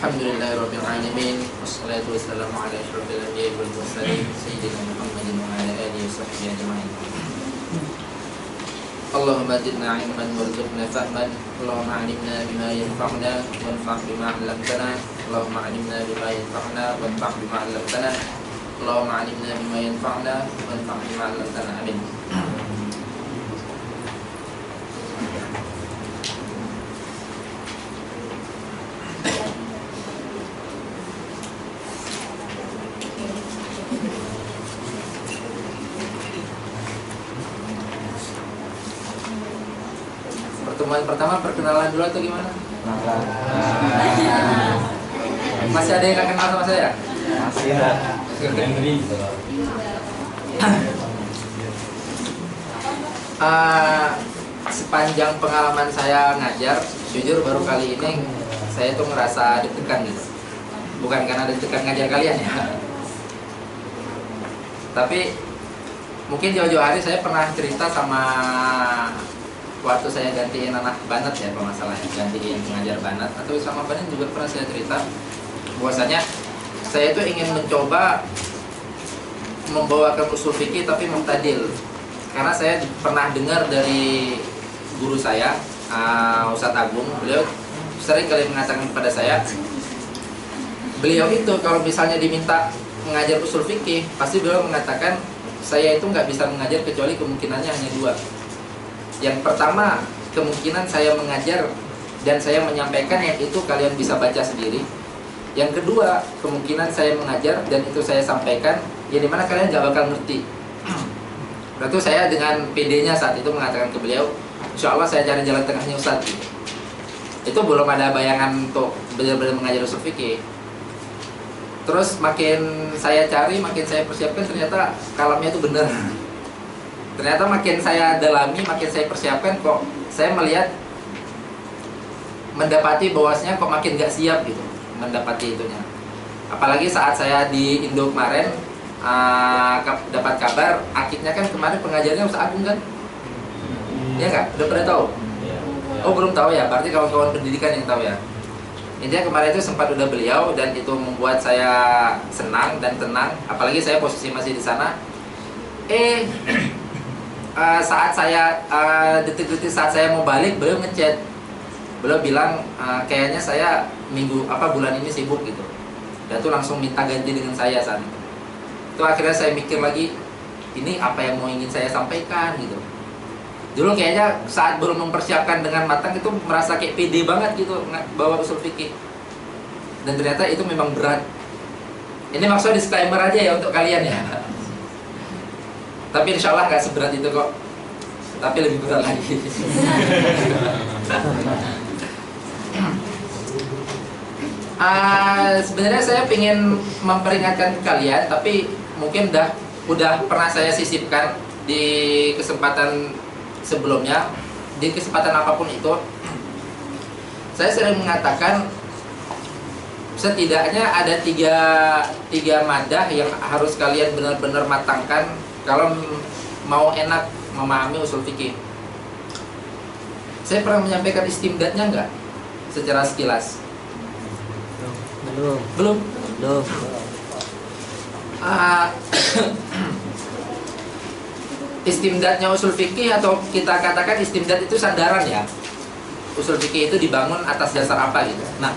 Alhamdulillahirabbil alamin wassalatu wassalamu ala asyrofil anbiya'i wal mursalin sayyidina Muhammadin wa ala alihi washabbihi ajma'in. Allahumma zidna ilman warzuqna fahman. Allahumma 'allimna bima yanfa'una wanfa' bima 'allamtana. Allahumma 'allimna bima yanfa'una wanfa' bima 'allamtana. Allahumma 'allimna bima yanfa'una wanfa' bima 'allamtana. Amin. Pertemuan pertama perkenalan dulu atau gimana? Masih ada yang gak kenal sama saya? Masih ada. Sepanjang pengalaman saya ngajar, jujur baru kali ini saya tuh ngerasa deg-degan gitu. Bukan karena deg-degan ngajar kalian ya, tapi mungkin jauh-jauh hari saya pernah cerita sama waktu saya gantiin anak banat ya, permasalahannya gantiin pengajar banat, atau sama Banin juga pernah saya cerita bahwasanya saya itu ingin mencoba membawakan usul fikih tapi muktadil, karena saya pernah dengar dari guru saya, Ustadz Agung. Beliau sering kali mengatakan kepada saya, beliau itu kalau misalnya diminta mengajar usul fikih, pasti beliau mengatakan saya itu nggak bisa mengajar kecuali kemungkinannya hanya dua. Yang pertama, kemungkinan saya mengajar dan saya menyampaikan yang itu kalian bisa baca sendiri. Yang kedua, kemungkinan saya mengajar dan itu saya sampaikan, ya dimana kalian gak bakal ngerti. Lalu saya dengan PD-nya saat itu mengatakan ke beliau, insya Allah saya cari jalan tengahnya Ustadz. Itu belum ada bayangan untuk benar-benar mengajar usul fikih. Terus makin saya cari, makin saya persiapkan, ternyata kalamnya itu benar. Ternyata makin saya dalami, makin saya persiapkan, kok saya melihat mendapati bahwasanya kok makin gak siap gitu mendapati itunya. Apalagi saat saya di Indo kemarin dapat kabar akidnya kan kemarin pengajarnya Ustaz Agung kan? Iya nggak? Udah pada tahu? Oh belum tahu ya, berarti kawan-kawan pendidikan yang tahu ya. Intinya kemarin itu sempat udah beliau dan itu membuat saya senang dan tenang. Apalagi saya posisi masih di sana. Saat saya detik-detik saat saya mau balik, beliau ngechat, beliau bilang kayaknya saya bulan ini sibuk gitu, dan tuh langsung minta ganti dengan saya saat itu. Itu akhirnya saya mikir lagi, ini apa yang mau ingin saya sampaikan gitu. Dulu kayaknya saat belum mempersiapkan dengan matang itu merasa kayak pede banget gitu bawa usul fikih, dan ternyata itu memang berat. Ini maksudnya disclaimer aja ya untuk kalian ya. Tapi insya Allah gak seberat itu kok. Tapi lebih berat lagi. Sebenarnya saya ingin memperingatkan kalian, tapi mungkin udah pernah saya sisipkan di kesempatan sebelumnya. Di kesempatan apapun itu, saya sering mengatakan setidaknya ada tiga madah yang harus kalian benar-benar matangkan kalau mau enak memahami usul fikih. Saya pernah menyampaikan istimdadnya enggak? Secara sekilas. Belum. Istimdadnya usul fikih, atau kita katakan istimdad itu sandaran ya. Usul fikih itu dibangun atas dasar apa gitu. Nah,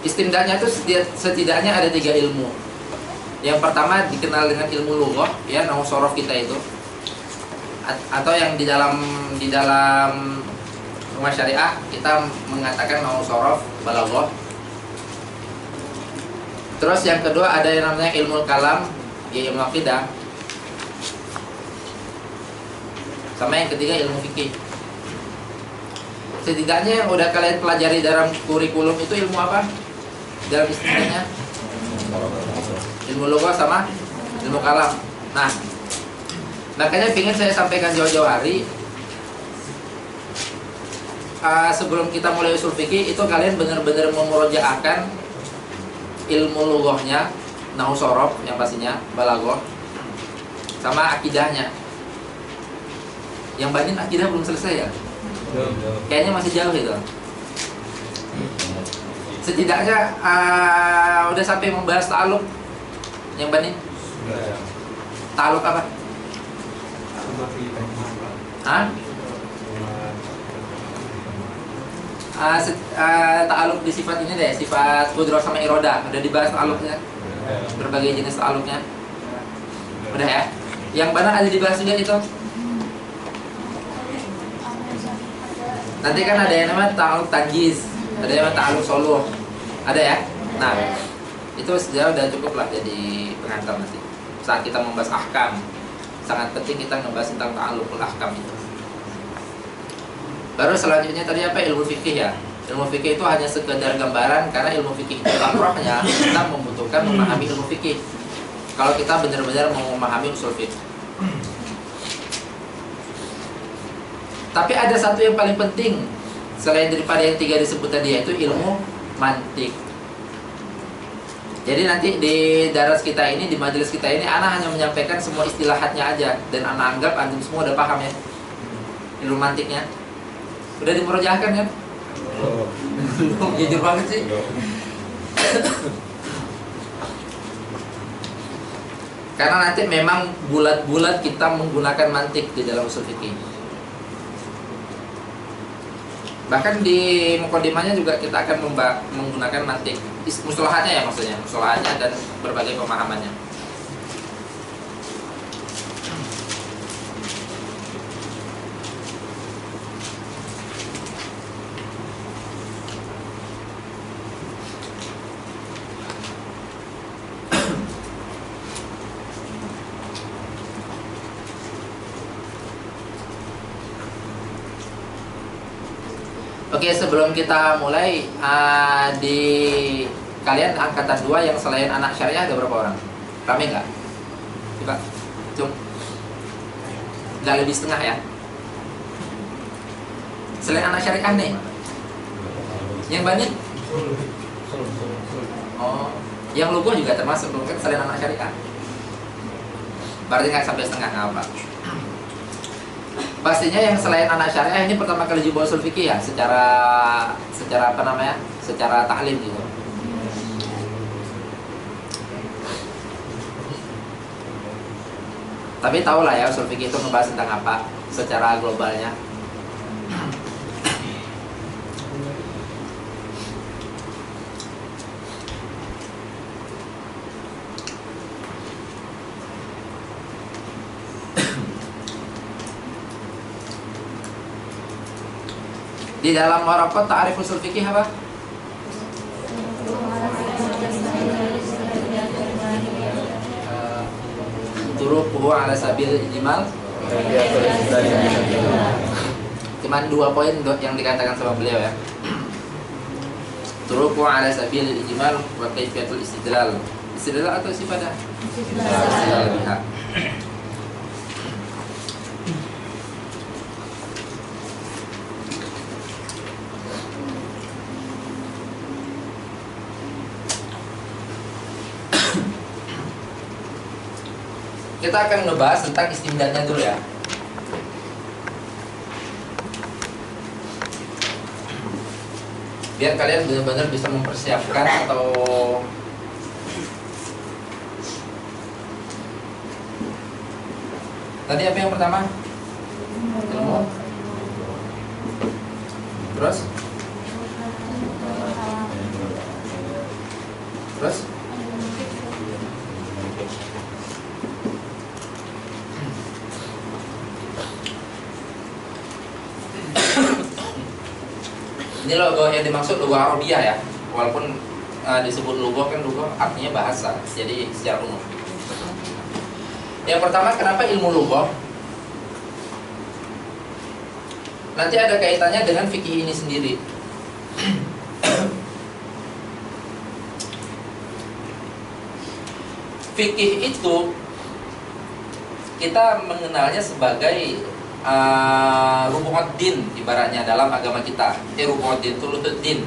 istimdadnya itu setidaknya ada 3 ilmu. Yang pertama dikenal dengan ilmu lughah ya, nahwu shorof kita itu, atau yang di dalam rumah syariah kita mengatakan nahwu shorof, balaghah. Terus yang kedua ada yang namanya ilmu kalam, ya ilmu akidah. Sama yang ketiga ilmu fikih. Setidaknya yang udah kalian pelajari dalam kurikulum itu ilmu apa? Dalam istilahnya ilmu lughah sama ilmu kalam. Nah, makanya ingin saya sampaikan jauh-jauh hari, sebelum kita mulai usul fikih itu kalian benar-benar memurojaahkan ilmu lughahnya, nahwu shorof yang pastinya, balaghah, sama akidahnya. Yang Banin akidah belum selesai ya? Kayaknya masih jauh itu. Setidaknya udah sampai membahas ta'aluk yang Bani? Ta'aluk apa? Hah? Ta'aluk di sifat ini deh, sifat qudrah sama iroda. Udah dibahas ta'aluknya, berbagai jenis ta'aluknya. Udah ya? Yang mana ada dibahas juga itu? Nanti kan ada yang namanya ta'aluk tanjiz, ada yang namanya ta'aluk soluh. Ada ya? Nah, itu sudah cukup lah jadi pengantar nanti. Saat kita membahas ahkam, sangat penting kita ngebahas tentang ta'alukul ahkam itu. Baru selanjutnya tadi apa? Ilmu fikih ya. Ilmu fikih itu hanya sekedar gambaran, karena ilmu fikih itu makrohnya kita membutuhkan memahami ilmu fikih. Kalau kita benar-benar mau memahami usul fikih. Tapi ada satu yang paling penting selain daripada yang 3 disebut tadi, yaitu ilmu mantik. Jadi nanti di daras kita ini, di majelis kita ini, ana hanya menyampaikan semua istilahatnya aja, dan ana anggap antum semua udah paham ya ilmu mantiknya. Udah dimurojahkan kan? Jujur banget sih. Karena nanti memang bulat-bulat kita menggunakan mantik di dalam usul fikih. Bahkan di mukadimahnya juga kita akan menggunakan mantik. Mustalahatnya ya, maksudnya mustalahatnya dan berbagai pemahamannya. Oke, sebelum kita mulai, di kalian angkatan 2 yang selain anak syariah ada berapa orang? Rame nggak? Coba, cum. Nggak lebih setengah ya? Selain anak syariah nih? Yang banyak? Oh, yang lugu juga termasuk dong kan selain anak syariah? Berarti nggak sampai setengah, nggak apa? Pastinya yang selain anak syariah ini pertama kali jumpa usul fikih ya, secara apa namanya, secara taklim gitu. Tapi tahu lah ya usul fikih itu ngebahas tentang apa secara globalnya. Di dalam waraqat ta'rif usul fikih apa? Turuquhu ala sabil ijmal. Cuman 2 poin yang dikatakan sama beliau ya. Turuquhu ala sabil ijmal wa kaifiyatul istidlal. Istidlal atau istifadah? Istidlal biha. Kita akan ngebahas tentang istimdadnya dulu ya. Biar kalian benar-benar bisa mempersiapkan atau tadi apa yang pertama? Ilmu. Terus? Terus? Ini logo yang dimaksud logo Arabiyah ya, walaupun disebut logo kan logo artinya bahasa, jadi secara umum. Yang pertama, kenapa ilmu logo? Nanti ada kaitannya dengan fikih ini sendiri. Fikih itu kita mengenalnya sebagai rubu'ud-din ibaratnya dalam agama kita. Rubu'ud-din, thulutsud-din,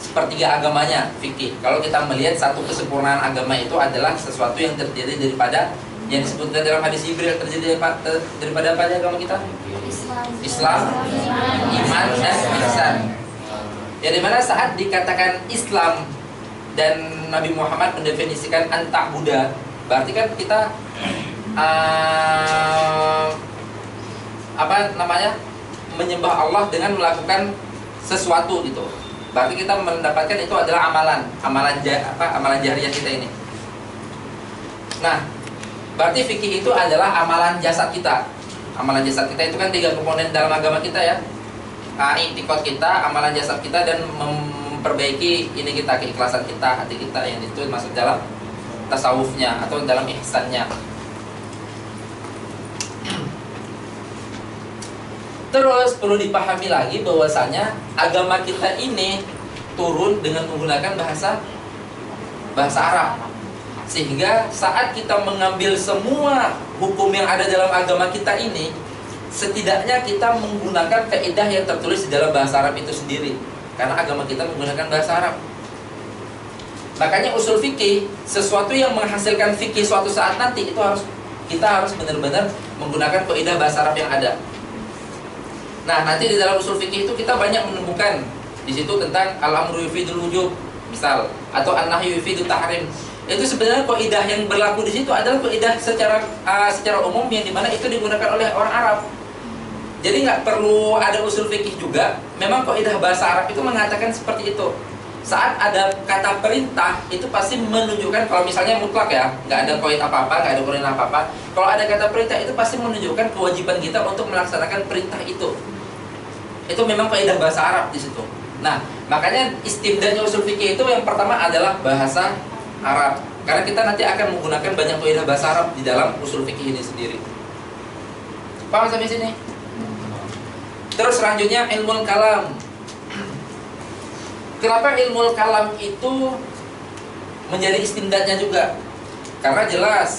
sepertiga agamanya fikih. Kalau kita melihat satu kesempurnaan agama itu adalah sesuatu yang terdiri daripada yang disebutkan dalam hadis Jibril, terdiri daripada apa aja agama kita? Islam, iman, dan ihsan. Ya dimana saat dikatakan Islam dan Nabi Muhammad mendefinisikan anta Buddha, berarti kan kita menyembah Allah dengan melakukan sesuatu gitu. Berarti kita mendapatkan itu adalah amalan jariah kita ini. Nah, berarti fikih itu adalah amalan jasad kita. Amalan jasad kita itu kan 3 komponen dalam agama kita ya. I'tiqad kita, amalan jasad kita, dan memperbaiki ini kita, keikhlasan kita, hati kita, yang itu masuk dalam tasawufnya atau dalam ihsannya. Terus perlu dipahami lagi bahwasanya agama kita ini turun dengan menggunakan bahasa Arab. Sehingga saat kita mengambil semua hukum yang ada dalam agama kita ini, setidaknya kita menggunakan kaidah yang tertulis di dalam bahasa Arab itu sendiri. Karena agama kita menggunakan bahasa Arab. Makanya usul fikih, sesuatu yang menghasilkan fikih suatu saat nanti, kita harus benar-benar menggunakan kaidah bahasa Arab yang ada. Nah, nanti di dalam usul fikih itu kita banyak menemukan di situ tentang al-amru yufidul wujub, misal, atau an-nahyu yufidut tahrim. Itu sebenarnya kaidah yang berlaku di situ adalah kaidah secara umum yang dimana itu digunakan oleh orang Arab. Jadi nggak perlu ada usul fikih juga. Memang kaidah bahasa Arab itu mengatakan seperti itu. Saat ada kata perintah itu pasti menunjukkan, kalau misalnya mutlak ya, nggak ada qaid apa-apa, nggak ada qurainan apa-apa. Kalau ada kata perintah itu pasti menunjukkan kewajiban kita untuk melaksanakan perintah itu. Itu memang kaidah bahasa Arab di situ. Nah, makanya istimdadnya usul fikih itu yang pertama adalah bahasa Arab. Karena kita nanti akan menggunakan banyak kaidah bahasa Arab di dalam usul fikih ini sendiri. Paham sampai sini? Terus selanjutnya ilmu kalam. Kenapa ilmu kalam itu menjadi istimdadnya juga? Karena jelas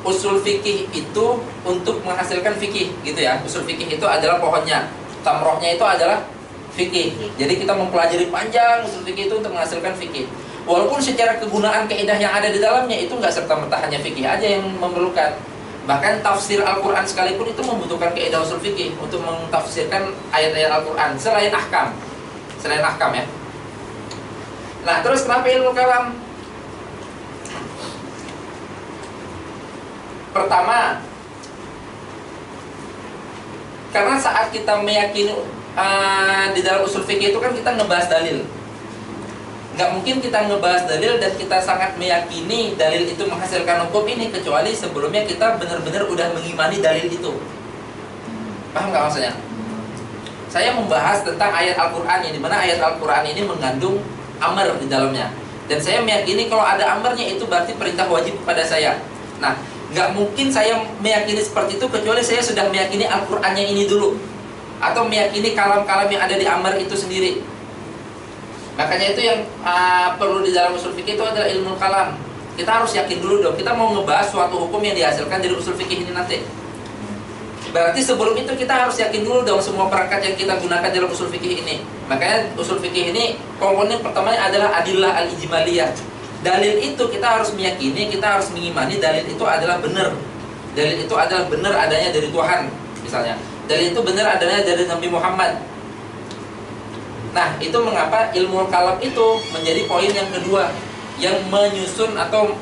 usul fikih itu untuk menghasilkan fikih, gitu ya. Usul fikih itu adalah pohonnya, tamrohnya itu adalah fikih. Jadi kita mempelajari panjang usul fikih itu untuk menghasilkan fikih. Walaupun secara kegunaan kaidah yang ada di dalamnya itu nggak serta-merta hanya fikih aja yang memerlukan. Bahkan tafsir Al-Quran sekalipun itu membutuhkan kaidah usul fikih untuk mentafsirkan ayat-ayat Al-Quran selain ahkam ya. Nah, terus kenapa ilmu kalam? Pertama, karena saat kita meyakini di dalam usul fikih itu kan kita ngebahas dalil. Nggak mungkin kita ngebahas dalil dan kita sangat meyakini dalil itu menghasilkan hukum ini, kecuali sebelumnya kita benar-benar udah mengimani dalil itu. Paham nggak maksudnya? Saya membahas tentang ayat Al-Quran, yang dimana ayat Al-Quran ini mengandung amar di dalamnya. Dan saya meyakini kalau ada amarnya itu berarti perintah wajib kepada saya. Nah, nggak mungkin saya meyakini seperti itu kecuali saya sudah meyakini Al-Qurannya ini dulu, atau meyakini kalam-kalam yang ada di amar itu sendiri. Makanya itu yang perlu di dalam usul fikih itu adalah ilmu kalam. Kita harus yakin dulu dong, kita mau ngebahas suatu hukum yang dihasilkan dari usul fikih ini nanti. Berarti sebelum itu kita harus yakin dulu dong semua perangkat yang kita gunakan dalam usul fikih ini. Makanya usul fikih ini komponen pertamanya adalah adillah al-ijmaliyah. Dalil itu kita harus meyakini, kita harus mengimani dalil itu adalah benar. Dalil itu adalah benar adanya dari Tuhan, misalnya. Dalil itu benar adanya dari Nabi Muhammad. Nah, itu mengapa ilmu kalam itu menjadi poin yang kedua yang menyusun atau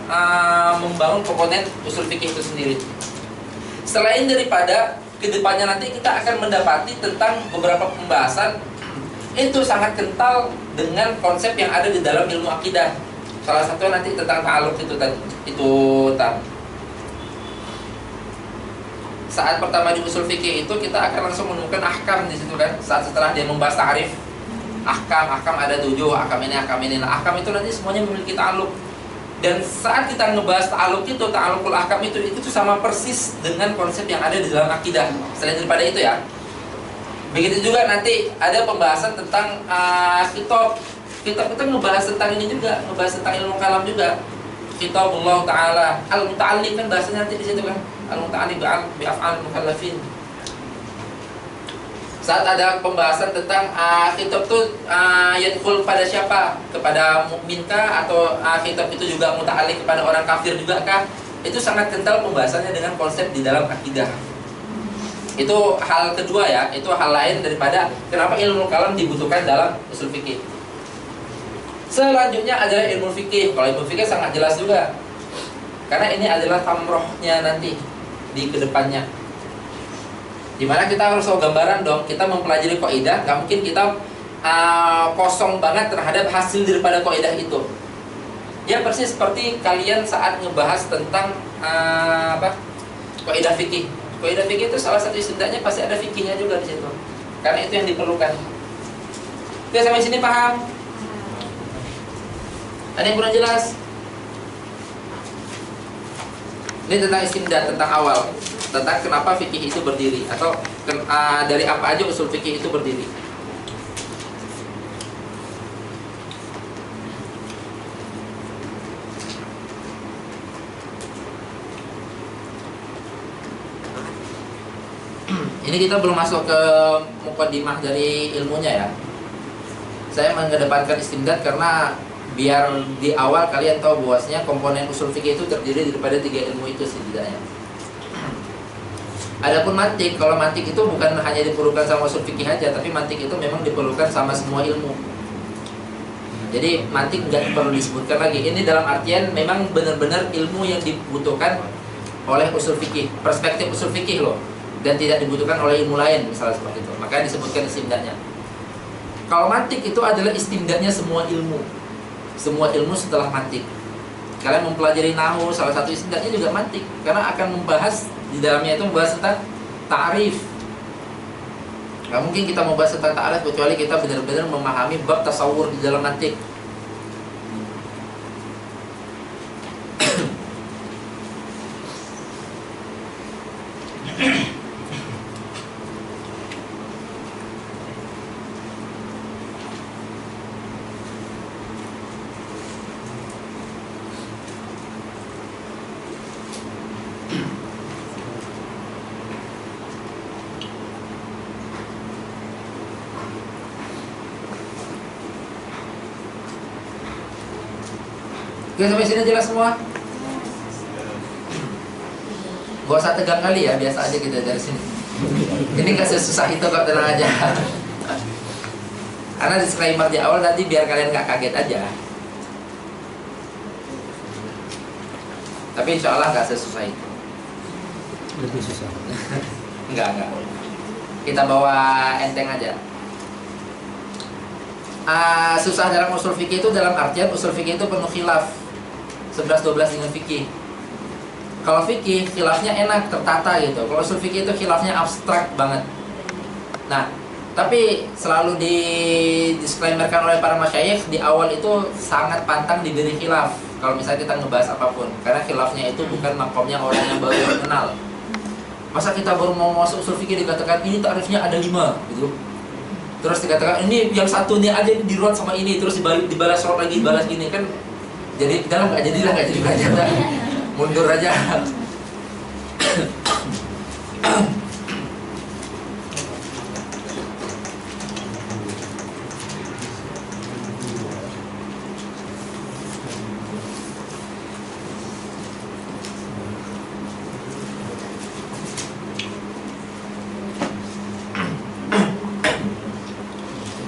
membangun komponen usul fikih itu sendiri. Selain daripada kedepannya nanti kita akan mendapati tentang beberapa pembahasan itu sangat kental dengan konsep yang ada di dalam ilmu akidah. Salah satunya nanti tentang ta'aluk saat pertama di usul fikih itu kita akan langsung menemukan ahkam di situ kan. Saat setelah dia membahas ta'rif ahkam ada 7, ahkam ini. Nah, ahkam itu nanti semuanya memiliki ta'aluk. Dan saat kita ngebahas ta'aluk itu, ta'alukul ahkam itu sama persis dengan konsep yang ada di dalam akidah. Selain daripada itu ya, begitu juga nanti ada pembahasan tentang kitab. Kita ngebahas tentang ini juga, ngebahas tentang ilmu kalam juga. Kitabullah Ta'ala al-muta'alliq kan bahasanya nanti di situ kan, al-muta'alliq bi'af'al mukallafin. Saat ada pembahasan tentang kitab itu yadkhul pada siapa? Kepada mukminkah, atau kitab itu juga muta'alliq kepada orang kafir juga kah? Itu sangat kental pembahasannya dengan konsep di dalam akidah. Itu hal kedua ya, itu hal lain daripada kenapa ilmu kalam dibutuhkan dalam usul fikih. Selanjutnya adalah ilmu fikih. Kalau ilmu fikih sangat jelas juga, karena ini adalah tamrohnya nanti di kedepannya. Dimana kita harus tahu gambaran dong, kita mempelajari kaidah, gak mungkin kita kosong banget terhadap hasil daripada kaidah itu. Ya persis seperti kalian saat ngebahas tentang kaidah fikih. Kaidah fikih itu salah satu istilahnya pasti ada fikihnya juga di situ. Karena itu yang diperlukan. Oke, sampai sini paham? Ada yang kurang jelas? Ini tentang istimdad, tentang awal, tentang kenapa fikih itu berdiri, atau dari apa aja usul fikih itu berdiri. Ini kita belum masuk ke mukaddimah dari ilmunya ya. Saya mengedepankan istimdad karena biar di awal kalian tahu bahwasanya komponen usul fikih itu terdiri daripada 3 ilmu itu setidaknya. Adapun mantik, kalau mantik itu bukan hanya diperlukan sama usul fikih aja, tapi mantik itu memang diperlukan sama semua ilmu. Jadi mantik nggak perlu disebutkan lagi. Ini dalam artian memang benar-benar ilmu yang dibutuhkan oleh usul fikih, perspektif usul fikih loh, dan tidak dibutuhkan oleh ilmu lain misalnya seperti itu. Makanya disebutkan istimdadnya. Kalau mantik itu adalah istimdadnya semua ilmu. Semua ilmu setelah mantik. Kalian mempelajari nahwu, salah satu istimdadnya juga mantik, karena akan membahas di dalamnya itu membahas tentang ta'rif. Gak mungkin kita membahas tentang ta'rif kecuali kita benar-benar memahami bab tasawur di dalam mantik. Oke, sampai sini jelas semua? Gak usah tegang kali ya, biasa aja kita dari sini. Ini gak sesusah itu kok, tenang aja. Karena disclaimer di awal tadi biar kalian gak kaget aja. Tapi insya Allah gak sesusah itu. Lebih susah. Enggak. Kita bawa enteng aja. Susah dalam usul fikih itu dalam artian usul fikih itu penuh khilaf. 11-12 dengan fikih. Kalau fikih khilafnya enak, tertata gitu. Kalau usul fikih itu khilafnya abstrak banget. Nah, tapi selalu di disclaimerkan oleh para masyayikh di awal itu sangat pantang diberi khilaf kalau misalnya kita ngebahas apapun, karena khilafnya itu bukan makomnya orang yang baru kenal. Masa kita baru mau masuk usul fikih dikatakan ini takrifnya ada 5 gitu. Terus dikatakan ini yang satunya aja diruat sama ini, terus dibalas short lagi, dibalas gini kan. Jadi kita nggak jadi belajar, mundur aja.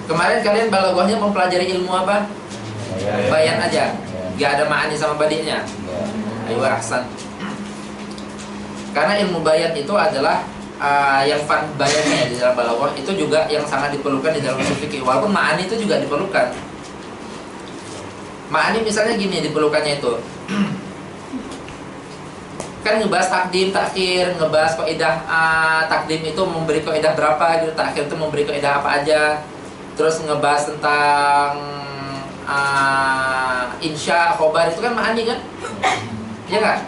Kemarin kalian balaghahnya mempelajari ilmu apa? Bayan aja. Gak ada ma'ani sama badinya. Ayo ahsan. Karena ilmu bayan itu adalah yang fan bayannya di dalam balaghah itu juga yang sangat diperlukan di dalam usul fikih. Walaupun ma'ani itu juga diperlukan. Ma'ani misalnya gini diperlukannya itu. Kan ngebahas takdim, takhir, ngebahas kaidah takdim itu memberi kaidah berapa gitu, takhir itu memberi kaidah apa aja. Terus ngebahas tentang insya, khobar itu kan ma'ani kan? Iya nggak?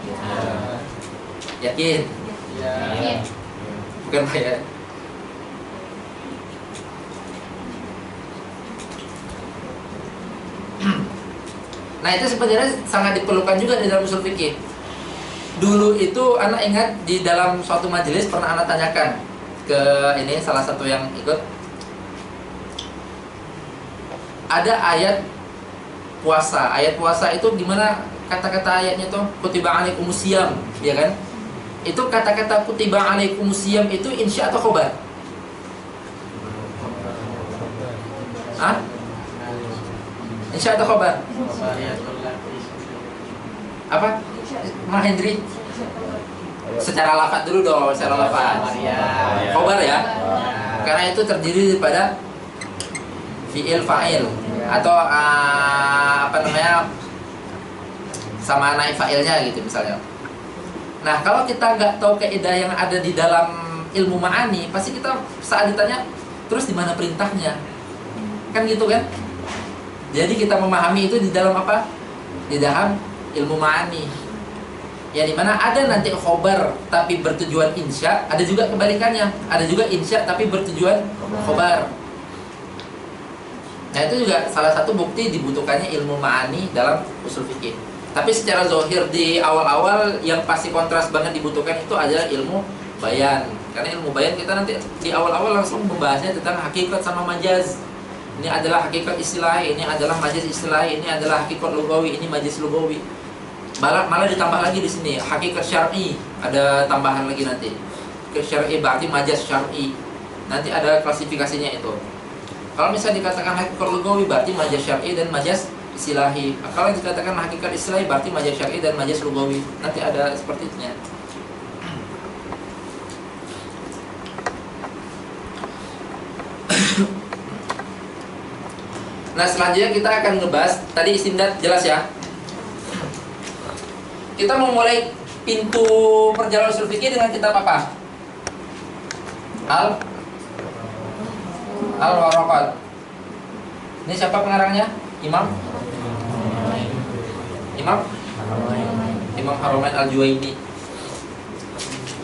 Yakin? Iya. Bukan ya? Nah itu sebenarnya sangat diperlukan juga di dalam usul fikih. Dulu itu anak ingat di dalam suatu majelis pernah anak tanyakan ke ini salah satu yang ikut, ada ayat puasa. Ayat puasa itu gimana kata-kata ayatnya tuh? Kutiba alaikumus syiyam, ya kan? Itu kata-kata kutiba alaikumusiyam itu insya atau khobar? Hah? Insya atau khobar? Apa? Mahendri? Secara lafaz dulu dong, secara lafaz. Khobar ya? Karena itu terdiri daripada fi'il fa'il atau apa namanya, sama naik fa'ilnya gitu misalnya. Nah, kalau kita nggak tahu kaidah yang ada di dalam ilmu ma'ani, pasti kita saat ditanya, terus di mana perintahnya? Kan gitu kan? Jadi kita memahami itu di dalam apa? Di dalam ilmu ma'ani. Ya dimana ada nanti khobar tapi bertujuan insya, ada juga kebalikannya. Ada juga insya tapi bertujuan khobar. Nah itu juga salah satu bukti dibutuhkannya ilmu ma'ani dalam usul fikih. Tapi secara zahir di awal-awal yang pasti kontras banget dibutuhkan itu adalah ilmu bayan. Karena ilmu bayan kita nanti di awal-awal langsung membahasnya tentang hakikat sama majaz. Ini adalah hakikat istilahi, ini adalah majaz istilahi, ini adalah hakikat lugawi, ini majaz lugawi. Malah ditambah lagi di sini hakikat syar'i, ada tambahan lagi nanti. Hakikat syar'i berarti majaz syar'i. Nanti ada klasifikasinya itu. Kalau misalnya dikatakan hakikat lugawi berarti majaz syar'i dan majaz istilahi. Kalau dikatakan hakikat istilahi berarti majaz syar'i dan majaz lugawi. Nanti ada seperti itu. Nah selanjutnya kita akan ngebahas, tadi istimdad jelas ya. Kita memulai pintu perjalanan usul fikih dengan kitab apa? Al-Waraqat. Ini siapa pengarangnya? Imam Haramain Al-Juwaini.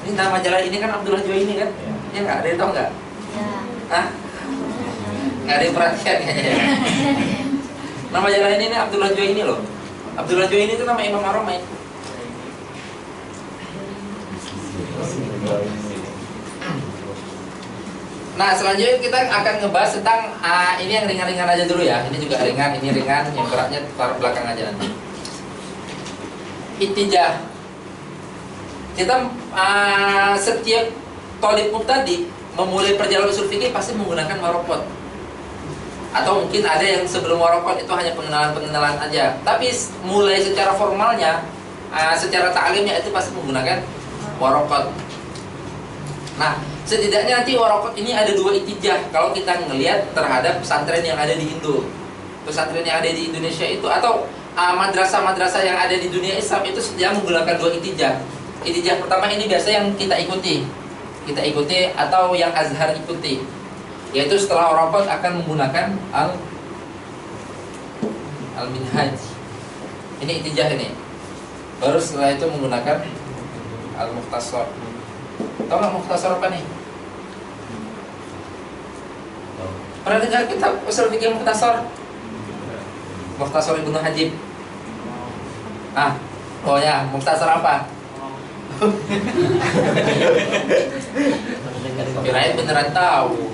Ini nama jalan ini kan Abdullah Juwaini kan? Ya nggak? Ada yang tahu nggak? Hah? Nggak ada yang perhatian kayaknya. Nama jalan ini Abdullah Juwaini loh. Abdullah Juwaini itu nama Imam Haramain. Nah selanjutnya kita akan ngebahas tentang ini yang ringan-ringan aja dulu ya. Ini juga ringan, ini ringan, yang beratnya taruh belakang aja nanti. Ittijah. Kita setiap thalib mubtadi memulai perjalanan usul fikih pasti menggunakan waraqat. Atau mungkin ada yang sebelum waraqat itu hanya pengenalan-pengenalan aja. Tapi mulai secara formalnya, secara ta'limnya itu pasti menggunakan waraqat. Nah, setidaknya nanti waraqat ini ada dua ittijah kalau kita ngelihat terhadap pesantren yang ada di Indo. Pesantren yang ada di Indonesia itu atau madrasah-madrasah yang ada di dunia Islam itu sudah menggunakan dua ittijah. Ittijah pertama ini biasa yang kita ikuti atau yang Azhar ikuti, yaitu setelah waraqat akan menggunakan al-minhaj. Ini ittijah ini. Baru setelah itu menggunakan al-mukhtasar. Tahu nggak mukhtasar apa nih? Pernah dengar kitab usul fikih mukhtasar? Mukhtasar Ibnu Hajib. Oh ya, mukhtasar apa? Kirain beneran tahu.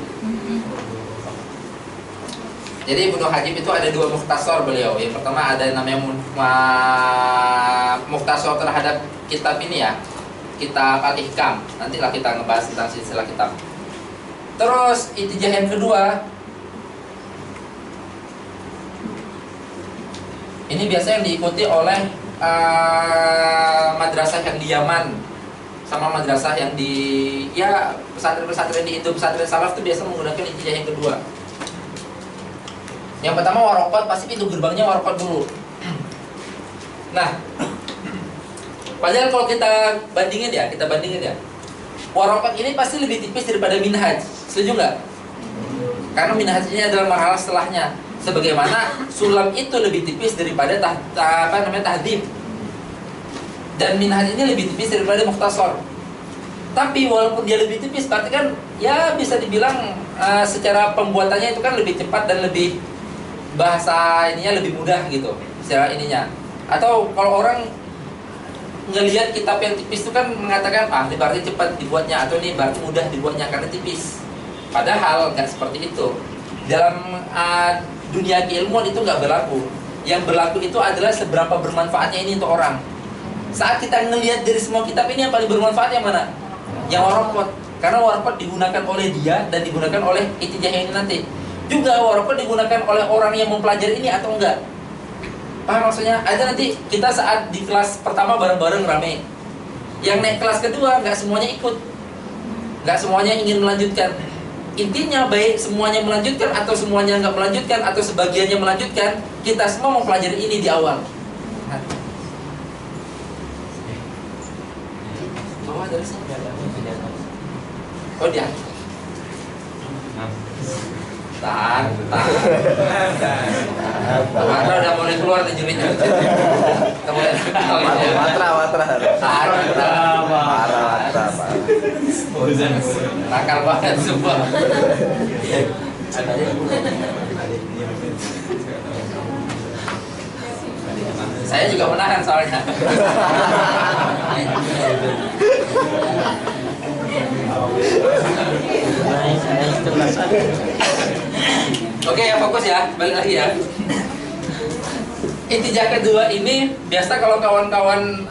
Jadi Ibnu Hajib itu ada dua mukhtasar beliau. Yang pertama ada namanya mukhtasar terhadap kitab ini ya, kitab Al-Ihkam. Nantilah kita ngebahas tentang silsilah kitab. Terus ittijah yang kedua, ini biasa yang diikuti oleh madrasah yang di Yaman sama madrasah yang di pesantren-pesantren di Indo, pesantren salaf itu biasa menggunakan ittijah yang kedua. Yang pertama waraqat, pasti pintu gerbangnya waraqat dulu. Nah, padahal kalau kita bandingin ya, waraqat ini pasti lebih tipis daripada minhaj. Setuju nggak? Karena minhaj ini adalah marhalah setelahnya. Sebagaimana sulam itu lebih tipis daripada tahdhib. Dan minhaj ini lebih tipis daripada mukhtasar. Tapi walaupun dia lebih tipis, berarti kan ya bisa dibilang secara pembuatannya itu kan lebih cepat dan lebih bahasa ininya lebih mudah gitu secara ininya. Atau kalau orang ngelihat kitab yang tipis itu kan mengatakan ini berarti cepat dibuatnya atau ini berarti mudah dibuatnya karena tipis. Padahal nggak seperti itu. Dalam dunia keilmuan itu nggak berlaku. Yang berlaku itu adalah seberapa bermanfaatnya ini untuk orang. Saat kita ngelihat dari semua kitab ini yang paling bermanfaat yang mana? Yang warokot. Karena warokot digunakan oleh dia dan digunakan oleh itijah ini nanti. Juga warokot digunakan oleh orang yang mempelajari ini atau enggak? Paham maksudnya? Ada nanti kita saat di kelas pertama bareng-bareng rame. Yang naik kelas kedua nggak semuanya ikut, nggak semuanya ingin melanjutkan. Intinya baik semuanya melanjutkan atau semuanya nggak melanjutkan atau sebagiannya melanjutkan, kita semua mempelajari ini di awal. Bawah dari sini. Oh dia. Tahan. Matra udah mulai keluar nih jurinya. Matra. Tahan. Matra. Nakal banget semua. Saya juga menahan soalnya. Oke ya, fokus ya, balik lagi ya. Intijah kedua ini biasa kalau kawan-kawan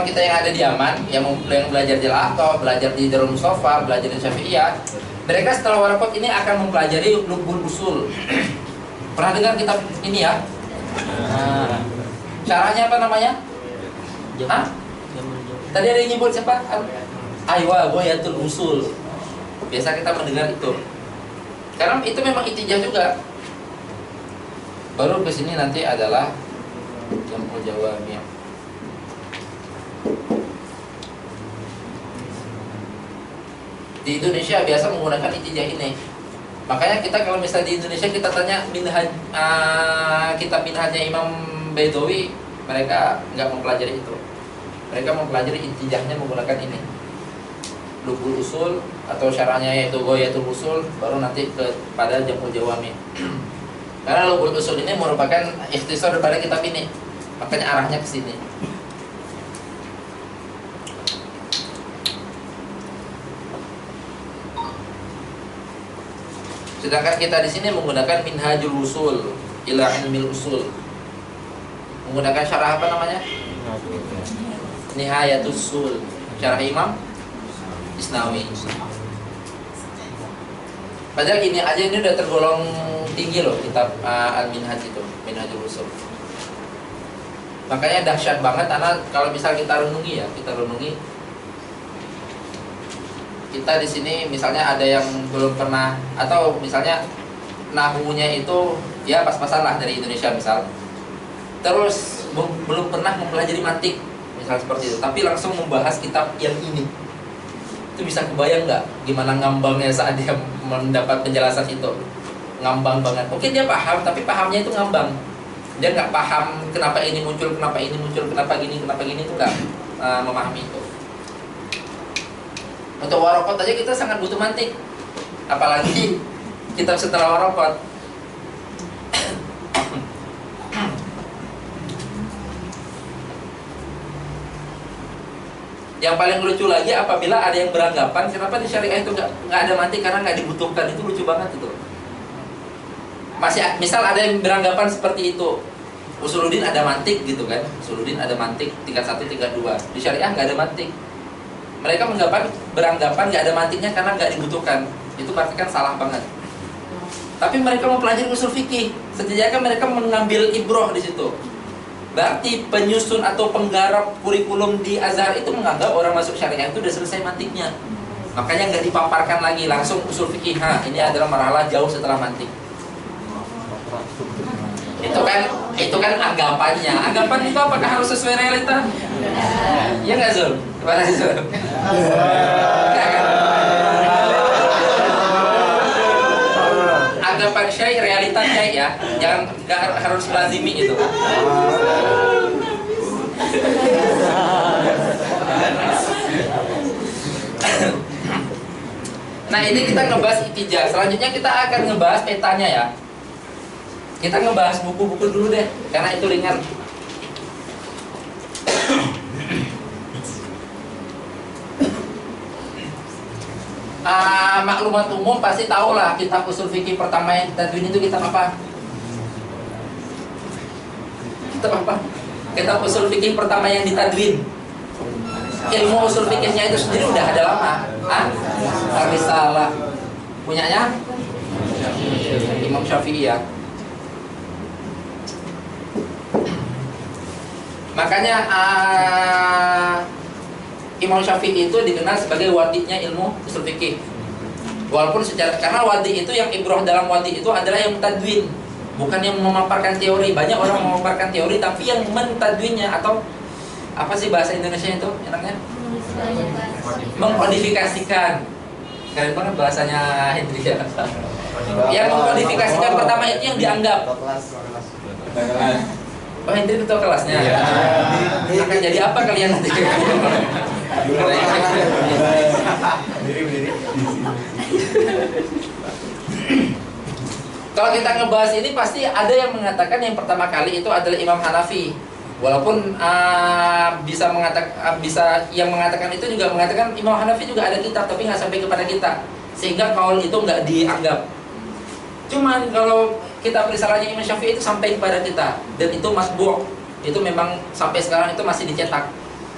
kita yang ada di Yaman, yang belajar jelah atau belajar di Darul Mustafa, belajar di Syafi'iyah, mereka setelah warakot ini akan mempelajari Lubbul Usul. Pernah dengar kitab ini ya? Caranya apa namanya? Hah? Tadi ada yang nyebut siapa? Aywa Ghayatul Usul. Biasa kita mendengar itu. Karena itu memang intijah juga. Baru ke sini nanti adalah Jam'ul Jawami'. Di Indonesia biasa menggunakan intijah ini. Makanya kita kalau misalnya di Indonesia kita tanya kitab minhajnya Imam Baidawi, mereka nggak mempelajari itu. Mereka mempelajari intijahnya menggunakan ini, Lubbul Usul atau syarahnya yaitu Ghayatul Usul, baru nanti kepada Jam'ul Jawami'. Karena Lubbul Usul ini merupakan ikhtisar daripada kitab ini, makanya arahnya ke sini. Sedangkan kita di sini menggunakan Minhajul Usul ila Ilmil Usul. Menggunakan syarah apa namanya? Nihayatul Usul, syarah Imam Isnawi. Padahal ini aja ini udah tergolong tinggi loh kitab Al-Minhaj itu, Minhajul Usul. Makanya dahsyat banget karena kalau misal kita renungi, kita di sini misalnya ada yang belum pernah, atau misalnya nahunya itu ya pas-pasan lah dari Indonesia misal, terus belum pernah mempelajari mantik misal seperti itu, tapi langsung membahas kitab yang ini, itu bisa kebayang nggak gimana ngambangnya saat dia mendapat penjelasan itu? Ngambang banget. Mungkin dia paham, tapi pahamnya itu ngambang. Dia nggak paham kenapa ini muncul, kenapa gini itu nggak memahami itu. Untuk warokot aja kita sangat butuh mantik, apalagi kitab setelah warokot. Yang paling lucu lagi apabila ada yang beranggapan kenapa di syariah itu nggak ada mantik karena nggak dibutuhkan, itu lucu banget itu. Masih misal ada yang beranggapan seperti itu, Usuluddin ada mantik gitu kan, Usuluddin ada mantik tingkat 1, tingkat 2, di syariah nggak ada mantik. Mereka beranggapan nggak ada mantiknya karena nggak dibutuhkan. Itu berarti kan salah banget. Tapi mereka mempelajari usul fikih, setidaknya mereka mengambil ibroh di situ. Berarti penyusun atau penggarap kurikulum di Azhar itu menganggap orang masuk syariah itu udah selesai mantiknya. Makanya nggak dipaparkan lagi, langsung usul fikih. Ini adalah marhalah jauh setelah mantik. Itu kan anggapannya. Anggapan itu apakah harus sesuai realita? Iya nggak Zul? Gimana Zul? Anggapan syai, realita syai ya. Jangan nggak harus lazimi itu. Nah ini kita ngebahas intijah. Selanjutnya kita akan ngebahas petanya ya. Kita ngebahas buku-buku dulu deh, karena itu ringan. Maklumat umum pasti tahu lah kitab usul fikih pertama yang kita tuin itu kitab apa? Kitab apa? Kitab usul fikih pertama yang ditadwin. Ilmu usul fikihnya itu sendiri udah ada lama. Risalah punyanya Imam Syafi'i ya. Makanya Imam Syafi'i itu dikenal sebagai wadinya ilmu usul fikih. Walaupun karena wadi itu yang ibrah dalam wadi itu adalah yang mentadwin, bukan yang memaparkan teori. Banyak orang memaparkan teori tapi yang mentadwinnya atau apa sih bahasa Indonesia itu enaknya? Mengkodifikasikan. Keren banget bahasanya Hendri ya. Yang mengkodifikasikan pertama itu yang dianggap. Oh, Hendri ketua kelasnya. Akan jadi apa kalian nanti? Kalau kita ngebahas ini pasti ada yang mengatakan yang pertama kali itu adalah Imam Hanafi. Walaupun bisa yang mengatakan itu juga mengatakan Imam Hanafi juga ada kitab tapi nggak sampai kepada kita, sehingga kaul itu nggak dianggap. Cuman kalau kitab risalahnya Imam Syafi'i itu sampai kepada kita dan itu masbu', itu memang sampai sekarang itu masih dicetak.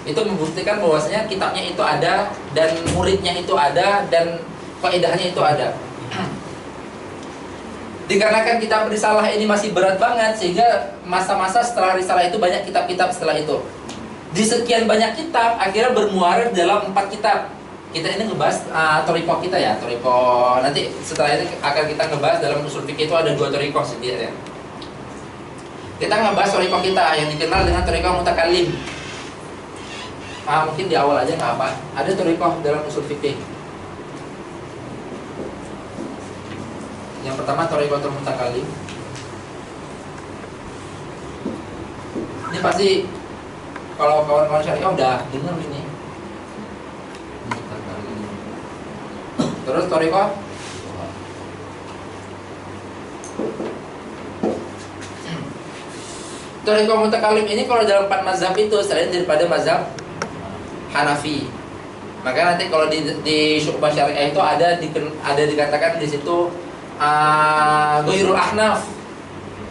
Itu membuktikan bahwasanya kitabnya itu ada dan muridnya itu ada dan faedahnya itu ada. Dikarenakan kitab risalah ini masih berat banget, sehingga masa-masa setelah risalah itu banyak kitab-kitab setelah itu. Di sekian banyak kitab akhirnya bermuara dalam 4 kitab. Kita ini ngebahas toriko kita ya, toriko. Nanti setelah ini akan kita ngebahas dalam usul fikih itu ada 2 toriko setidaknya. Kita ngebahas toriko kita yang dikenal dengan toriko mutakallim. Mungkin di awal aja nggak apa. Ada toriko dalam usul fikih. Yang pertama torikotul mutakallim. Ini pasti kalau kawan-kawan syariah udah dengar ini. Terus toriko toriko mutakallim ini kalau dalam 4 mazhab itu selain daripada mazhab Hanafi. Maka nanti kalau di syu'bah syariah itu ada dikatakan di situ ghairul ahnaf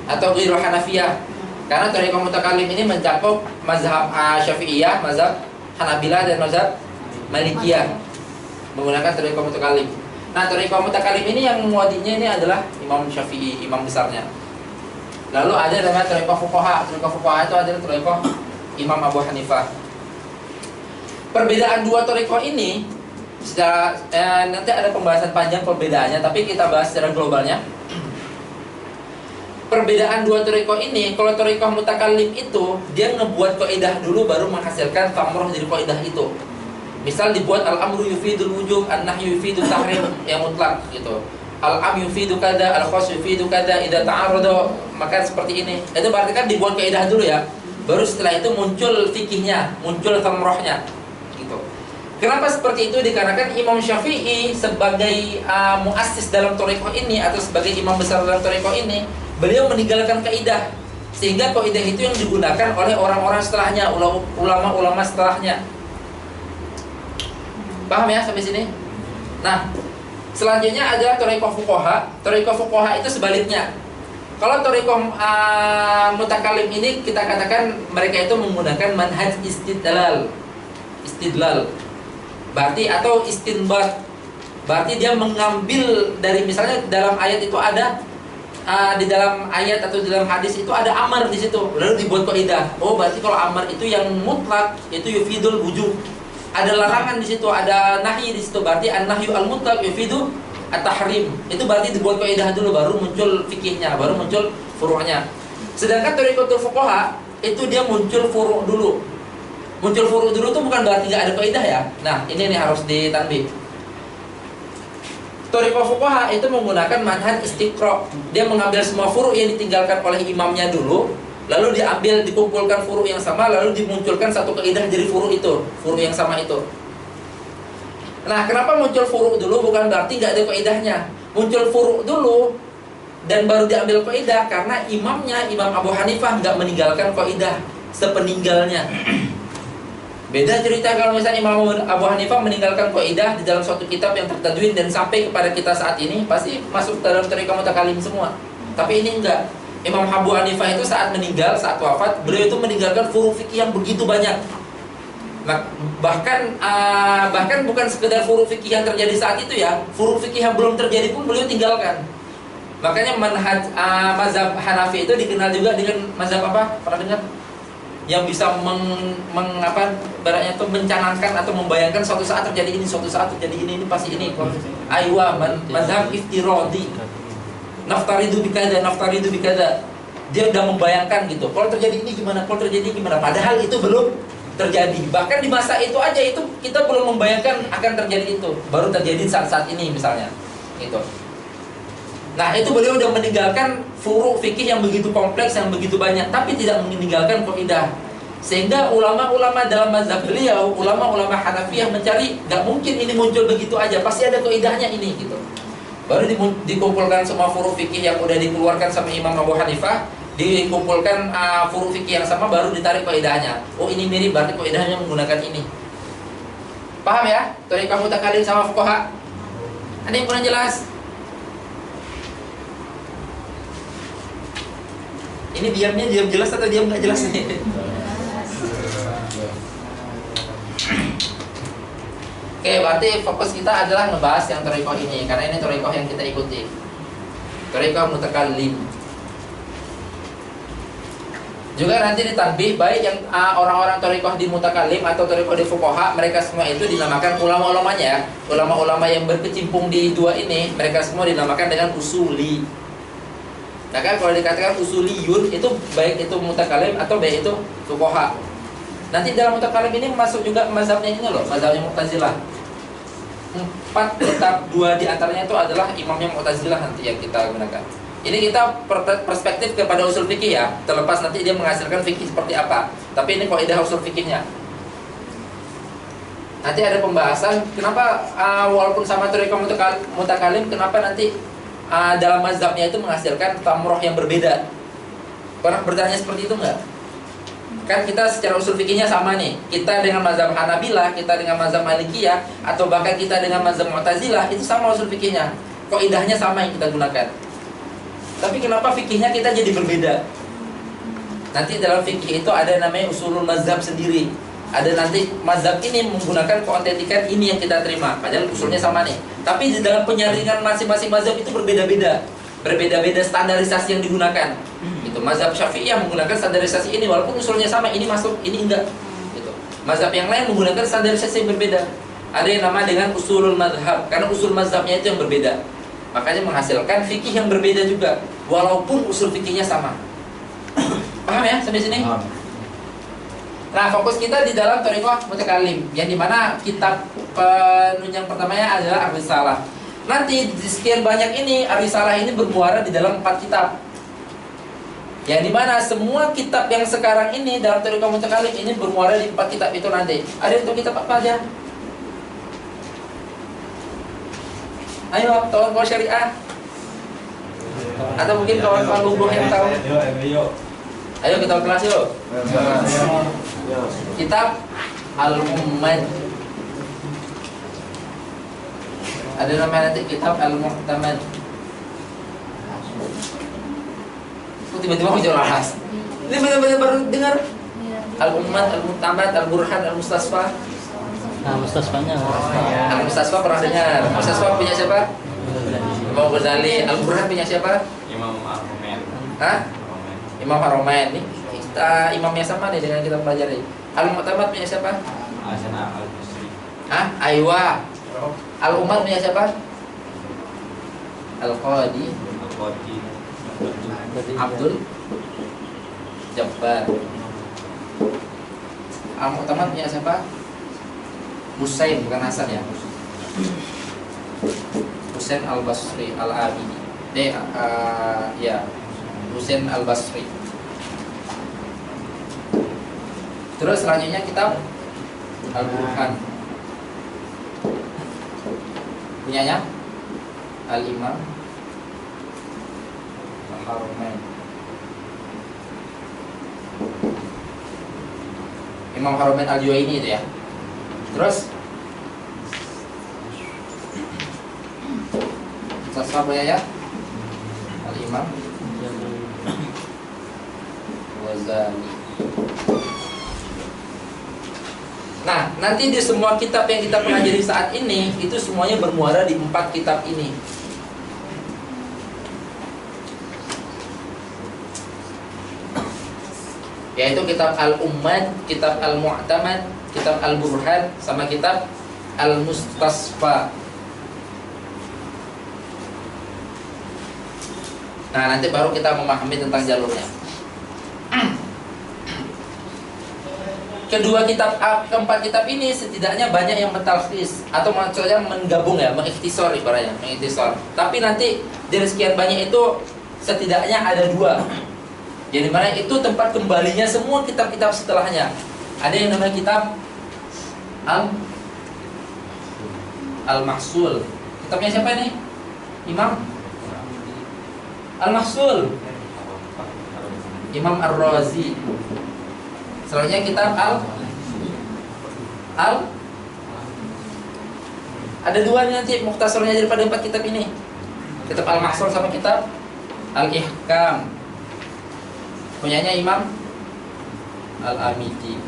atau ghairul hanafiyah. Karena thariqah mutakallim ini mencakup mazhab Syafi'iyah, mazhab Hanabilah dan mazhab Malikiyah menggunakan thariqah mutakallim. Nah, thariqah mutakallim ini yang muwadinya ini adalah Imam Syafi'i, imam besarnya. Lalu ada namanya thariqah fuqaha. Thariqah fuqaha itu adalah thariqah Imam Abu Hanifah. Perbedaan 2 thariqah ini secara nanti ada pembahasan panjang perbedaannya, tapi kita bahas secara globalnya. Perbedaan 2 thariqah ini, kalau thariqah mutakallim itu dia ngebuat kaidah dulu baru menghasilkan tamroh dari kaidah itu. Misal dibuat al-amru yufidul wujub, an-nahyu yufidul tahrim yang mutlak gitu. Al-am yufidu kada, al-khas yufidu kada, idza ta'arada, maka seperti ini. Itu berarti kan dibuat kaidah dulu ya. Baru setelah itu muncul fikihnya, muncul tamrohnya gitu. Kenapa seperti itu? Dikarenakan Imam Syafi'i sebagai muassis dalam thariqah ini atau sebagai imam besar dalam thariqah ini, beliau meninggalkan kaidah, sehingga kaidah itu yang digunakan oleh orang-orang setelahnya, ulama-ulama setelahnya. Paham ya sampai sini? Nah, selanjutnya adalah thariqah fuqaha. Thariqah fuqaha itu sebaliknya. Kalau thariqah mutakallim ini kita katakan mereka itu menggunakan manhaj istidlal. Berarti atau istinbat. Berarti dia mengambil dari misalnya dalam ayat itu ada di dalam ayat atau di dalam hadis itu ada amar di situ. Lalu dibuat kaidah. Oh, berarti kalau amar itu yang mutlak itu yufidul wujub. Ada larangan di situ, ada nahi di situ. Berarti an-nahyu al-mutlaq yufidu at-tahrim. Itu berarti dibuat kaidah dulu baru muncul fikihnya, baru muncul furu'nya. Sedangkan thariqatul fuqaha itu dia muncul furu' dulu. Muncul furu' dulu itu bukan berarti nggak ada kaidah ya. Nah, ini nih harus ditanbih. Thariqah fuqaha itu menggunakan manhaj istiqra'. Dia mengambil semua furu' yang ditinggalkan oleh imamnya dulu, lalu diambil, dikumpulkan furu' yang sama, lalu dimunculkan satu kaidah dari furu' itu, furu' yang sama itu. Nah, kenapa muncul furu' dulu? Bukan berarti nggak ada kaidahnya. Muncul furu' dulu dan baru diambil kaidah karena imamnya, Imam Abu Hanifah nggak meninggalkan kaidah sepeninggalnya. Beda cerita kalau misalnya Imam Abu Hanifah meninggalkan kaidah di dalam suatu kitab yang tertadwin dan sampai kepada kita saat ini pasti masuk dalam thariqah mutakallim semua. Tapi ini enggak. Imam Abu Hanifah itu saat meninggal, saat wafat, beliau itu meninggalkan furu fikih yang begitu banyak. Bahkan bukan sekedar furu fikih yang terjadi saat itu ya, furu fikih yang belum terjadi pun beliau tinggalkan. Makanya mazhab Hanafi itu dikenal juga dengan mazhab apa? Pernah dengar? Yang bisa baratnya itu mencanangkan atau membayangkan suatu saat terjadi ini, suatu saat terjadi ini pasti ini. Aywa mazhab iftiradi. Naftaridu bikada, naftaridu bikada. Dia udah membayangkan gitu. Kalau terjadi ini gimana? Kalau terjadi ini gimana? Padahal itu belum terjadi. Bahkan di masa itu aja itu kita belum membayangkan akan terjadi itu. Baru terjadi saat-saat ini misalnya. Gitu. Nah, itu beliau udah meninggalkan furu fikih yang begitu kompleks, yang begitu banyak, tapi tidak meninggalkan kaidah. Sehingga ulama-ulama dalam mazhab beliau, ulama-ulama Hanafiyah mencari, gak mungkin ini muncul begitu aja, pasti ada kaidahnya ini gitu. Baru dikumpulkan semua furu fikih yang udah dikeluarkan sama Imam Abu Hanifah, dikumpulkan furu fikih yang sama, baru ditarik kaidahnya. Oh, ini mirip, berarti kaidahnya menggunakan ini. Paham ya? Thariqah mutakalim sama fuqaha. Ada yang kurang jelas? Ini diamnya diam jelas atau diam nggak jelas nih? Oke, berarti fokus kita adalah ngebahas yang thariqah ini, karena ini thariqah yang kita ikuti. Thariqah mutakallim. Juga nanti ditanbih, baik yang orang-orang thariqah di mutakallim atau thariqah di fuqaha, mereka semua itu dinamakan ulama-ulamanya ya. Ulama-ulama yang berkecimpung di dua ini, mereka semua dinamakan dengan usuli. Nah kan kalau dikatakan usuliyun itu baik itu mutakalim atau baik itu fuqaha. Nanti dalam mutakalim ini masuk juga mazhabnya ini loh, mazhabnya Mu'tazilah. 4 tetap 2 di antaranya itu adalah imamnya Mu'tazilah nanti yang kita gunakan. Ini kita perspektif kepada usul fikih ya, terlepas nanti dia menghasilkan fikih seperti apa. Tapi ini kaidah usul fikihnya. Nanti ada pembahasan kenapa walaupun sama thariqah mutakalim, kenapa nanti dalam mazhabnya itu menghasilkan tamroh yang berbeda. Pernah bertanya seperti itu enggak? Kan kita secara usul fikihnya sama nih. Kita dengan mazhab Hanabilah, kita dengan mazhab Malikiyah, atau bahkan kita dengan mazhab Mu'tazilah, itu sama usul fikihnya. Kaidahnya sama yang kita gunakan. Tapi kenapa fikihnya kita jadi berbeda? Nanti dalam fikih itu ada namanya usulul mazhab sendiri. Ada nanti mazhab ini menggunakan keautentikan ini yang kita terima, padahal usulnya sama nih. Tapi di dalam penyaringan masing-masing mazhab itu berbeda-beda. Berbeda-beda standarisasi yang digunakan. Itu mazhab Syafi'iyah menggunakan standarisasi ini walaupun usulnya sama, ini masuk, ini enggak. Gitu. Mazhab yang lain menggunakan standarisasi yang berbeda. Ada yang nama dengan usulul mazhab, karena usul mazhabnya itu yang berbeda. Makanya menghasilkan fikih yang berbeda juga, walaupun usul fikihnya sama. Paham ya sampai sini? Nah, fokus kita di dalam thariqah mutakalim, yang dimana kitab penunjang pertamanya adalah Ar-Risalah. Nanti di sekian banyak ini, Ar-Risalah ini bermuara di dalam 4 kitab. Yang dimana semua kitab yang sekarang ini dalam thariqah mutakalim ini bermuara di 4 kitab itu nanti. Ada untuk kitab apa aja? Ayo, kawan-kawan syariah. Atau mungkin kawan-kawan lubuh yang tahu. Ayo kita kelas yuk. Kitab Al-Mu'tamad. Ada namanya nanti kitab Al-Mu'tamad. Tiba-tiba muncul bahas. Ini benar-benar baru dengar. Al-Mu'tamad, Al-Mu'tamad, Al-Burhan, Al-Mustasfa. Nah, Mustasfanya. Al-Mustasfa pernah dengar. Mustasfa punya siapa? Imam Ghazali. Al-Burhan punya siapa? Imam Ar-Romen. Hah? Imam Haromain. Nih kita imamnya sama nih dengan kita pelajari. Al-Mu'tamad punya siapa? Hasan Al-Basri. Hah? Aywa. Al-Umar punya siapa? Al-Qadi. Al-Qadi. Abdul Jabbar. Al-Mu'tamad punya siapa? Husain, bukan Hasan ya. Husain Al-Basri Al-Abidi. Ya, Husain Al-Basri. Terus selanjutnya kitab Al-Burhan. Punyanya Al-Imam Al-Haromain. Imam Haromain Al-Juwaini itu ya. Terus Mustasfa punya ya Al-Imam Al-Ghazali. Nah, nanti di semua kitab yang kita pelajari saat ini itu semuanya bermuara di 4 kitab ini. Yaitu kitab Al-Ummad, kitab Al-Mu'tamad, kitab Al-Burhan, sama kitab Al-Mustasfa. Nah, nanti baru kita memahami tentang jalurnya. Keempat kitab ini setidaknya banyak yang mentalkhis atau maksudnya menggabung ya, mengikhtisar ibaratnya, mengikhtisar. Tapi nanti dari sekian banyak itu setidaknya ada 2. Jadi mana itu tempat kembalinya semua kitab-kitab setelahnya. Ada yang namanya kitab Al-Mahsul. Kitabnya siapa ini? Imam Al-Mahsul, Imam Ar-Razi. Selanjutnya kitab ada 2 nih nanti mukhtasarnya daripada 4 kitab ini. Kitab Al-Mahsul sama kitab Al-Ihkam. Punyanya Imam Al-Amidi.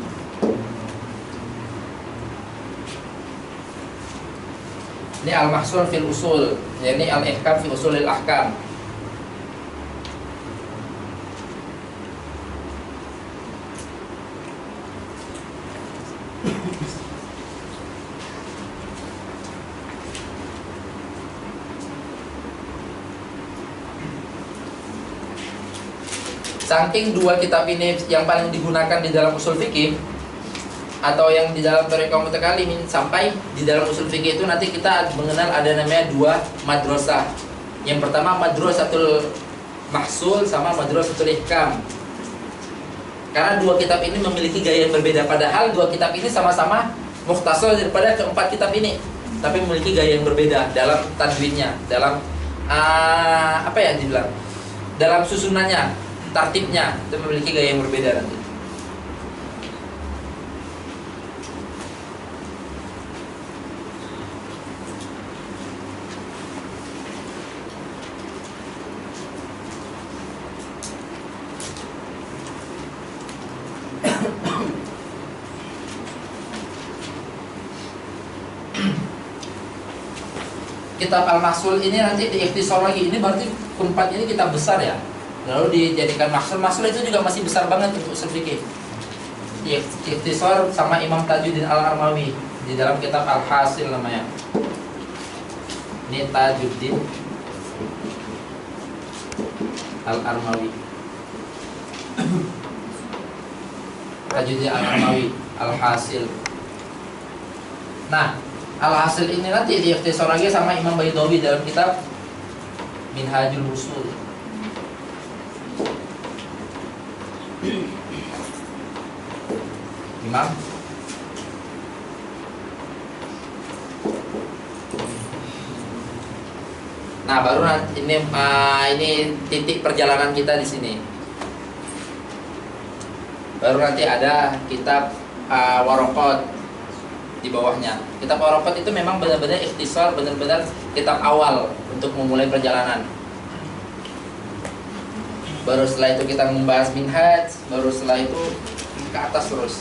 Ini Al-Mahsul fil Usul, yakni Al-Ihkam fi Usulil Ahkam. Saking 2 kitab ini yang paling digunakan di dalam usul fikih atau yang di dalam Thariqah Mutakallimin, sampai di dalam usul fikih itu nanti kita mengenal ada namanya 2 madrasah. Yang pertama Madrasatul Mahsul sama Madrasatul Ihkam. Karena 2 kitab ini memiliki gaya yang berbeda, padahal 2 kitab ini sama-sama mukhtasar daripada keempat kitab ini, tapi memiliki gaya yang berbeda dalam tadwinnya, dalam apa ya dibilang, dalam susunannya, tartibnya itu memiliki gaya yang berbeda nanti. Kitab Al-Mahsul ini nanti diikhtisar lagi. Ini berarti keempat ini kitab besar ya. Lalu dijadikan mahsul. Mahsul itu juga masih besar banget untuk usul fikih. Ikhtisar sama Imam Tajuddin Al-Armawi di dalam kitab Al-Hasil namanya. Ini Tajuddin Al-Armawi. Tajuddin Al-Armawi, Al-Hasil. Nah, Al-Hasil ini nanti diikhtisar lagi sama Imam Baydawi dalam kitab Minhajul Usul. Imam Nah, baru nanti ini titik perjalanan kita di sini. Baru nanti ada kitab Waraqat di bawahnya. Kitab Waraqat itu memang benar-benar ikhtisar, benar-benar kitab awal untuk memulai perjalanan. Baru setelah itu kita membahas Minhaj, baru setelah itu ke atas terus.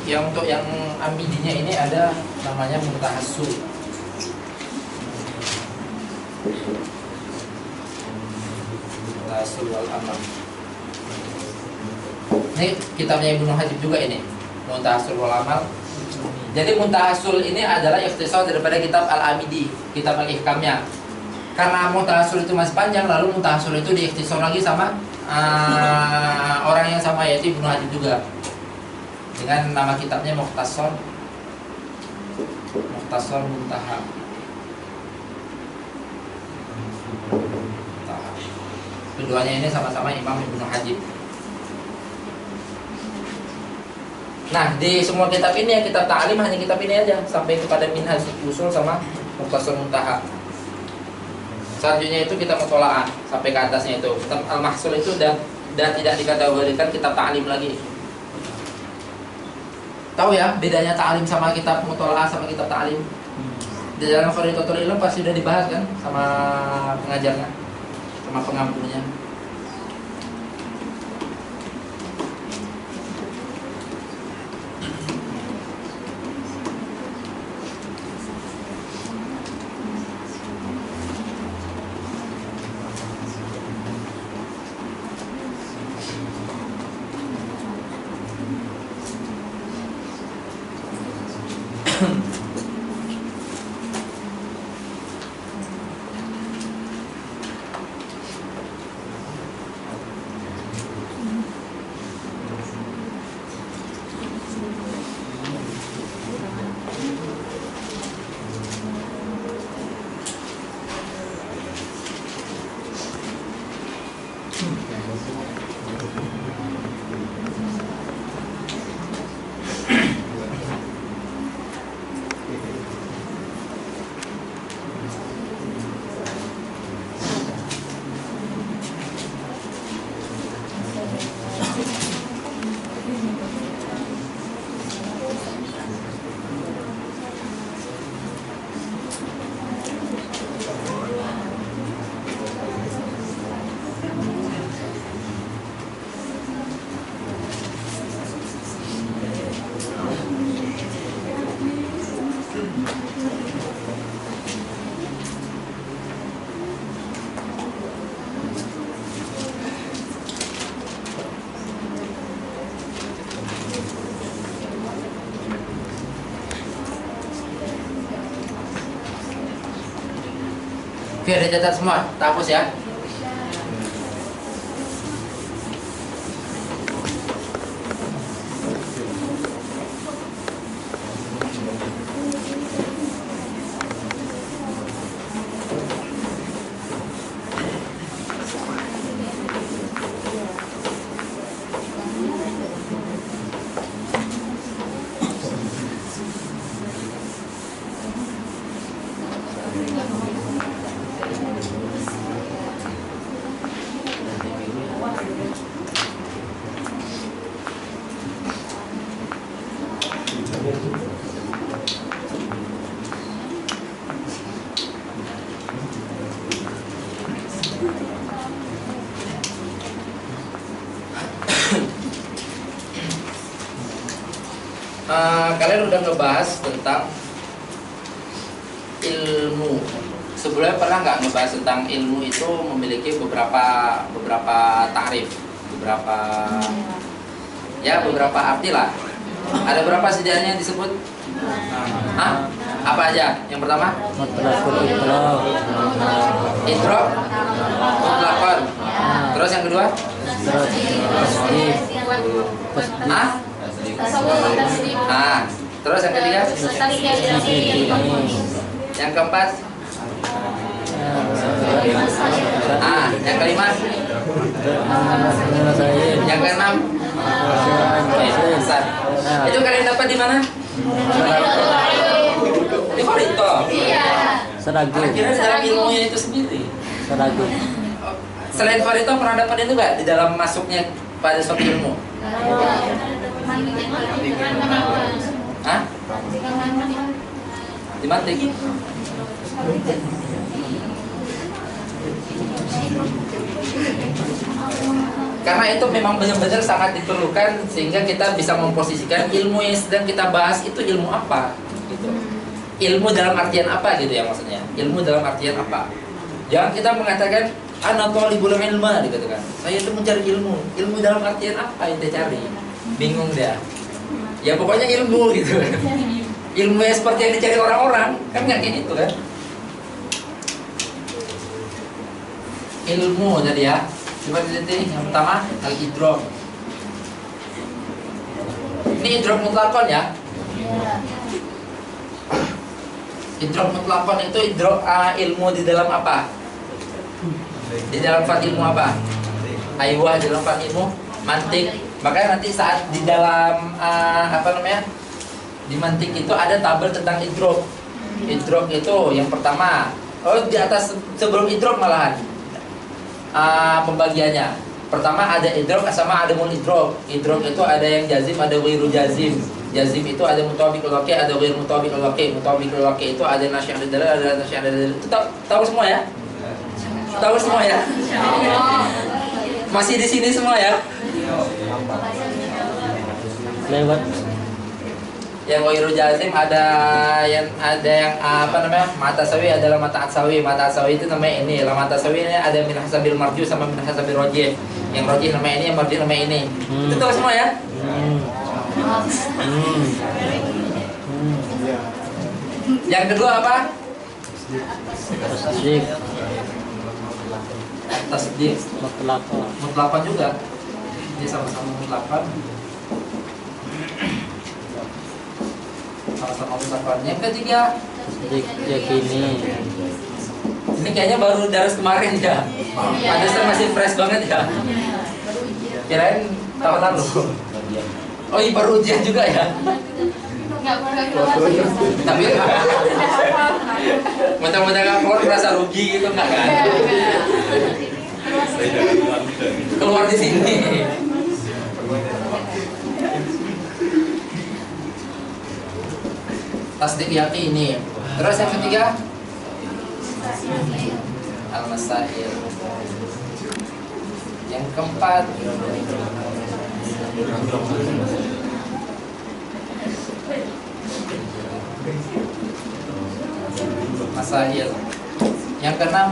yang untuk yang amidinya ini ada namanya Muntahassul. Muntahassul wal amal. Ini kitabnya Ibnu Hajib juga ini, Muntahassul wal amal. Jadi Muntahassul ini adalah ikhtisar daripada kitab Al-Amidi, kitab Al-Ihkamnya. Karena Muntahassul itu masih panjang, lalu Muntahassul itu diikhtisar lagi sama orang yang sama, yaitu Ibnu Hajib juga, dengan nama kitabnya Mukhtasar Muntaha. Keduanya ini sama-sama Imam Ibnu Hajib. Nah, di semua kitab ini ya, kitab ta'lim hanya kitab ini aja sampai kepada Minhaj Usul sama Mukhtasar Muntaha. Selanjutnya itu kitab Mutola'ah sampai ke atasnya itu. Kitab Al-Mahsul itu udah tidak dikategorikan kitab ta'lim lagi. Tahu ya bedanya ta'lim sama kitab Mutola'ah sama kitab ta'lim? Di dalam Fardhatul Ilm pasti udah dibahas kan sama pengajarnya, sama pengampunya. Oke, udah catat semua, tak hapus ya. Kalian udah ngebahas tentang ilmu. Sebelumnya pernah nggak ngebahas tentang ilmu itu memiliki beberapa tarif, beberapa arti lah. Ada berapa setidaknya yang disebut? Hah? Apa aja? Yang pertama? Idrok, mutlakon. Terus yang kedua? Hah? Terus yang ketiga? Yang keempat? Yang kelima? Yang keenam? Itu kalian dapat di mana? Di Korito. Seragu. Kira di dalam ilmunya itu sendiri. Seragu. Selain Korito pernah dapat itu nggak di dalam masuknya pada suatu ilmu? Hah? Di mantik. Karena itu memang benar-benar sangat diperlukan sehingga kita bisa memposisikan ilmu yang sedang kita bahas itu ilmu apa gitu. Ilmu dalam artian apa gitu ya maksudnya. Ilmu dalam artian apa. Jangan kita mengatakan ana thalibul ilma dikatakan. Saya itu mencari ilmu. Ilmu dalam artian apa yang dia cari? Bingung dia. Ya pokoknya ilmu gitu. Ilmu yang seperti yang dicari orang-orang kan nggak kayak gitu kan. Ilmu tadi ya. Coba dilihat yang pertama al-idrok. Ini idrok mutlakon ya. Idrok mutlakon itu idrok ilmu di dalam apa? Di dalam fat ilmu apa? Aywah di dalam fat ilmu mantik. Makanya nanti saat di dalam apa namanya? Di mantik itu ada tabel tentang idrok. Idrok itu yang pertama. Oh di atas sebelum idrok malahan. Pembagiannya. Pertama ada idrok sama ada idrok. Idrok itu ada yang jazim, ada ghairu jazim. Jazim itu ada mutabiqul waqi', ada ghairu mutabiqul waqi'. Mutabiqul waqi' itu ada nasyi' ad-dalal, ada nasyi' ad-dalal. Itu tahu semua ya? Tahu semua ya? Masih di sini semua ya? Lewat. Yang ghairu jazim ada yang apa namanya? Mata sawi adalah mata atsawi. Mata atsawi itu namanya ini. Lah mata sawi ini ada min hasabil marju sama min hasabil rajih. Yang rajih namanya ini, yang marju namanya ini. Itu tahu semua ya? Yang kedua apa? Tasdik. Tasdik. Mutlakon. Mutlakon juga. Dia sama-sama mutlakon. Sama-sama mutlakon. Yang ketiga, Tasdik yakini. ini kayaknya baru daras kemarin ya. Pantesan masih fresh banget ya. Kirain tahun lalu. Oh iya baru ujian juga ya. Tapi mentang-mentang keluar merasa rugi gitu enggak kan? Keluar di sini. Tasdik yakini. Terus yang ketiga al-masail. Yang keempat masail. Yang keenam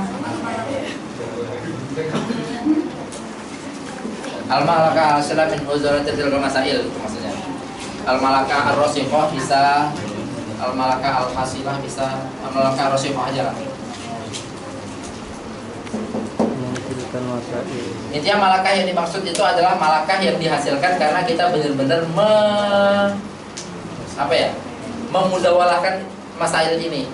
al-malaka al-salam min huzuratil tilka masail, itu maksudnya. Al-malaka ar-rasiqah bisa, al-malaka al-hasilah bisa, al-malaka ar-rasiqah aja lah. Menghasilkan masail. Intinya malakah yang dimaksud itu adalah malakah yang dihasilkan karena kita benar-benar memudawalahkan masail ini.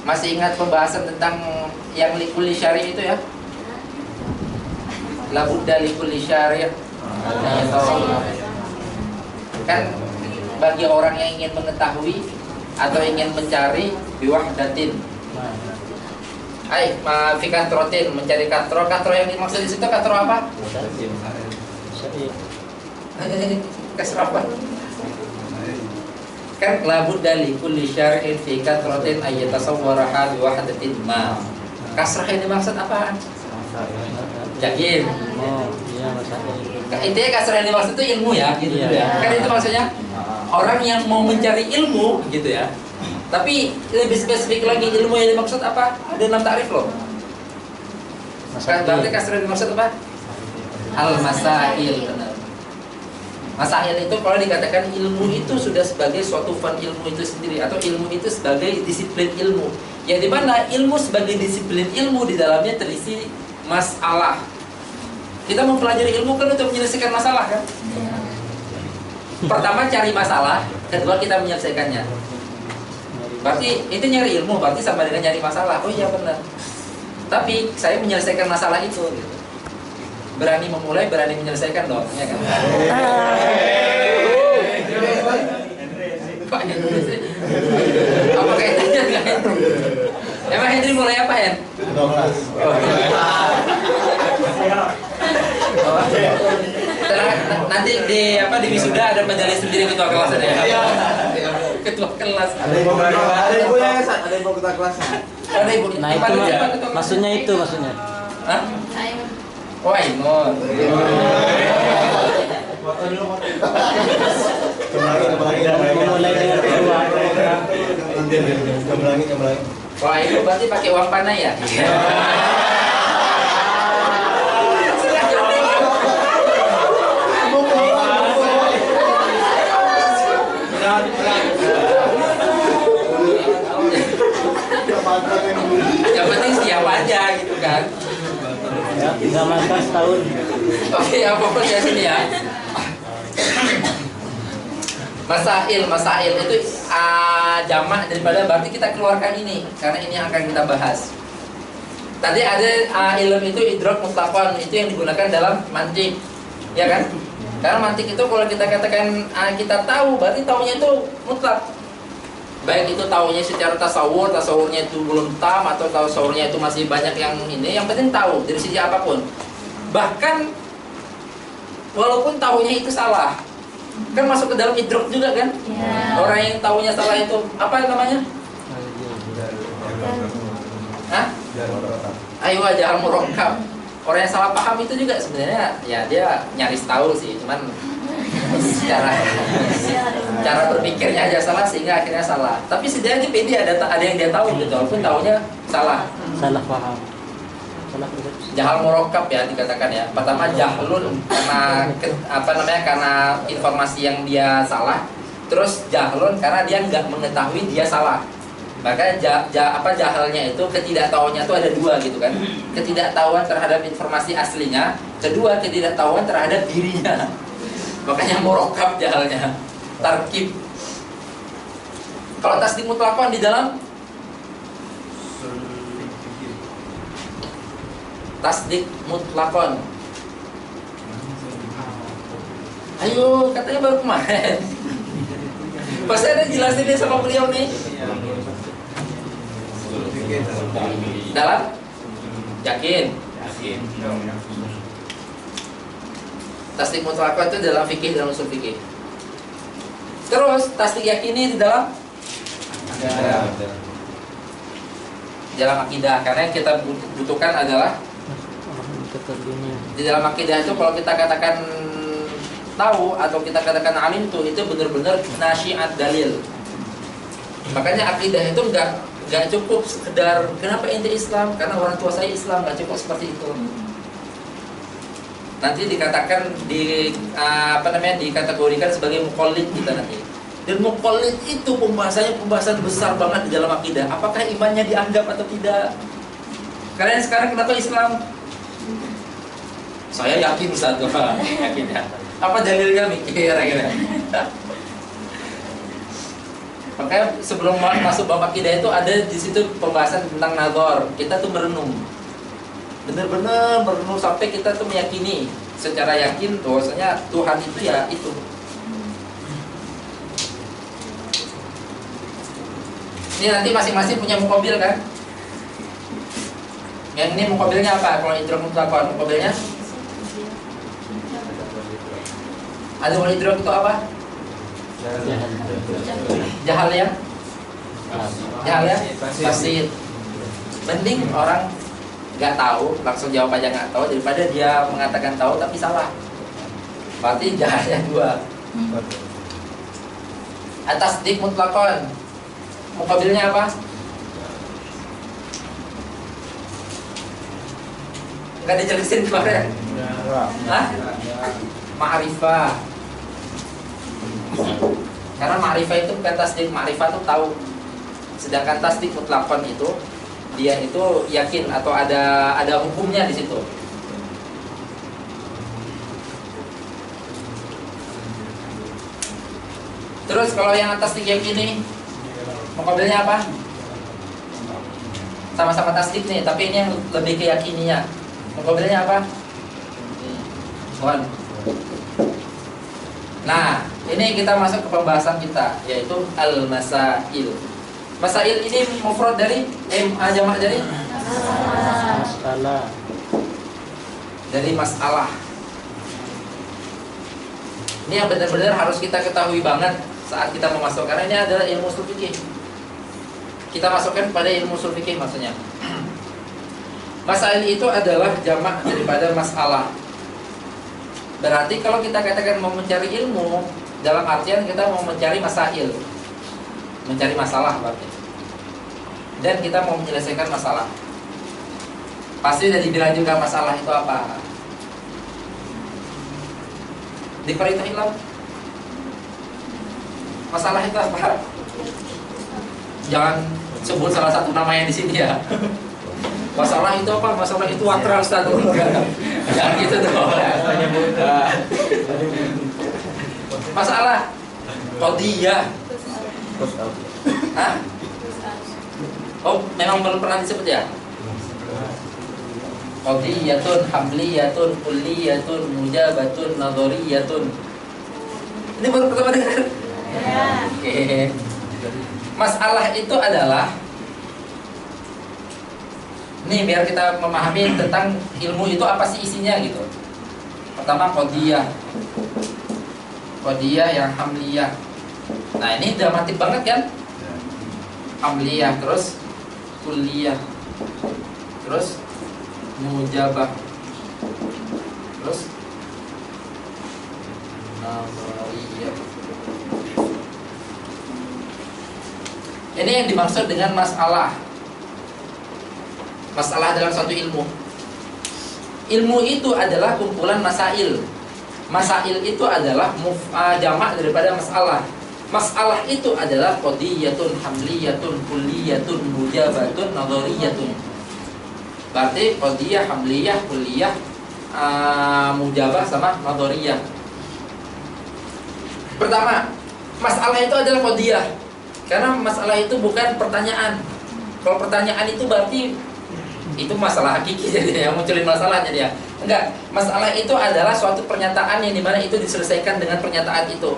Masih ingat pembahasan tentang yang likulli syari' itu ya? La budda likulli syari'. Kan bagi orang yang ingin mengetahui atau ingin mencari biwahdatin. Fi katrotin, mencari katro. Katro yang dimaksud di situ katro apa? Kasro apa? Kan labud dari kulli syar'in fi katrotin ayyatasawwaraha biwahdatin ma. Kasrah yang dimaksud apa? Yakin? Oh, iya masail. Intinya kasrah yang dimaksud itu ilmu ya, gitu Iya. ya. Kan itu maksudnya orang yang mau mencari ilmu, gitu ya. Tapi lebih spesifik lagi ilmu yang dimaksud apa? Ada 6 takrif loh. Kan berarti kasrah yang dimaksud apa? Al-masail, benar. Masail itu kalau dikatakan ilmu itu sudah sebagai suatu fan ilmu itu sendiri, atau ilmu itu sebagai disiplin ilmu. Yang dimana ilmu sebagai disiplin ilmu di dalamnya terisi masalah. Kita mempelajari ilmu kan untuk menyelesaikan masalah kan? Pertama cari masalah, kedua kita menyelesaikannya. Berarti itu nyari ilmu, berarti sama dengan nyari masalah. Oh iya benar. Tapi saya menyelesaikan masalah itu. Gitu. Berani memulai, berani menyelesaikan dong, ya kan? Pak Hendri, apa kaitannya dengan itu? Emang Hendri mulai apa Hen? 12. Nanti di wisuda ada majelis sendiri ketua kelasnya ya. ketua kelas. Ada ibunya ya, Sat? Ada ibu ketua kelasnya. Ada ibu. Nah itu Gimana siapa Mas. ketua kelas? Maksudnya itu maksudnya. Hah? Oh, Ainun. Memulai dengan ketua. Oh, Ainun berarti pakai uang panai ya? Yang penting siap aja gitu kan. Ya, tinggal makan setahun. Oke, apa ya sini ya. Masail itu jamak daripada berarti kita keluarkan ini karena ini yang akan kita bahas. Tadi ada ilm itu idrak mutlaqan, itu yang digunakan dalam mantik, ya kan? Karena mantik itu kalau kita katakan kita tahu, berarti taunya itu mutlak. Baik itu taunya secara tasawurnya itu belum tam atau tasawurnya itu masih banyak yang ini, yang penting tahu dari sisi apapun. Bahkan walaupun taunya itu salah, kan masuk ke dalam idrak juga kan? Ya. Orang yang taunya salah itu apa namanya? Hah? Ayo jangan murakkab. Orang yang salah paham itu juga sebenarnya ya dia nyaris tahu sih, cuman cara berpikirnya aja salah sehingga akhirnya salah. Tapi setidaknya pede ada yang dia tahu gitu, walaupun tahunya salah. Salah paham. Salah persepsi. Jahal murakkab ya dikatakan ya. Pertama jahlun karena karena informasi yang dia salah. Terus jahlun karena dia nggak mengetahui dia salah. Maka jahalnya itu ketidaktahuannya itu ada dua gitu kan. Ketidaktahuan terhadap informasi aslinya, kedua ketidaktahuan terhadap dirinya. Makanya murakkab jahalnya. Tarkib. Kalau tasdik mutlaqan di dalam tasdik mutlaqan. Ayo, katanya baru kemarin. Pasti ada jelasin deh sama beliau nih. Dalam yakin. Tasdik mutlaqan itu dalam fikih, dalam usul fikih. Terus tasdik yakini di dalam akidah, karena yang kita butuhkan adalah di dalam akidah itu kalau kita katakan tahu atau kita katakan alim tuh itu benar-benar nasihat dalil. Makanya akidah itu nggak cukup sekedar kenapa ente Islam karena orang tua saya Islam, nggak cukup seperti itu. Nanti dikatakan dikategorikan sebagai muqallid kita nanti. Dan muqallid itu pembahasan besar banget di dalam akidah. Apakah imannya dianggap atau tidak? Kalian sekarang kenapa Islam? Saya yakin satu yakin ya. Apa dalilnya mikir gitu. Makanya sebelum masuk bab akidah itu ada di situ pembahasan tentang nazar. Kita tuh merenung. Benar-benar merenung sampai kita tuh meyakini secara yakin bahwasanya Tuhan itu ya itu. Ini nanti masing-masing punya muqabil kan? Yang ini muqabilnya apa? Kalau idrak mutlaqan muqabilnya ada wal idrak itu apa? Jahal ya? Jahal ya? Pasti. Mending orang nggak tahu langsung jawab aja nggak tahu daripada dia mengatakan tahu tapi salah. Berarti jahalnya dua. Atas dik mutlaqan muqabilnya apa? Nggak dijelasin kemarin. Hah? Ma'rifah. Karena ma'rifah itu bukan tasdik, ma'rifah itu tahu. Sedangkan tasdik mutlaqan itu dia itu yakin atau ada hukumnya di situ. Terus kalau yang tasdik yakini muqabilnya apa? Sama-sama tasdik nih, tapi ini yang lebih keyakininya. Muqabilnya apa? Nah, ini kita masuk ke pembahasan kita, yaitu al-masail. Masail ini mufrad dari jamak dari masalah. Dari masalah. Ini yang benar-benar harus kita ketahui banget saat kita memasukkan, karena ini adalah ilmu ushul fikih. Kita masukkan pada ilmu ushul fikih maksudnya. Masail itu adalah jamak daripada masalah. Berarti kalau kita katakan mau mencari ilmu, dalam artian kita mau mencari masail, mencari masalah berarti. Dan kita mau menyelesaikan masalah. Pasti sudah dibilang juga masalah itu apa. Di Parito Ilam, masalah itu apa? Jangan sebut salah satu namanya di sini ya. Masalah itu apa? Masalah itu watra Ustaz. Jangan gitu dong. Masalah qadiyah. Hah? Oh, memang belum pernah disebut ya? Qadiyatun, hamliyatun, kulliyatun, mujabatun, nadhariyatun. Ini baru pertama dengar? Ya. Oke. Masalah itu adalah, nih biar kita memahami tentang ilmu itu apa sih isinya gitu. Pertama qadiyah. Qadiyah yang hamliyah. Nah, ini dramatik banget kan? Hamliyah, terus kulliyah, terus mujabah, terus nadhariyah. Ini yang dimaksud dengan masalah. Masalah dalam suatu ilmu. Ilmu itu adalah kumpulan masail. Masail itu adalah jamak daripada masalah. Masalah itu adalah qadiyatun, hamliyatun, kulliyatun, mujabatun, nadhariyatun. Berarti qadiyah, hamliyah, kulliyah, mujabah sama nadhariyah. Pertama, masalah itu adalah qadiyah. Karena masalah itu bukan pertanyaan. Kalau pertanyaan itu berarti itu masalah hakiki jadi yang munculin masalah jadi ya. Enggak, masalah itu adalah suatu pernyataan yang dimana itu diselesaikan dengan pernyataan itu.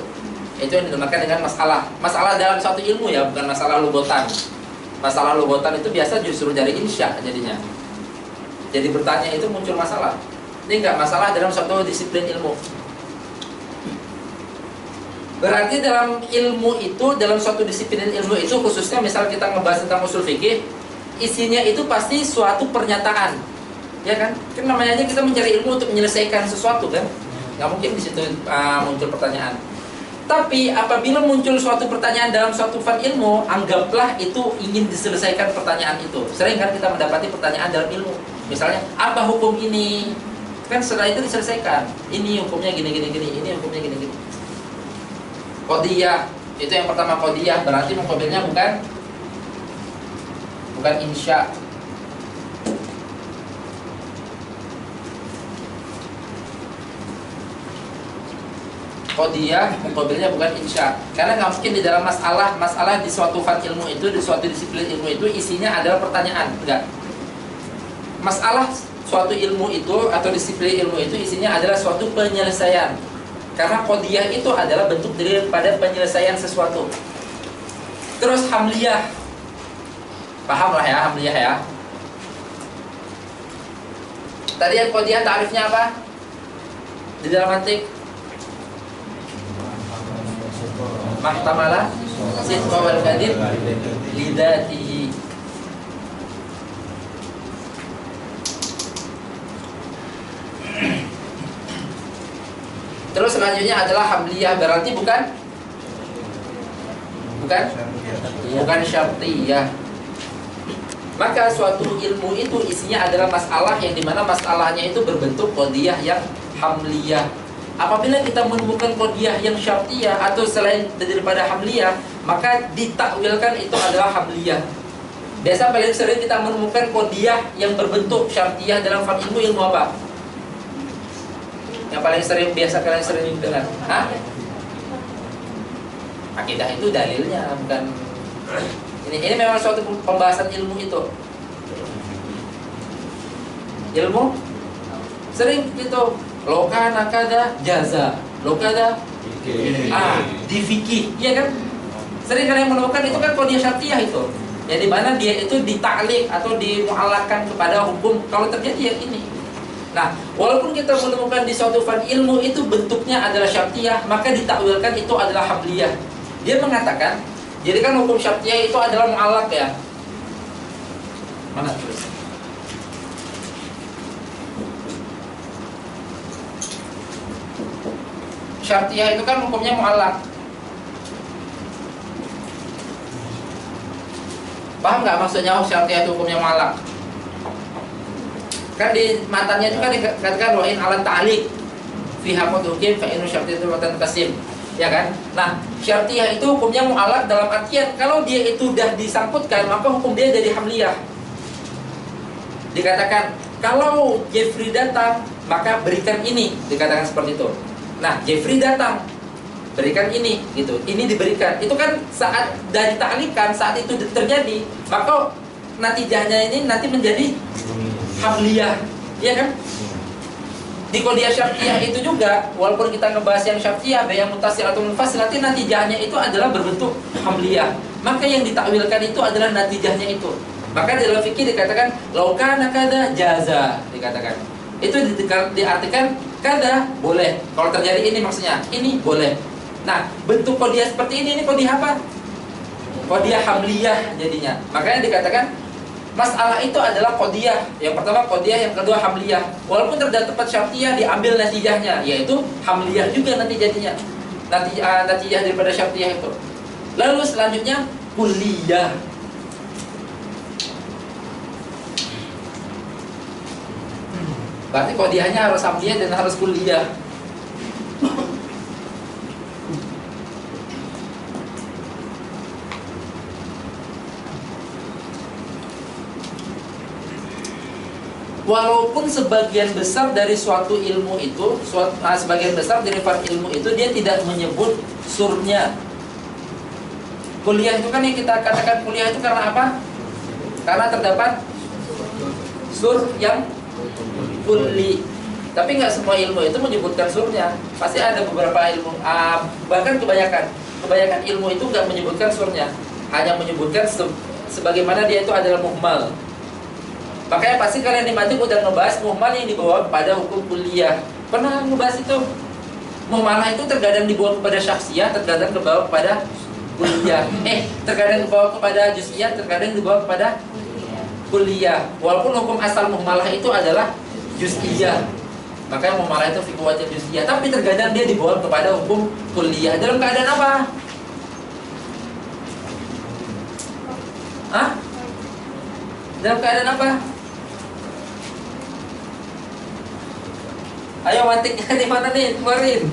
Itu yang dinamakan dengan masalah. Masalah dalam suatu ilmu ya, bukan masalah lugotan. Masalah lugotan itu biasa justru dari insya jadinya. Jadi bertanya itu muncul masalah. Ini enggak masalah dalam suatu disiplin ilmu. Berarti dalam ilmu itu, dalam suatu disiplin ilmu itu, khususnya misal kita ngebahas tentang usul fikih, isinya itu pasti suatu pernyataan, ya kan? Kan namanya aja kita mencari ilmu untuk menyelesaikan sesuatu kan? Nggak mungkin di situ muncul pertanyaan. Tapi apabila muncul suatu pertanyaan dalam suatu fan ilmu, anggaplah itu ingin diselesaikan pertanyaan itu. Sering kan kita mendapati pertanyaan dalam ilmu. Misalnya, apa hukum ini? Kan setelah itu diselesaikan. Ini hukumnya gini, ini hukumnya gini. Qadiyah, itu yang pertama qadiyah, berarti muqabilnya bukan insya. Qadiyah muqabilnya bukan insya. Karena nggak mungkin di dalam masalah di suatu fan ilmu itu, di suatu disiplin ilmu itu isinya adalah pertanyaan, enggak. Masalah suatu ilmu itu atau disiplin ilmu itu isinya adalah suatu penyelesaian. Karena qadiyah itu adalah bentuk daripada penyelesaian sesuatu. Terus hamliyah, paham lah ya hamliyah ya. Tadi yang qadiyah ta'rifnya apa? Di dalam mantik mahtamala sidqa wal kadhib lidatihi. Terus selanjutnya adalah hamliyah, berarti bukan syartiyah. Maka suatu ilmu itu isinya adalah masalah yang dimana masalahnya itu berbentuk qadiyah yang hamliyah. Apabila kita menemukan qadiyah yang syartiyah atau selain daripada hamliyah, maka ditakwilkan itu adalah hamliyah. Biasa paling sering kita menemukan qadiyah yang berbentuk syartiyah dalam fan ilmu apa? Yang paling sering biasa kalian sering dengar? Hah? Akidah itu dalilnya, bukan. Ini memang suatu pembahasan ilmu itu. Ilmu sering gitu. Lokana kada jaza, lokada di fikih, iya kan? Sering kalian menemukan itu kan qadiyah syartiyah itu. Ya di mana dia itu ditaklik atau dimu'allaqkan kepada hukum kalau terjadi yang ini. Nah, walaupun kita menemukan di suatu fan ilmu itu bentuknya adalah syartiyah, maka ditakwilkan itu adalah hamliyah. Dia mengatakan, jadi kan hukum syartiyah itu adalah mu'allaq ya. Mana tulis? Syartiyah itu kan hukumnya mu'allaq. Paham nggak maksudnya syartiyah itu hukumnya mu'allaq? Kan di matanya itu kan dikatakan wa in ala ta'liq fi haqqat hukim fa innu syartiyatu wa tanqasim. Ya kan? Nah, syartiyah itu hukumnya mu'allaq dalam artian kalau dia itu sudah disangkutkan, maka hukum dia jadi hamliyah. Dikatakan, kalau Jeffrey datang, maka berikan ini, dikatakan seperti itu. Nah, Jeffrey datang, berikan ini, gitu. Ini diberikan. Itu kan saat dari ta'liqkan, saat itu terjadi, maka natijahnya ini nanti menjadi hamliyah, ya kan? Di qadiyah syartiyah itu juga, walaupun kita ngebahas yang syartiyah, yang mutasil atau munfasil, nanti natijahnya itu adalah berbentuk hamliyah. Maka yang ditakwilkan itu adalah natijahnya itu. Maka dalam fikih dikatakan laukana kada jaza, dikatakan. Itu diartikan kada boleh. Kalau terjadi ini maksudnya ini boleh. Nah, bentuk qadiyah seperti ini qadiyah apa? Qadiyah hamliyah jadinya. Makanya dikatakan masalah itu adalah qadiyah. Yang pertama qadiyah, yang kedua hamliyah. Walaupun terdapat syartiyah diambil natijahnya, yaitu hamliyah juga nanti jadinya. Natijah daripada syartiyah itu. Lalu selanjutnya kulliyah. Berarti qadiyahnya harus hamliyah dan harus kulliyah. Walaupun sebagian besar dari suatu ilmu itu, sebagian besar dari para ilmu itu dia tidak menyebut surnya. Kuliah itu kan yang kita katakan kuliah itu karena apa? Karena terdapat sur yang kulli. Tapi nggak semua ilmu itu menyebutkan surnya. Pasti ada beberapa ilmu, bahkan kebanyakan ilmu itu nggak menyebutkan surnya, hanya menyebutkan sebagaimana dia itu adalah muhmal. Makanya pasti kalian di matik udah ngebahas muhmal yang dibawa kepada hukum kuliah. Pernah ngebahas itu? Muhmalah itu terkadang dibawa kepada syakhsiyah, terkadang dibawa kepada kuliah. Terkadang dibawa kepada juz'iyah, terkadang dibawa kepada kuliah. Walaupun hukum asal muhmalah itu adalah juz'iyah. Makanya muhmalah itu fikih wajib juz'iyah. Tapi terkadang dia dibawa kepada hukum kuliah. Dalam keadaan apa? Hah? Dalam keadaan apa? Ayo matiknya di mana nih? Keluarin.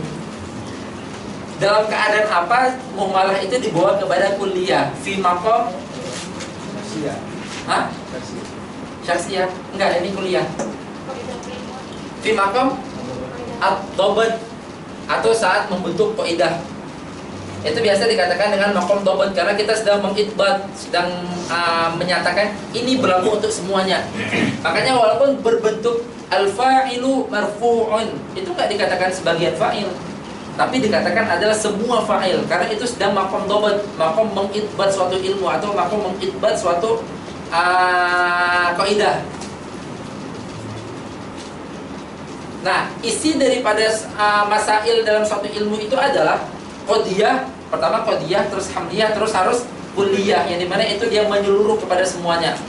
Dalam keadaan apa muhmalah itu dibawa kepada kuliah? Fi maqam syakhsiyah. Hah? Syakhsiyah. Enggak, ini kuliah. Fi maqam ad-dhabt atau saat membentuk kaidah. Itu biasa dikatakan dengan maqam dhabt karena kita sedang mengitbat, sedang menyatakan ini berlaku untuk semuanya. Makanya walaupun berbentuk al-fa'ilu marfu'un, itu enggak dikatakan sebagian fa'il, tapi dikatakan adalah semua fa'il karena itu sedang maqam dhabt, maqam mengitbat suatu ilmu atau maqam mengitbat suatu kaidah. Nah, isi daripada masail dalam suatu ilmu itu adalah qadiyah, pertama qadiyah, terus hamliyah, terus harus kulliyah, yang dimana itu dia menyeluruh kepada semuanya.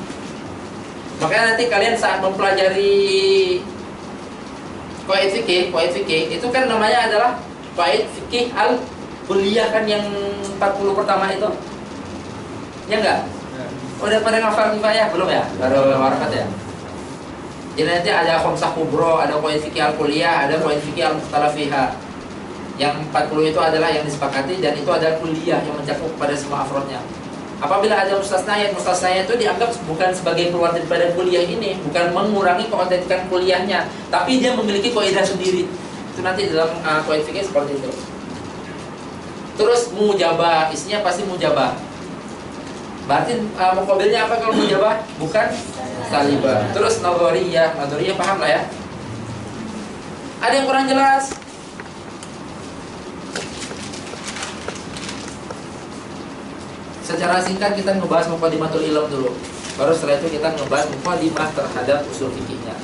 Makanya nanti kalian saat mempelajari qaid fikih itu kan namanya adalah qaid fikih al-kulliyah kan, yang 40 pertama itu. Ya enggak? Udah pada ngafal kifayah belum ya? Baru warakat ya? Jadi nanti ada khamsah kubro, ada qaid fikih al-kulliyah, ada qaid fikih al-mukhtalaf fiha. Yang 40 itu adalah yang disepakati dan itu adalah kulliyah yang mencakup pada semua afrodnya. Apabila ada mustasnayat itu dianggap bukan sebagai keluar daripada kuliah ini, bukan mengurangi keautentikan kuliahnya, tapi dia memiliki kaidah sendiri. Itu nanti dalam qaid fikih seperti itu. Terus mujabah, isinya pasti mujabah. Berarti muqabilnya apa kalau mujabah? Bukan salibah. Terus nadhariyah paham lah ya. Ada yang kurang jelas? Secara singkat kita ngebahas muqaddimatul ilm dulu. Baru setelah itu kita ngebahas muqaddimah terhadap usul fikihnya.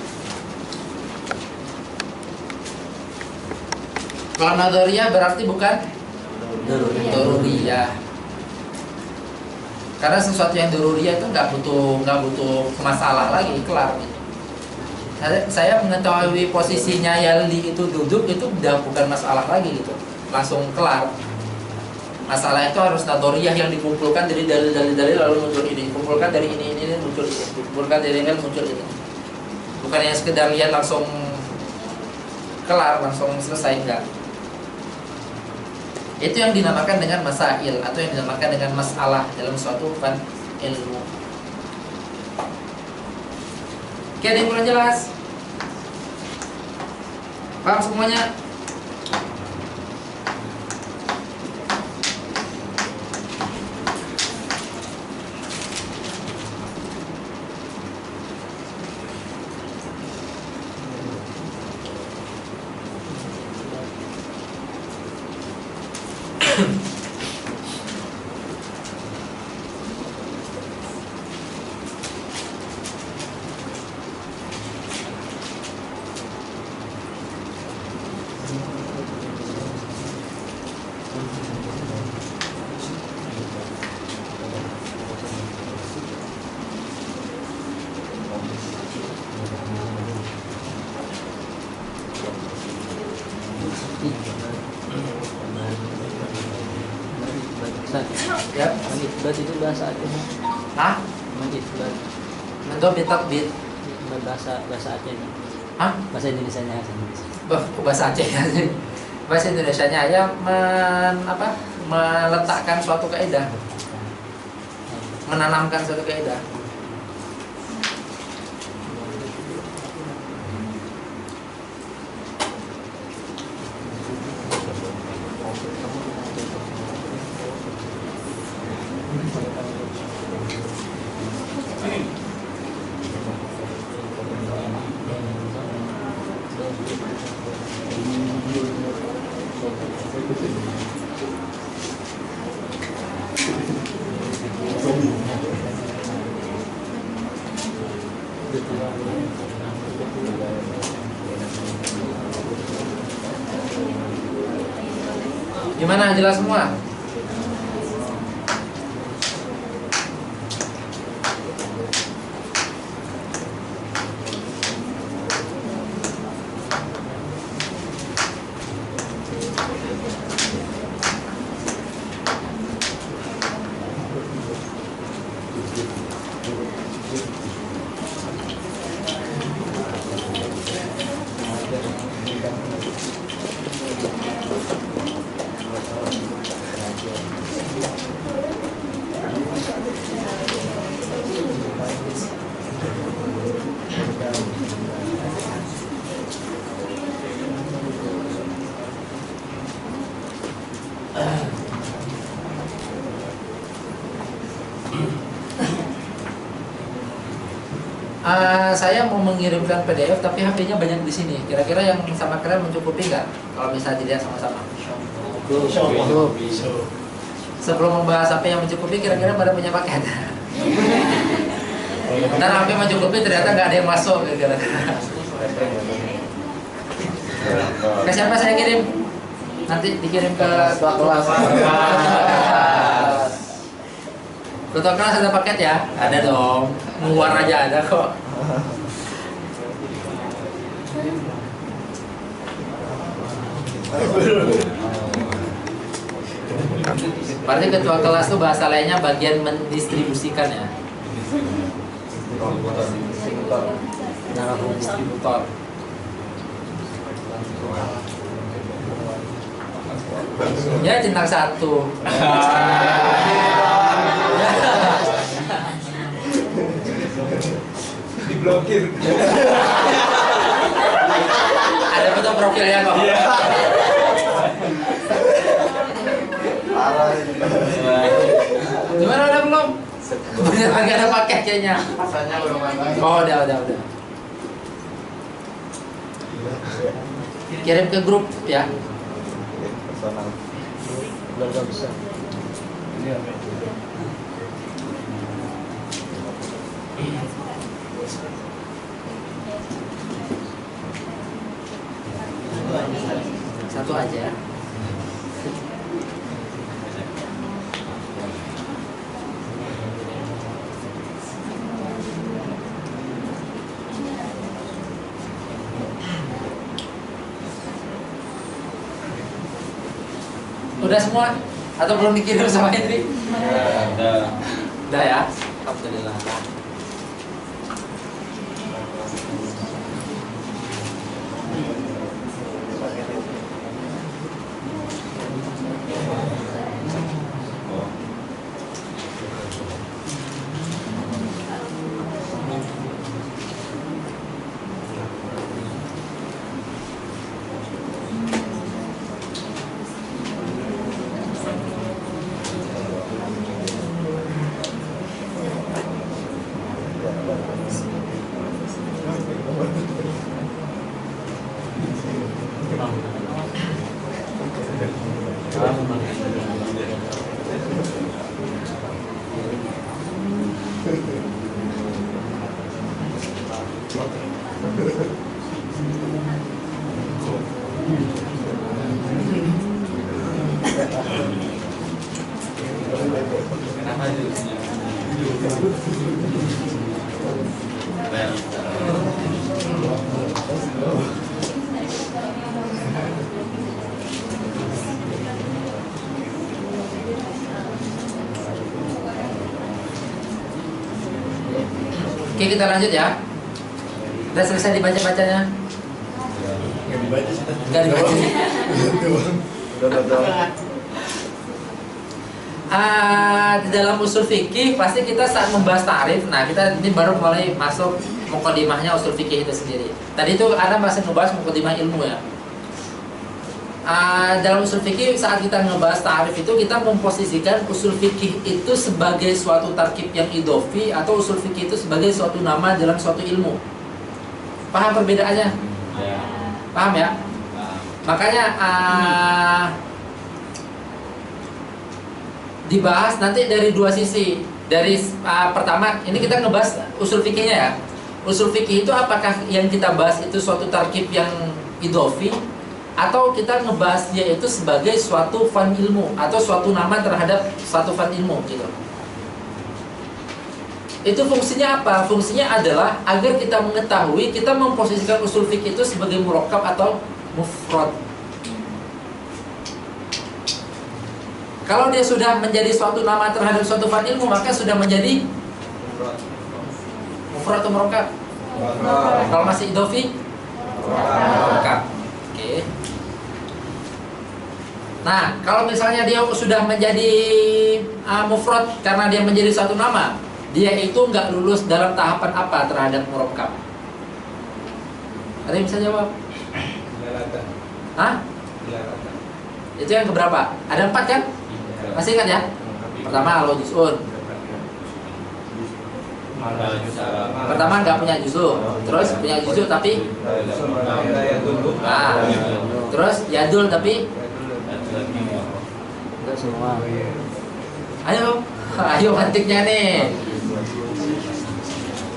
Kalau nadhariyah berarti bukan Doruriyah. Karena sesuatu yang doruriyah itu nggak butuh masalah lagi, kelar gitu. Saya mengetahui posisinya Yaldi itu duduk itu udah bukan masalah lagi gitu, langsung kelar. Masalah itu harus nadoriyah yang dikumpulkan dari dalil-dalil lalu muncul ini, kumpulkan dari ini muncul ini, kumpulkan dari ini muncul ini. Bukan yang sekedar lihat langsung kelar, langsung selesai, enggak. Itu yang dinamakan dengan masail atau yang dinamakan dengan masalah dalam suatu fan ilmu. Oke, ada yang kurang jelas? Paham semuanya? Ya, Isbat itu bahasa Aceh. hah? Isbat Mendobit takbit. bahasa Aceh. Hah? Bahasa Indonesianya Bahasa Aceh ya. Bahasa Indonesianya ya meletakkan suatu kaidah, menanamkan suatu kaidah. Gimana, jelas semua? Saya mau mengirimkan PDF tapi HP-nya banyak di sini. Kira-kira yang sama kalian mencukupi nggak? Kalau misalnya dilihat sama-sama. Sebelum membahas HP yang mencukupi, kira-kira pada punya paket. Ntar HP mencukupi ternyata nggak ada yang masuk. Kira-kira. Ke siapa saya kirim? Nanti dikirim ke ketua kelas. Ketua kelas ada paket ya? Ada dong. Muar aja ada kok. Berarti ketua kelas itu bahasa lainnya bagian mendistribusikan ya. Distributor. Ya centang satu. Diblokir. Ada foto profilnya kok. Parah ini. Gimana, udah belum? Bener lagi ada paket kayaknya. Rasanya belum ada. Oh, udah. Kirim ke grup ya. Personal. Keluarga besar. Satu aja. Udah semua? Atau belum dikirim sama Hendri? Ada. Udah ya? Alhamdulillah. Oh. Kenapa jusnya? Oke, kita lanjut ya. Udah selesai dibaca-bacanya? Nggak dibaca sih. Nggak dibaca sih. Udah. Di dalam usul fikih pasti kita saat membahas tarif. Nah, kita ini baru mulai masuk mukadimahnya usul fikih itu sendiri. Tadi itu Anda masih ngebahas mukadimah ilmu ya. Dalam usul fikih saat kita ngebahas tarif itu kita memposisikan usul fikih itu sebagai suatu tarkib yang idofi atau usul fikih itu sebagai suatu nama dalam suatu ilmu. Paham perbedaannya? Ya. Paham ya? Makanya dibahas nanti dari dua sisi. Dari pertama, ini kita ngebahas usul fikihnya ya. Usul fikih itu apakah yang kita bahas itu suatu tarkib yang idofi atau kita ngebahas dia itu sebagai suatu fan ilmu atau suatu nama terhadap suatu fan ilmu gitu. Itu fungsinya apa? Fungsinya adalah agar kita mengetahui kita memposisikan usul fikih itu sebagai murakkab atau mufrad. Kalau dia sudah menjadi suatu nama terhadap suatu fan ilmu, maka sudah menjadi mufrad atau murakkab. Kalau masih idofi, murakkab. Oke. Nah, kalau misalnya dia sudah menjadi mufrad karena dia menjadi suatu nama, dia itu nggak lulus dalam tahapan apa terhadap murakkab? Ada yang bisa jawab? Hah? Itu yang keberapa? Ada 4 kan? Masih ingat ya? Pertama alo juz'un. Pertama nggak punya juz'u, terus punya juz'u tapi terus yadul tapi Enggak semua. ayo mantiknya nih.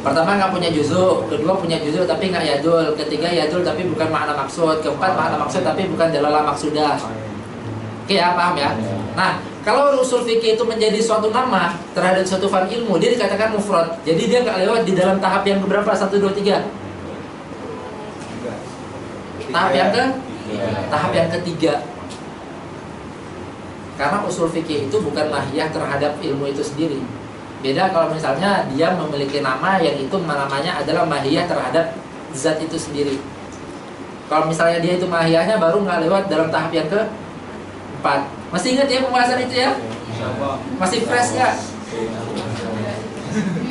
Pertama nggak punya juz'u, kedua punya juz'u tapi nggak yadul, ketiga yadul tapi bukan makna maksud, keempat makna maksud tapi bukan dalalah maksudah. Oke ya, paham ya? Nah, kalau usul fikih itu menjadi suatu nama terhadap suatu fan ilmu, dia dikatakan mufrad. Jadi dia nggak lewat di dalam tahap yang berapa? 1, 2, 3. Tahap yang tahap yang ketiga. Karena usul fikih itu bukan mahiyah terhadap ilmu itu sendiri. Beda kalau misalnya dia memiliki nama yang itu namanya adalah mahiyah terhadap zat itu sendiri. Kalau misalnya dia itu mahiyahnya baru nggak lewat dalam tahap yang ke-4. Masih ingat ya pembahasan itu ya? Masih fresh nggak?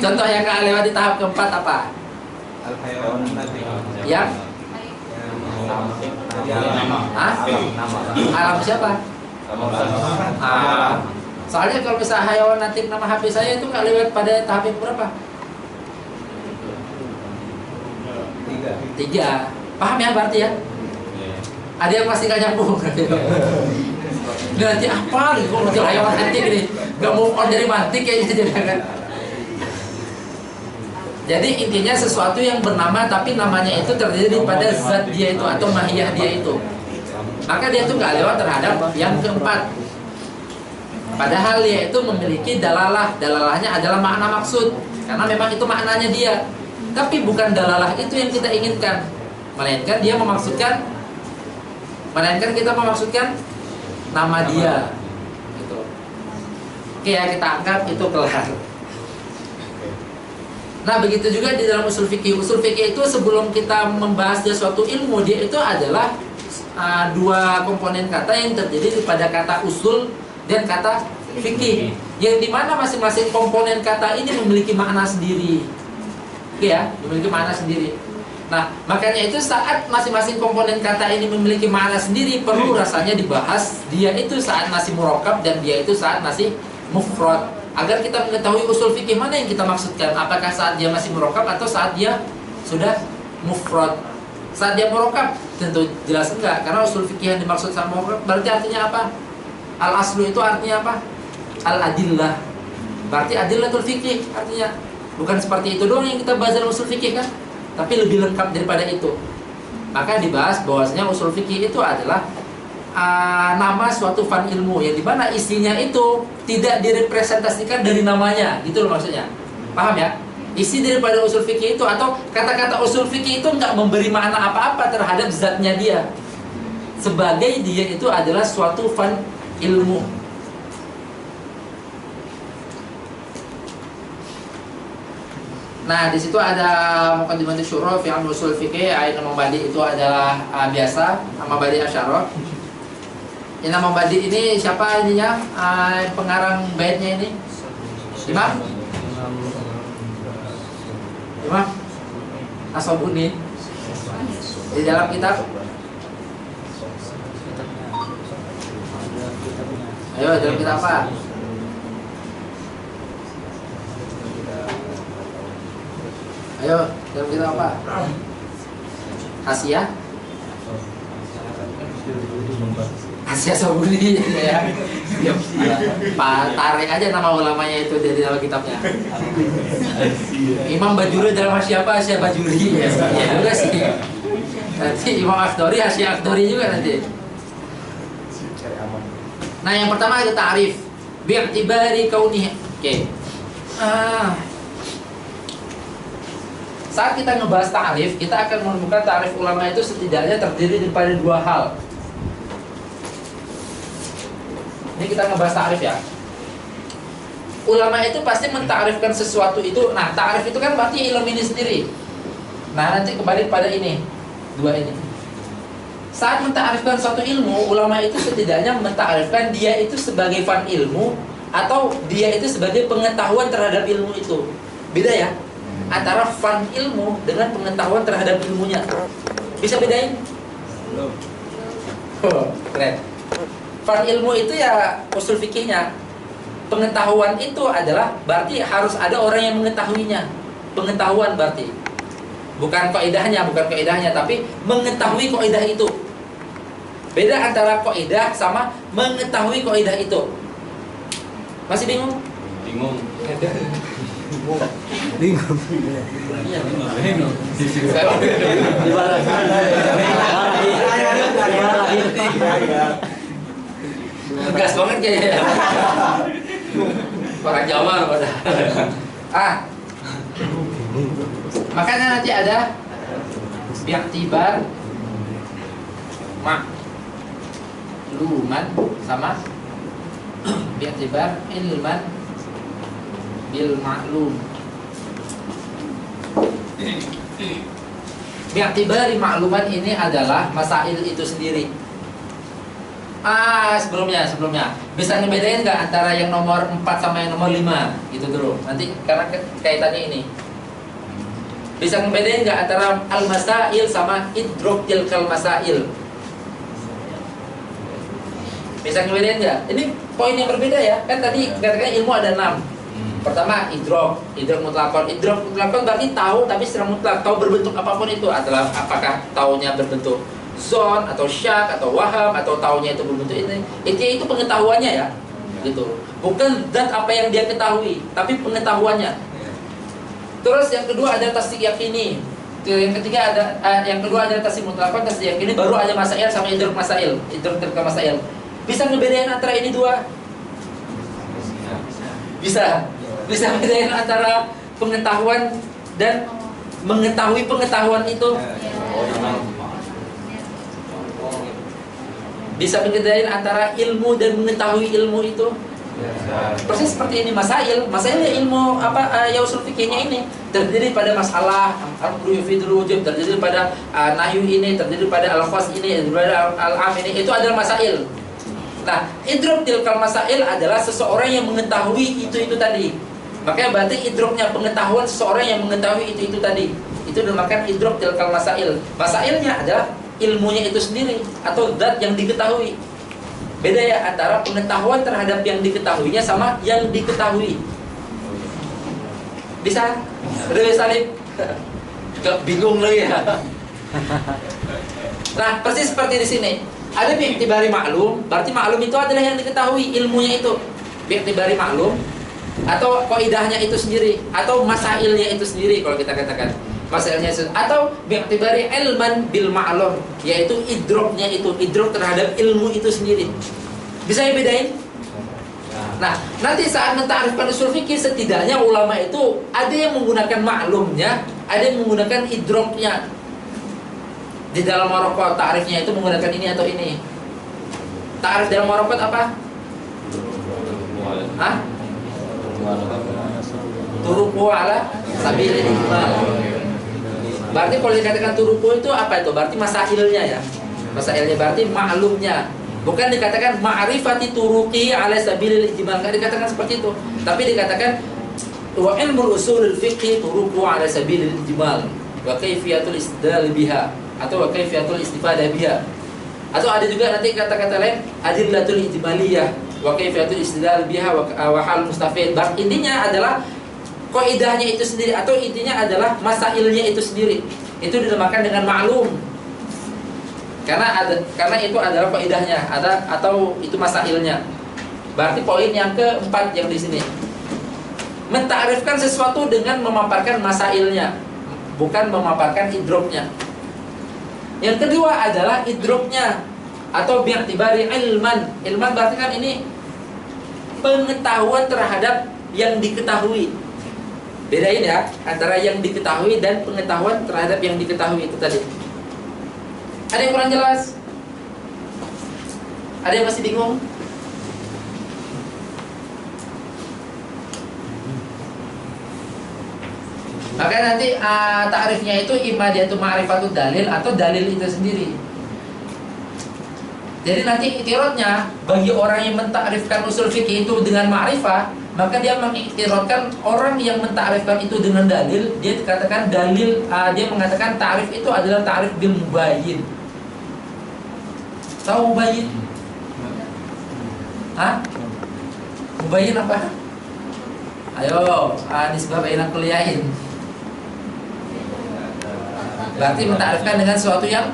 Contoh yang nggak lewat di tahap ke-4 apa? Yang? Hah? Alam siapa? Soalnya kalau misalnya hayawan natik nama HP saya itu nggak lewat pada tahap yang berapa? 3. Paham ya berarti ya? Ada yang masih nggak nyambung? Nanti apa nih kok muncul hayawan natik ini? Nggak move on dari mantik kayaknya jadi kan? Jadi intinya sesuatu yang bernama tapi namanya itu terdiri pada zat dia itu atau mahiyah dia itu. Maka dia itu nggak lewat terhadap yang keempat. Padahal dia itu memiliki dalalah. Dalalahnya adalah makna maksud. Karena memang itu maknanya dia. Tapi bukan dalalah itu yang kita inginkan. Melainkan dia memaksudkan. Melainkan kita memaksudkan nama dia gitu. Oke ya, kita anggap itu kelar. Nah, begitu juga di dalam usul fikih. Usul fikih itu sebelum kita membahas suatu ilmu, dia itu adalah dua komponen kata yang terdiri pada kata usul dan kata fikih, yang dimana masing-masing komponen kata ini memiliki makna sendiri. Oke ya, memiliki makna sendiri. Nah, makanya itu saat masing-masing komponen kata ini memiliki makna sendiri, perlu rasanya dibahas dia itu saat masih murakkab dan dia itu saat masih mufrad, agar kita mengetahui usul fikih mana yang kita maksudkan. Apakah saat dia masih murakkab atau saat dia sudah mufrad. Saat dia murakkab tentu jelas enggak, karena usul fikih yang dimaksud sama murakkab berarti artinya apa? Al-aslu itu artinya apa? Al-adillah. Berarti adillatul fikih artinya. Bukan seperti itu doang yang kita bahas dalam usul fikih kan, tapi lebih lengkap daripada itu. Maka dibahas bahwasanya usul fikih itu adalah nama suatu fan ilmu yang dimana isinya itu tidak direpresentasikan dari namanya, gitu loh maksudnya. Paham ya? Isi daripada usul fikih itu atau kata-kata usul fikih itu nggak memberi makna apa-apa terhadap zatnya dia, sebagai dia itu adalah suatu fan ilmu. Nah, di situ ada muqaddimatu syurah fi usul fikih. Nama mubadi itu adalah biasa, nama mubadi asyarah. Ini nama mubadi ini siapa ininya? Pengarang baitnya ini? Imam As-Sabuni. Di dalam kitab. Ayo, dalam kitab apa? Ayo, dalam kitab apa? Hasyiah? Hasyiah Sabuni ya. Tarik aja nama ulamanya itu dari dalam kitabnya. Imam Bajuri dalam Hasyiah apa? Hasyiah Bajuri ya. Ya juga sih. Nanti Imam Akhdari, Hasyiah Akhdari juga nanti. Nah, yang pertama ada ta'rif bi'tibari kaunihi. Oke. Saat kita ngebahas ta'rif, kita akan menemukan ta'rif ulama itu setidaknya terdiri daripada dua hal. Ini kita ngebahas ta'rif ya. Ulama itu pasti mentarifkan sesuatu itu. Nah, ta'rif itu kan berarti ilmu ini sendiri. Nah, nanti kembali pada ini, dua ini. Saat mentarifkan suatu ilmu, ulama itu setidaknya mentarifkan dia itu sebagai fan ilmu atau dia itu sebagai pengetahuan terhadap ilmu itu. Beda ya antara fan ilmu dengan pengetahuan terhadap ilmunya. Bisa bedain? Belum. Oh, keren. Fan ilmu itu ya usul fikihnya. Pengetahuan itu adalah berarti harus ada orang yang mengetahuinya. Pengetahuan berarti bukan kaidahnya, tapi mengetahui kaidah itu. Beda antara kaidah sama mengetahui kaidah itu. Masih bingung? Bingung. Bingung. Iya, Bingung. gas banget kayaknya. Orang Jawa pada. Makanya nanti ada bi'tibar ma'luman sama bi'tibar ilman bil ma'lum. Bi'tibari ma'luman ini adalah masail itu sendiri. Sebelumnya bisa ngebedain nggak antara yang nomor 4 sama yang nomor 5 gitu dulu. Nanti karena kaitannya ini. Bisa ngebedain nggak antara al-masail sama idrok tilkal masail? Bisa ngebedain nggak? Ini poin yang berbeda ya. Kan tadi katakan ilmu ada 6. Pertama idrok mutlakon. Idrok mutlakon berarti tahu tapi secara mutlak, tahu berbentuk apapun itu adalah apakah taunya berbentuk zon atau syak atau waham atau taunya itu berbentuk ini. Itu pengetahuannya ya. Gitu. Bukan zat apa yang dia ketahui, tapi pengetahuannya. Terus yang kedua ada tasdik yakini. Yang ketiga ada yang kedua ada tasdik mutlakon, tasdik yakini, baru ada masail sama idrok masail. Idrok tilkal masail. Bisa ngebedain antara ini dua? Bisa bedain antara pengetahuan dan mengetahui pengetahuan itu. Bisa bedain antara ilmu dan mengetahui ilmu itu. Persis seperti ini masail ilmu ya usul fikihnya ini terdiri pada masalah amru yufidul wujub, terdiri pada nahyu ini, terdiri pada al-khas ini, terdiri pada al-am ini, itu adalah masail. Nah, idrok tilkal masail adalah seseorang yang mengetahui itu tadi. Makanya berarti idroknya pengetahuan seseorang yang mengetahui itu tadi. Itu dinamakan idrok tilkal masail. Masailnya adalah ilmunya itu sendiri atau zat yang diketahui. Beda ya antara pengetahuan terhadap yang diketahuinya sama yang diketahui. Bisa? Udah bisa Salim? Bingung lagi ya. Nah, persis seperti di sini. Ada bi'tibari maklum, berarti maklum itu adalah yang diketahui, ilmunya itu. Bi'tibari maklum atau qaidahnya itu sendiri atau masailnya itu sendiri kalau kita katakan. Masailnya itu atau bi'tibari ilman bil ma'lum, yaitu idroknya itu, idrok terhadap ilmu itu sendiri. Bisa ya bedain? Nah, nanti saat mentarifkan usul fikih setidaknya ulama itu ada yang menggunakan maklumnya, ada yang menggunakan idroknya. Di dalam marokot ta'rifnya itu menggunakan ini atau ini. Ta'rif dalam marokot apa? Hah? Turuqu ala sabilil ijmal. Berarti kalau dikatakan turuqu itu apa itu? Berarti masailnya ya. Masailnya berarti maklumnya. Bukan dikatakan ma'rifati turuqi ala sabilil ijmal. Enggak dikatakan seperti itu. Tapi dikatakan wa ilmul usulul fiqhi turuqu ala sabilil ijmal wa kaifiyatul istidlal biha atau wa kaifiyatul istifadah biha. Atau ada juga nanti kata-kata lain adillatul ijmaliyah wa kaifiyatul istidlal biha wa hal mustafid. Intinya adalah kaidahnya itu sendiri atau intinya adalah masailnya itu sendiri. Itu dinamakan dengan maklum. Karena itu adalah kaidahnya, atau itu masailnya. Berarti poin yang keempat yang di sini. Mentakrifkan sesuatu dengan memaparkan masailnya, bukan memaparkan idroknya. Yang kedua adalah idroknya atau bi'tibari ilman. Ilman berarti kan ini pengetahuan terhadap yang diketahui. Bedain ya antara yang diketahui dan pengetahuan terhadap yang diketahui itu tadi. Ada yang kurang jelas? Ada yang masih bingung? Maka nanti ta'rifnya itu imma dia itu ma'rifatul dalil atau dalil itu sendiri. Jadi nanti iktiratnya bagi orang yang mentakrifkan usul fikih itu dengan ma'rifah, maka dia mengiktiratkan orang yang mentakrifkan itu dengan dalil, dia dikatakan dalil, dia mengatakan ta'rif itu adalah ta'rif bil mubayyin. Tahu mubayyin? Hah? Mubayyin apa? Ayo, nisbah baina kuliahin. Berarti mentakrifkan dengan sesuatu yang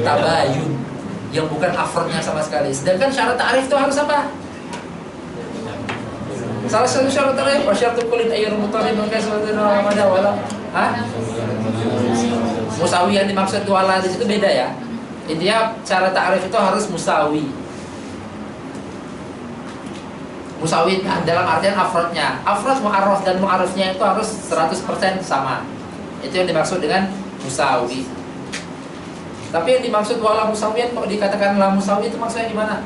tabayun, yang bukan afrodnya sama sekali. Sedangkan syarat ta'rif itu harus apa? Salah satu syarat ta'rif wasyaratul kulli ayyul mutalib maka suatu namanya wala. Hah? Musawi yang dimaksud wala di situ beda ya. Intinya cara ta'rif itu harus musawi. Musawi dalam artian afrodnya. Afrod, mu'arraf dan mu'arrafnya itu harus 100% sama. Itu yang dimaksud dengan musawi. Tapi yang dimaksud wala musawiyan kok dikatakan la musawi itu maksudnya gimana?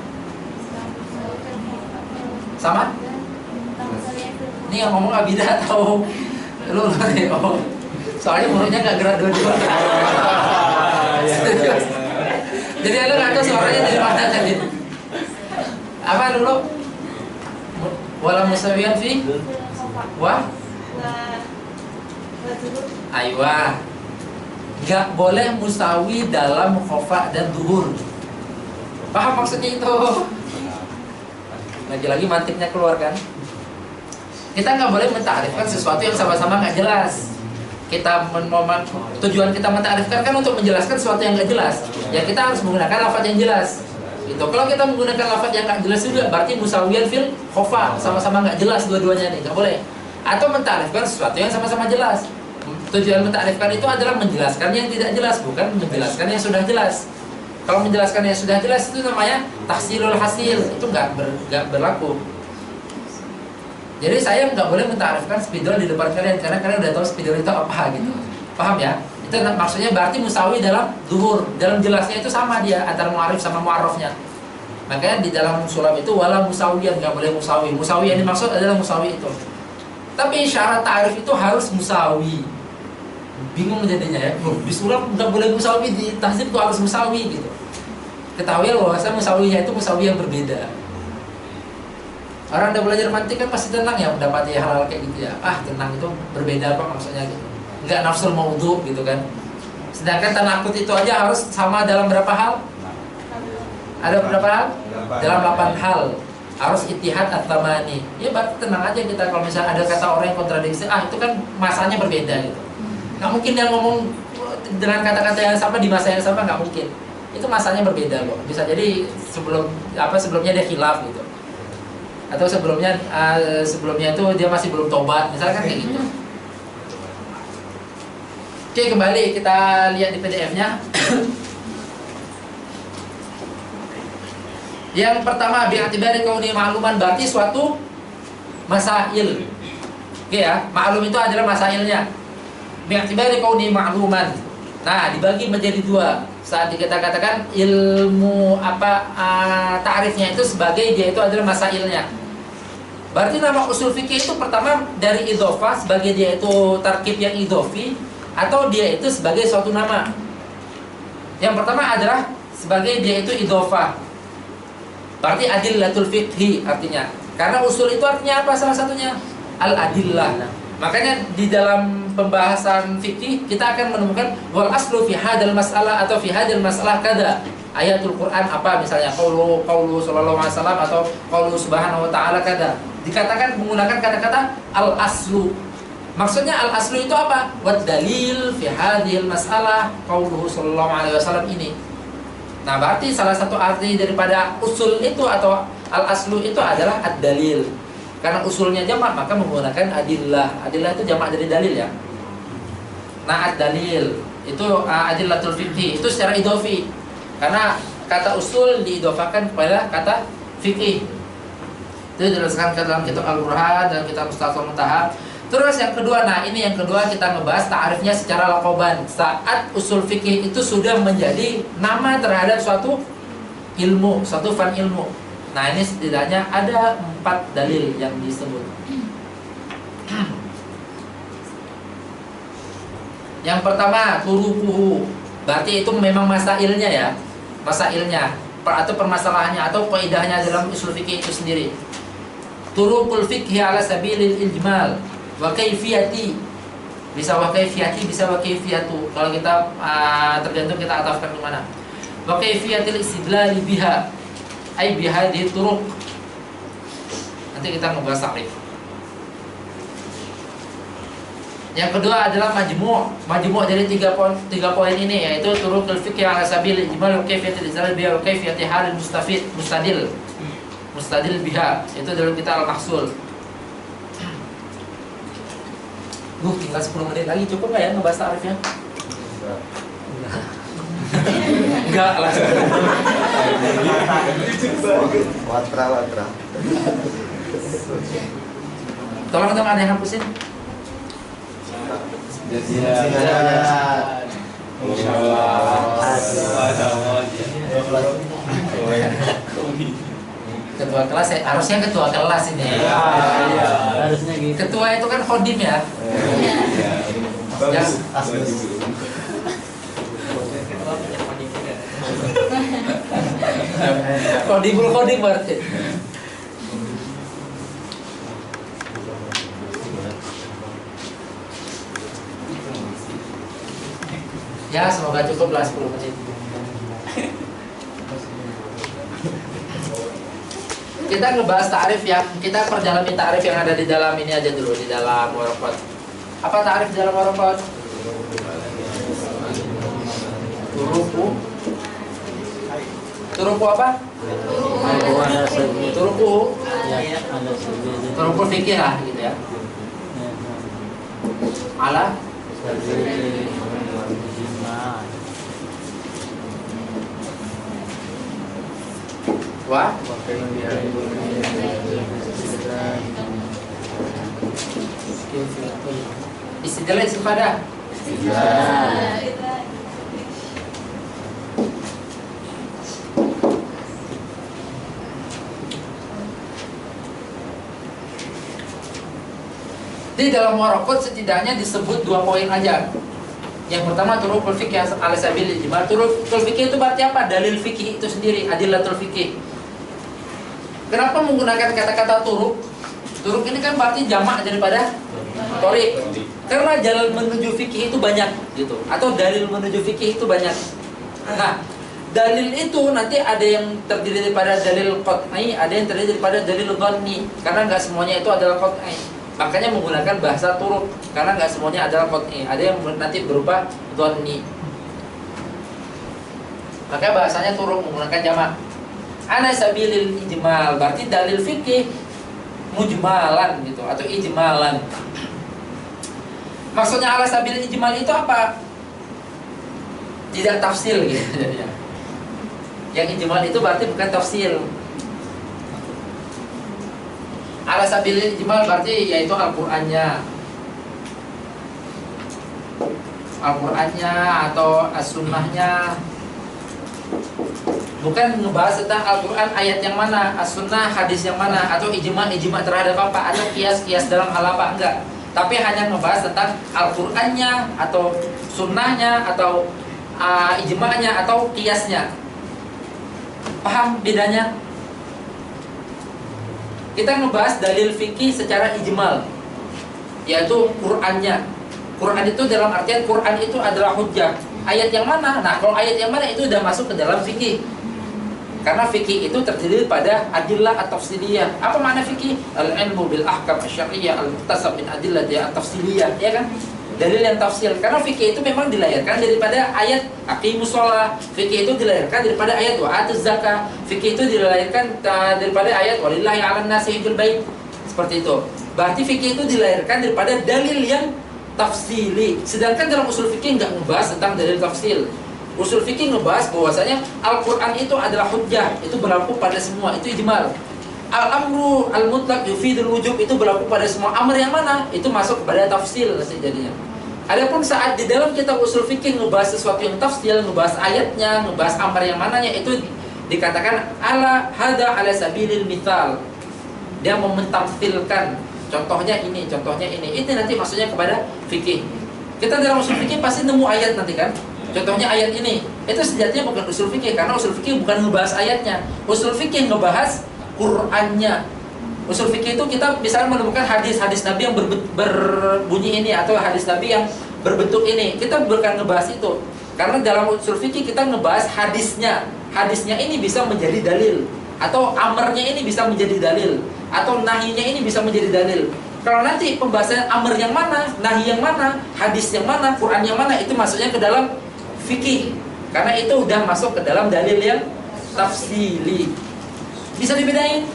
Sama? Ini yang ngomong Abidah atau lu nih? Oh. Soalnya mulutnya nggak gerak dua-dua. Jadi lu nggak tahu suaranya dari mana tadi. Apa dulu? Wala musawiyan fi? Wah? Aywa. Gak boleh musawi dalam khofa dan duhur. Paham maksudnya itu? Lagi-lagi mantiknya keluar kan? Kita nggak boleh mentakrifkan sesuatu yang sama-sama nggak jelas. Tujuan kita mentakrifkan kan untuk menjelaskan sesuatu yang nggak jelas. Ya kita harus menggunakan lafaz yang jelas. Itu kalau kita menggunakan lafaz yang nggak jelas juga berarti musawiyan fil khofa, sama-sama nggak jelas dua-duanya nih, nggak boleh. Atau mentakrifkan sesuatu yang sama-sama jelas. Tujuan mentakrifkan itu adalah menjelaskan yang tidak jelas, bukan menjelaskan yang sudah jelas. Kalau menjelaskan yang sudah jelas itu namanya tahsilul hasil, itu nggak berlaku. Jadi saya nggak boleh mentakrifkan spidol di depan kalian karena kalian udah tahu spidol itu apa gitu. Paham ya? Itu Itu maksudnya berarti musawi dalam zuhur, dalam jelasnya itu sama dia antara mu'arif sama mu'arrafnya. Makanya di dalam sulam itu wala musawiyan, nggak boleh musawi. Musawi yang dimaksud adalah musawi itu. Tapi syarat ta'rif itu harus musawi. Bingung jadinya ya. Di sulam nggak boleh musawi, di tahzib itu harus musawi gitu. Ketahui bahwasanya musawinya itu musawi yang berbeda. Orang udah belajar mantik kan pasti tenang ya mendapati hal-hal kayak gitu ya. Tenang itu berbeda apa maksudnya gitu. Nggak nafsul maudhu gitu kan. Sedangkan tanakut itu aja harus sama dalam berapa hal? Ada berapa hal? Dalam 8 hal. Harus ittihad at-tamani. Ya berarti tenang aja kita kalau misalnya ada kata orang yang kontradiksi, itu kan masanya berbeda gitu. Nggak mungkin dia ngomong dengan kata-kata yang sama di masa yang sama, nggak mungkin. Itu masanya berbeda kok. Bisa jadi sebelumnya dia khilaf gitu. Atau sebelumnya itu dia masih belum tobat, misalkan kayak gitu. Oke, kembali kita lihat di PDF-nya. Yang pertama, bi'atibari kauni ma'luman, berarti suatu masail. Oke ya, ma'lum itu adalah masailnya. Bi'atibari kauni ma'luman. Nah, dibagi menjadi 2. Saat kita katakan ilmu ta'rifnya itu sebagai dia itu adalah masailnya. Berarti nama usul fikih itu pertama dari idhofah sebagai dia itu tarkib yang idhofi, atau dia itu sebagai suatu nama. Yang pertama adalah sebagai dia itu idhofah. Berarti adillatul fiqhi artinya. Karena usul itu artinya apa salah satunya? Al-adillah. Makanya di dalam pembahasan fikih kita akan menemukan wal aslu fi hadal mas'alah atau fi hadal mas'alah kada. Ayatul Quran apa misalnya qaulu sallallahu alaihi wasallam atau qaulu subhanahu wa ta'ala kada. Dikatakan menggunakan kata-kata al-aslu. Maksudnya al-aslu itu apa? Wad dalil fi hadhil mas'alah qauluhu sallallahu alaihi wasallam ini. Nah, berarti salah satu arti daripada usul itu atau al-aslu itu adalah ad-dalil. Karena usulnya jamak maka menggunakan adillah. Adillah itu jamak dari dalil ya. Nah, ad-dalil itu adillatul fiqhi itu secara idhofi. Karena kata usul diidhofakan kepada kata fikih. Itu dijelaskan dalam kitab Al-Burhan dan kitab Mustaqil Muntaha. Terus yang kedua, ini yang kedua kita ngebahas ta'arifnya secara laqaban. Saat usul fikih itu sudah menjadi nama terhadap suatu ilmu, suatu fan ilmu. Nah, ini setidaknya ada 4 dalil yang disebut. Yang pertama, turuquhu. Berarti itu memang masailnya ya. Masailnya atau permasalahannya atau kaidahnya dalam usul fikih itu sendiri. Turuqul fikhi ala sabilil ijmal wa kaifiyati. Bisa wa kaifiyati, bisa wa kaifiyatu. Kalau kita tergantung kita atafkan di mana. Wa kaifiyatil istidlal biha. Ai bihadhihi turuq. Nanti kita membahas takrif. Yang kedua adalah majmu' dari 3 poin ini, yaitu turuqul fikhi ala sabilil ijmal wa kaifiyatil istidlal biha wa kaifiyati halil mustadil biha. Itu dalam kita al-mahsul. Tinggal 10 menit lagi, cukup nggak ya ngebahas ta'rifnya? Enggak lah. Watra. Tolong dong ada yang hapusin. Ketua kelas harusnya ketua kelas ini. Harusnya gitu. Ketua itu kan khodim ya. Bagus. Khodim berarti. Ya, semoga cukup lah 10 menit. Kita ngebahas ta'rif yang kita perjalani ta'rif yang ada di dalam ini aja dulu, di dalam waraqat. Apa ta'rif di dalam waraqat? Turuku apa? Turuku fikih lah gitu ya. Ala wa istilah istifadah. Di dalam waraqat setidaknya disebut 2 poin aja. Yang pertama turukul fikih ala sabil ijmal. Turukul fikih itu berarti apa? Dalil fikih itu sendiri, adillatul fikih. Kenapa menggunakan kata-kata turuk? Turuk ini kan berarti jamak daripada torik. Karena jalan menuju fikih itu banyak gitu, atau dalil menuju fikih itu banyak. Nah, dalil itu nanti ada yang terdiri daripada dalil qat'i, ada yang terdiri daripada dalil dhanni. Karena nggak semuanya itu adalah qat'i. Makanya menggunakan bahasa turuk, karena nggak semuanya adalah qat'i. Ada yang nanti berupa dhanni. Maka bahasanya turuk menggunakan jamak. Ala sabilil ijmal, berarti dalil fikih mujmalan gitu atau ijmalan. Maksudnya ala sabilil ijmal itu apa? Tidak tafsil gitu jadinya. Yang ijmal itu berarti bukan tafsil. Ala sabilil ijmal berarti yaitu Al-Qur'annya. Al-Qur'annya atau as-sunnahnya. Bukan ngebahas tentang Al-Quran ayat yang mana, as-sunnah hadis yang mana, atau ijma terhadap apa, atau kias dalam hal apa, enggak. Tapi hanya ngebahas tentang Al-Qurannya, atau sunnahnya, atau ijma'nya, atau kiasnya. Paham bedanya? Kita ngebahas dalil fikih secara ijmal, yaitu Qurannya. Quran itu dalam artian Quran itu adalah hujjah. Ayat yang mana? Nah, kalau ayat yang mana itu udah masuk ke dalam fikih. Karena fikih itu terdiri pada adillah at-tafsiliyah. Apa makna fikih? Al-ilmu bil ahkam asy-syar'iyyah al-muhtasab min adillati at-tafsiliyah, ya kan? Dalil yang tafsil. Karena fikih itu memang dilahirkan daripada ayat aqimus shalah. Fikih itu dilahirkan daripada ayat wa atuz zakah. Fikih itu dilahirkan daripada ayat walillahi 'alan nasi hijjul bait. Seperti itu. Berarti fikih itu dilahirkan daripada dalil yang tafsili. Sedangkan dalam usul fikih nggak membahas tentang dalil tafsil. Usul fikih ngebahas bahwasanya Al-Quran itu adalah hujjah, itu berlaku pada semua, itu ijmal. Al-amru al-mutlaq yufidul wujub, itu berlaku pada semua. Amr yang mana? Itu masuk kepada tafsil jadinya. Adapun saat di dalam kitab usul fikih ngebahas sesuatu yang tafsil, ngebahas ayatnya, ngebahas amr yang mananya, itu dikatakan ala hada ala sabilil mithal. Dia mementamfilkan, contohnya ini, contohnya ini. Itu nanti maksudnya kepada fikih. Kita dalam usul fikih pasti nemu ayat nanti kan? Contohnya ayat ini, itu sejatinya bukan usul fikih, karena usul fikih bukan ngebahas ayatnya. Usul fikih ngebahas Qur'annya. Usul fikih itu kita misalnya menemukan hadis-hadis Nabi yang berbunyi ini, atau hadis Nabi yang berbentuk ini. Kita bukan ngebahas itu, karena dalam usul fikih kita ngebahas hadisnya. Hadisnya ini bisa menjadi dalil, atau amarnya ini bisa menjadi dalil, atau nahinya ini bisa menjadi dalil. Kalau nanti pembahasan amar yang mana, nahi yang mana, hadis yang mana, Quran yang mana, itu masuknya ke dalam fikih, karena itu udah masuk ke dalam dalil yang tafsili. Bisa dibedain?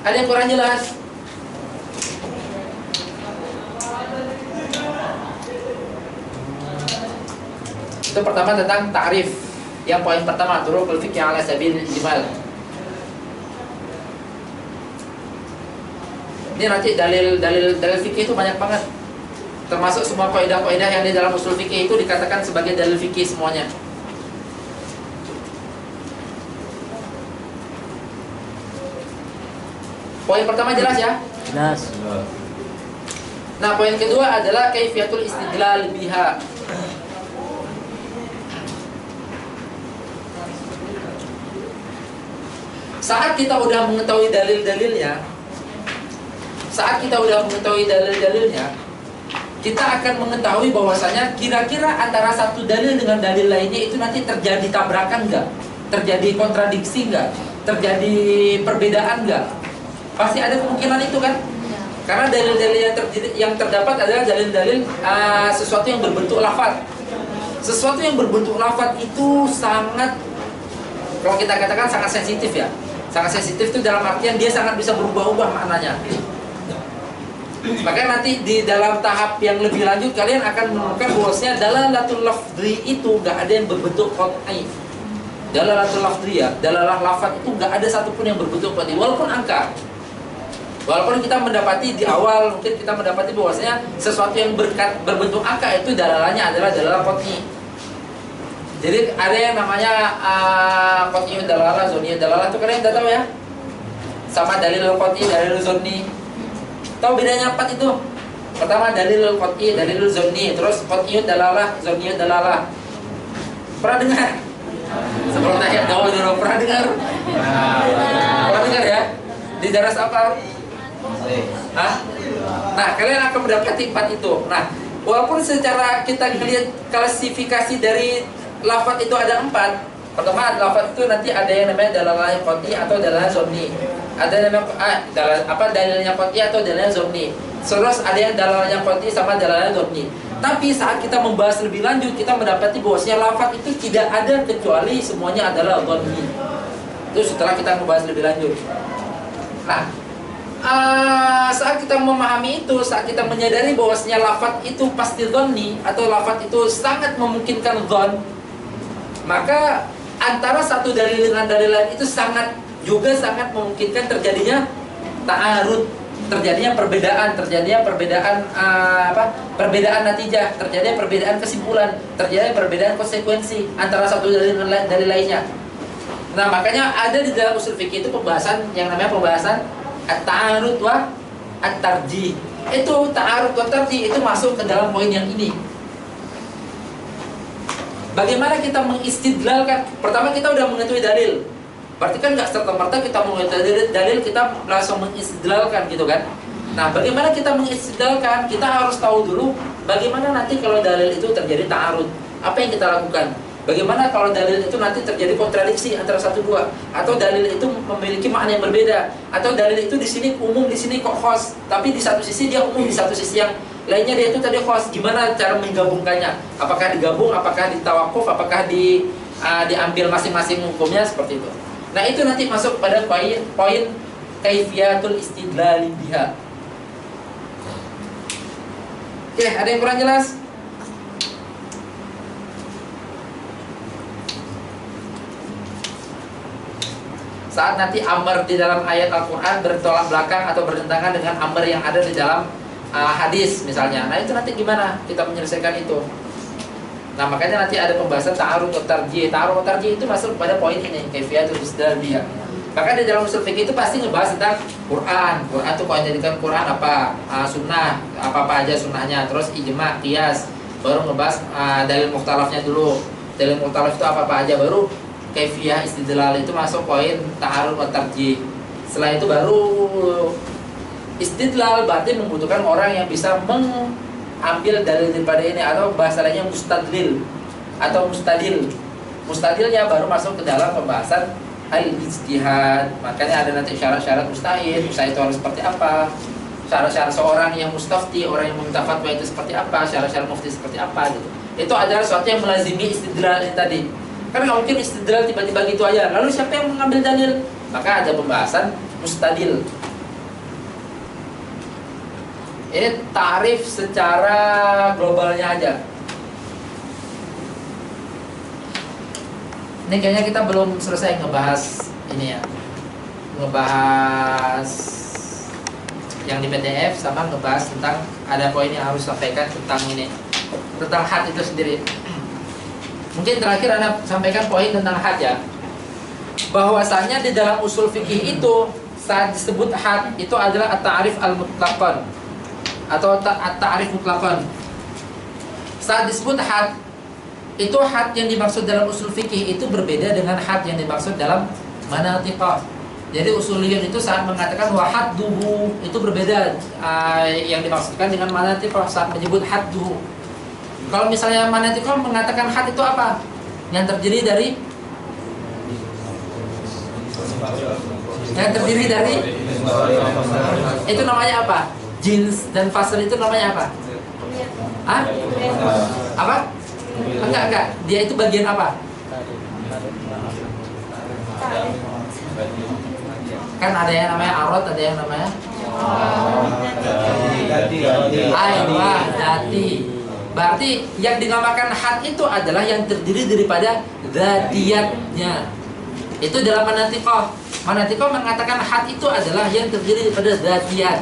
Ada yang kurang jelas? Itu pertama tentang ta'rif. Yang poin pertama, turukul fikih ala sabilil ijmal. Ini nanti dalil fikih itu banyak banget. Termasuk semua kaidah-kaidah yang di dalam usul fikih itu dikatakan sebagai dalil fikih semuanya. Poin pertama jelas ya? Jelas. Nah, poin kedua adalah kaifiyatul istidlal biha. Saat kita udah mengetahui dalil-dalilnya, kita akan mengetahui bahwasanya kira-kira antara satu dalil dengan dalil lainnya itu nanti terjadi tabrakan nggak? Terjadi kontradiksi nggak? Terjadi perbedaan nggak? Pasti ada kemungkinan itu kan? Karena dalil-dalil yang terdapat adalah dalil-dalil sesuatu yang berbentuk lafaz. Sesuatu yang berbentuk lafaz itu sangat, kalau kita katakan sangat sensitif ya. Sangat sensitif itu dalam artian dia sangat bisa berubah-ubah maknanya. Maka nanti di dalam tahap yang lebih lanjut kalian akan menemukan bahwasanya dalalatul lafdhi itu nggak ada yang berbentuk qat'i. Dalalatul lafdhi ya, dalalah lafaz itu nggak ada satupun yang berbentuk qat'i walaupun angka. Walaupun kita mendapati di awal mungkin kita mendapati bahwasanya sesuatu yang berbentuk angka itu dalalahnya adalah dalalah qat'i. Jadi ada yang namanya qat'iyud dalalah, zoniyud dalalah, itu kalian udah tahu ya? Sama dalil qat'i, dalil zonni. Tahu bedanya apa itu? Pertama dalil qat'i, dalil zonni, terus qat'iyud dalalah, zoniyud dalalah. Pernah dengar? Sebelum tanya dulu pernah dengar? Pernah dengar ya? Di daras apa? Hah? Nah, kalian akan mendapati 4 itu. Nah, walaupun secara kita lihat klasifikasi dari lafaz itu ada 4. Pertama, lafaz itu nanti ada yang namanya dalalah qat'i atau dalalah zonni. Ada yang namanya dalilnya qat'i atau dalilnya zonni. Terus ada yang dalalahnya qat'i sama dalalahnya zonni. Tapi saat kita membahas lebih lanjut, kita mendapati bahwasanya lafaz itu tidak ada kecuali semuanya adalah zonni. Itu setelah kita membahas lebih lanjut. Nah, saat kita memahami itu, saat kita menyadari bahwasanya lafaz itu pasti zonni atau lafaz itu sangat memungkinkan zon, maka antara satu dalil dengan dalil lain itu sangat memungkinkan terjadinya ta'arud, terjadinya perbedaan perbedaan natijah, terjadinya perbedaan kesimpulan, terjadinya perbedaan konsekuensi antara satu dalil dengan dalil lainnya. Nah, makanya ada di dalam usul fikih itu pembahasan yang namanya pembahasan at-ta'arud wa at-tarjih. Itu ta'arud wa tarjih itu masuk ke dalam poin yang ini. Bagaimana kita mengistidlalkan? Pertama kita udah mengetahui dalil. Berarti kan nggak serta-merta kita mengetahui dalil kita langsung mengistidlalkan gitu kan? Nah, bagaimana kita mengistidlalkan? Kita harus tahu dulu bagaimana nanti kalau dalil itu terjadi ta'arud. Apa yang kita lakukan? Bagaimana kalau dalil itu nanti terjadi kontradiksi antara satu dua, atau dalil itu memiliki makna yang berbeda, atau dalil itu di sini umum, di sini kok khos, tapi di satu sisi dia umum, di satu sisi yang lainnya dia itu tadi khos. Gimana cara menggabungkannya? Apakah digabung? Apakah ditawakuf? Apakah diambil masing-masing hukumnya seperti itu? Nah, itu nanti masuk pada poin kaifiyatul istidlal biha. Oke, ada yang kurang jelas? Saat nanti amr di dalam ayat Al-Quran bertolak belakang atau bertentangan dengan amr yang ada di dalam hadis misalnya. Nah, itu nanti gimana kita menyelesaikan itu? Nah, makanya nanti ada pembahasan ta'arud wa tarjih. Ta'arud wa tarjih itu masuk pada poin ini, kaifiyatul istidlal biha. Maka di dalam usul fikih itu pasti ngebahas tentang Quran. Quran itu kalau jadikan Quran apa? Sunnah, apa-apa aja sunnahnya. Terus ijma, qiyas. Baru ngebahas dalil mukhtalafnya dulu. Dalil mukhtalaf itu apa-apa aja, baru kaifiyah istidlal itu masuk poin ta'arud wa tarjih. Setelah itu baru istidlal, berarti membutuhkan orang yang bisa mengambil dalil daripada ini, atau bahasa lainnya mustadlil atau mustadil. Mustadilnya baru masuk ke dalam pembahasan al-ijtihad. Makanya ada nanti syarat-syarat mustahid itu harus seperti apa, syarat-syarat seorang yang mustafti, orang yang meminta fatwa itu seperti apa, syarat-syarat mufti seperti apa gitu. Itu adalah sesuatu yang melazimi istidlal ini tadi. Kan nggak mungkin istidlal tiba-tiba gitu aja. Lalu siapa yang mengambil dalil? Maka ada pembahasan mustadil. Ini tarif secara globalnya aja. Ini kayaknya kita belum selesai ngebahas ini ya. Ngebahas yang di PDF sama ngebahas tentang ada poin yang harus sampaikan tentang ini. Tentang had itu sendiri. Mungkin terakhir Anda sampaikan poin tentang had ya. Bahwasanya di dalam usul fikih itu saat disebut had itu adalah at-ta'rif al-mutlaqan atau at-ta'rif mutlaqan. Saat disebut had, itu had yang dimaksud dalam usul fikih itu berbeda dengan had yang dimaksud dalam manatiqah. Jadi usuliyun itu saat mengatakan wa hadduhu itu berbeda yang dimaksudkan dengan manatiqah saat menyebut hadduhu. Kalau misalnya manatiqah mengatakan had itu apa? Yang terdiri dari itu namanya apa? Jins dan fasl itu namanya apa? Hah? Apa? Enggak. Dia itu bagian apa? Kan ada yang namanya arad, ada yang namanya aywa dati. Berarti yang dinamakan had itu adalah yang terdiri daripada dzatiyatnya. Itu dalam manatiqah. Manatiko mengatakan had itu adalah yang terdiri daripada dzatiyat.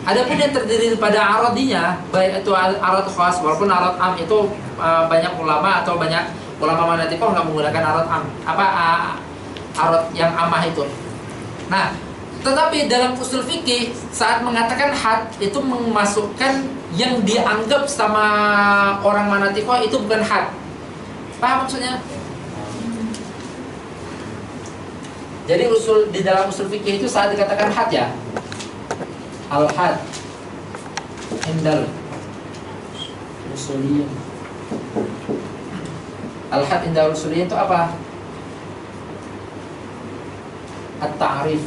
Adapun yang terdiri daripada aradinya, baik itu arad khas walaupun arad am, itu banyak ulama atau banyak ulama manatiko nggak menggunakan arad am, arad yang amah itu. Nah, tetapi dalam usul fikih saat mengatakan had itu memasukkan yang dianggap sama orang manatiko itu bukan had. Paham maksudnya? Jadi di dalam usul fikih itu saat dikatakan had ya, al-had indal usuliyin. Al-had indal usuliyin itu apa? At-ta'rif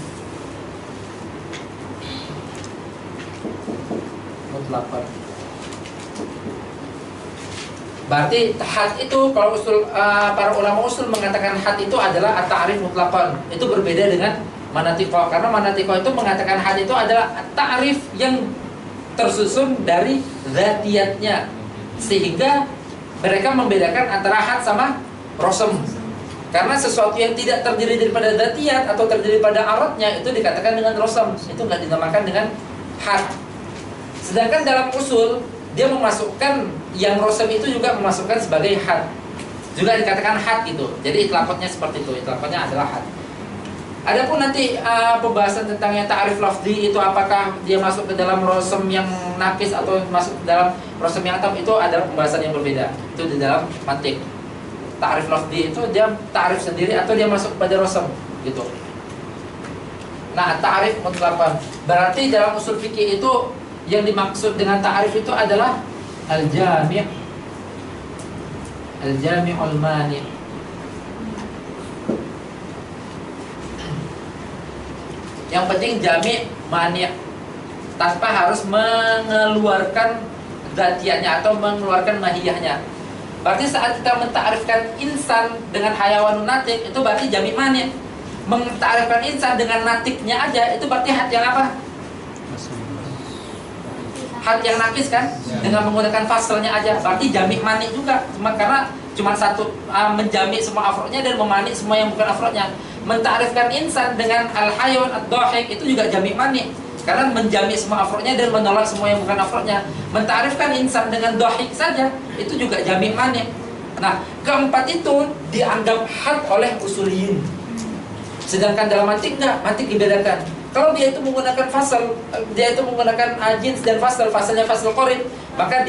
mutlaqan. Berarti had itu kalau para ulama usul mengatakan had itu adalah at-ta'rif mutlaqan. Itu berbeda dengan manatiko, karena manatiko itu mengatakan had itu adalah ta'rif yang tersusun dari dzatiyatnya, sehingga mereka membedakan antara had sama rosem. Karena sesuatu yang tidak terdiri daripada dzatiyat atau terdiri pada aradnya itu dikatakan dengan rosem, itu nggak dinamakan dengan had. Sedangkan dalam usul dia memasukkan yang rosem itu juga memasukkan sebagai had, juga dikatakan had gitu. Jadi itlaqatnya seperti itu, itlaqatnya adalah had. Adapun nanti pembahasan tentang yang ta'rif lafzi itu apakah dia masuk ke dalam rosem yang nakis atau masuk ke dalam rosem yang tam, itu adalah pembahasan yang berbeda. Itu di dalam mantik. Ta'rif lafzi itu dia ta'rif sendiri atau dia masuk pada rosem gitu. Nah, ta'rif mutlaqan berarti dalam usul fikih itu yang dimaksud dengan ta'rif itu adalah al-jami', al-jami'ul mani'. Yang penting jami' mani' tanpa harus mengeluarkan dzatiyatnya atau mengeluarkan mahiyahnya. Berarti saat kita mentakrifkan insan dengan hayawanun natik, itu berarti jami' mani'. Mentakrifkan insan dengan natiknya aja, itu berarti had yang apa? Had yang nakis kan, dengan menggunakan faslnya aja, berarti jami' mani juga. Karena cuma satu, menjami semua afrodnya dan memani semua yang bukan afrodnya. Mentakrifkan insan dengan al-hayawan ad-dhahik itu juga jami' mani, karena menjami semua afrodnya dan menolak semua yang bukan afrodnya. Mentakrifkan insan dengan dhahik saja itu juga jami' mani. Nah, keempat itu dianggap had oleh usuliyin. Sedangkan dalam mantik enggak, mantik dibedakan. Kalau dia itu menggunakan fasal, dia itu menggunakan jins dan fasal, fasalnya fasal qorib, maka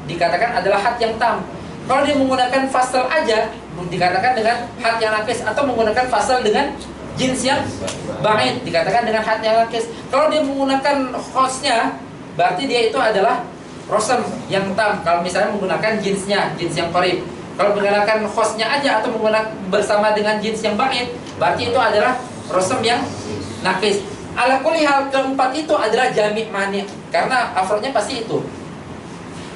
dikatakan adalah had yang tam. Kalau dia menggunakan fasal aja, dikatakan dengan had yang nakis, atau menggunakan fasal dengan jins yang ba'id, dikatakan dengan had yang nakis. Kalau dia menggunakan khosnya, berarti dia itu adalah rosem yang tam. Kalau misalnya menggunakan jinsnya, jins yang qorib. Kalau menggunakan khosnya aja atau menggunakan bersama dengan jins yang ba'id, berarti itu adalah rosem yang nakis. Ala kulli hal, keempat itu adalah jami' mani, karena afrodnya pasti itu.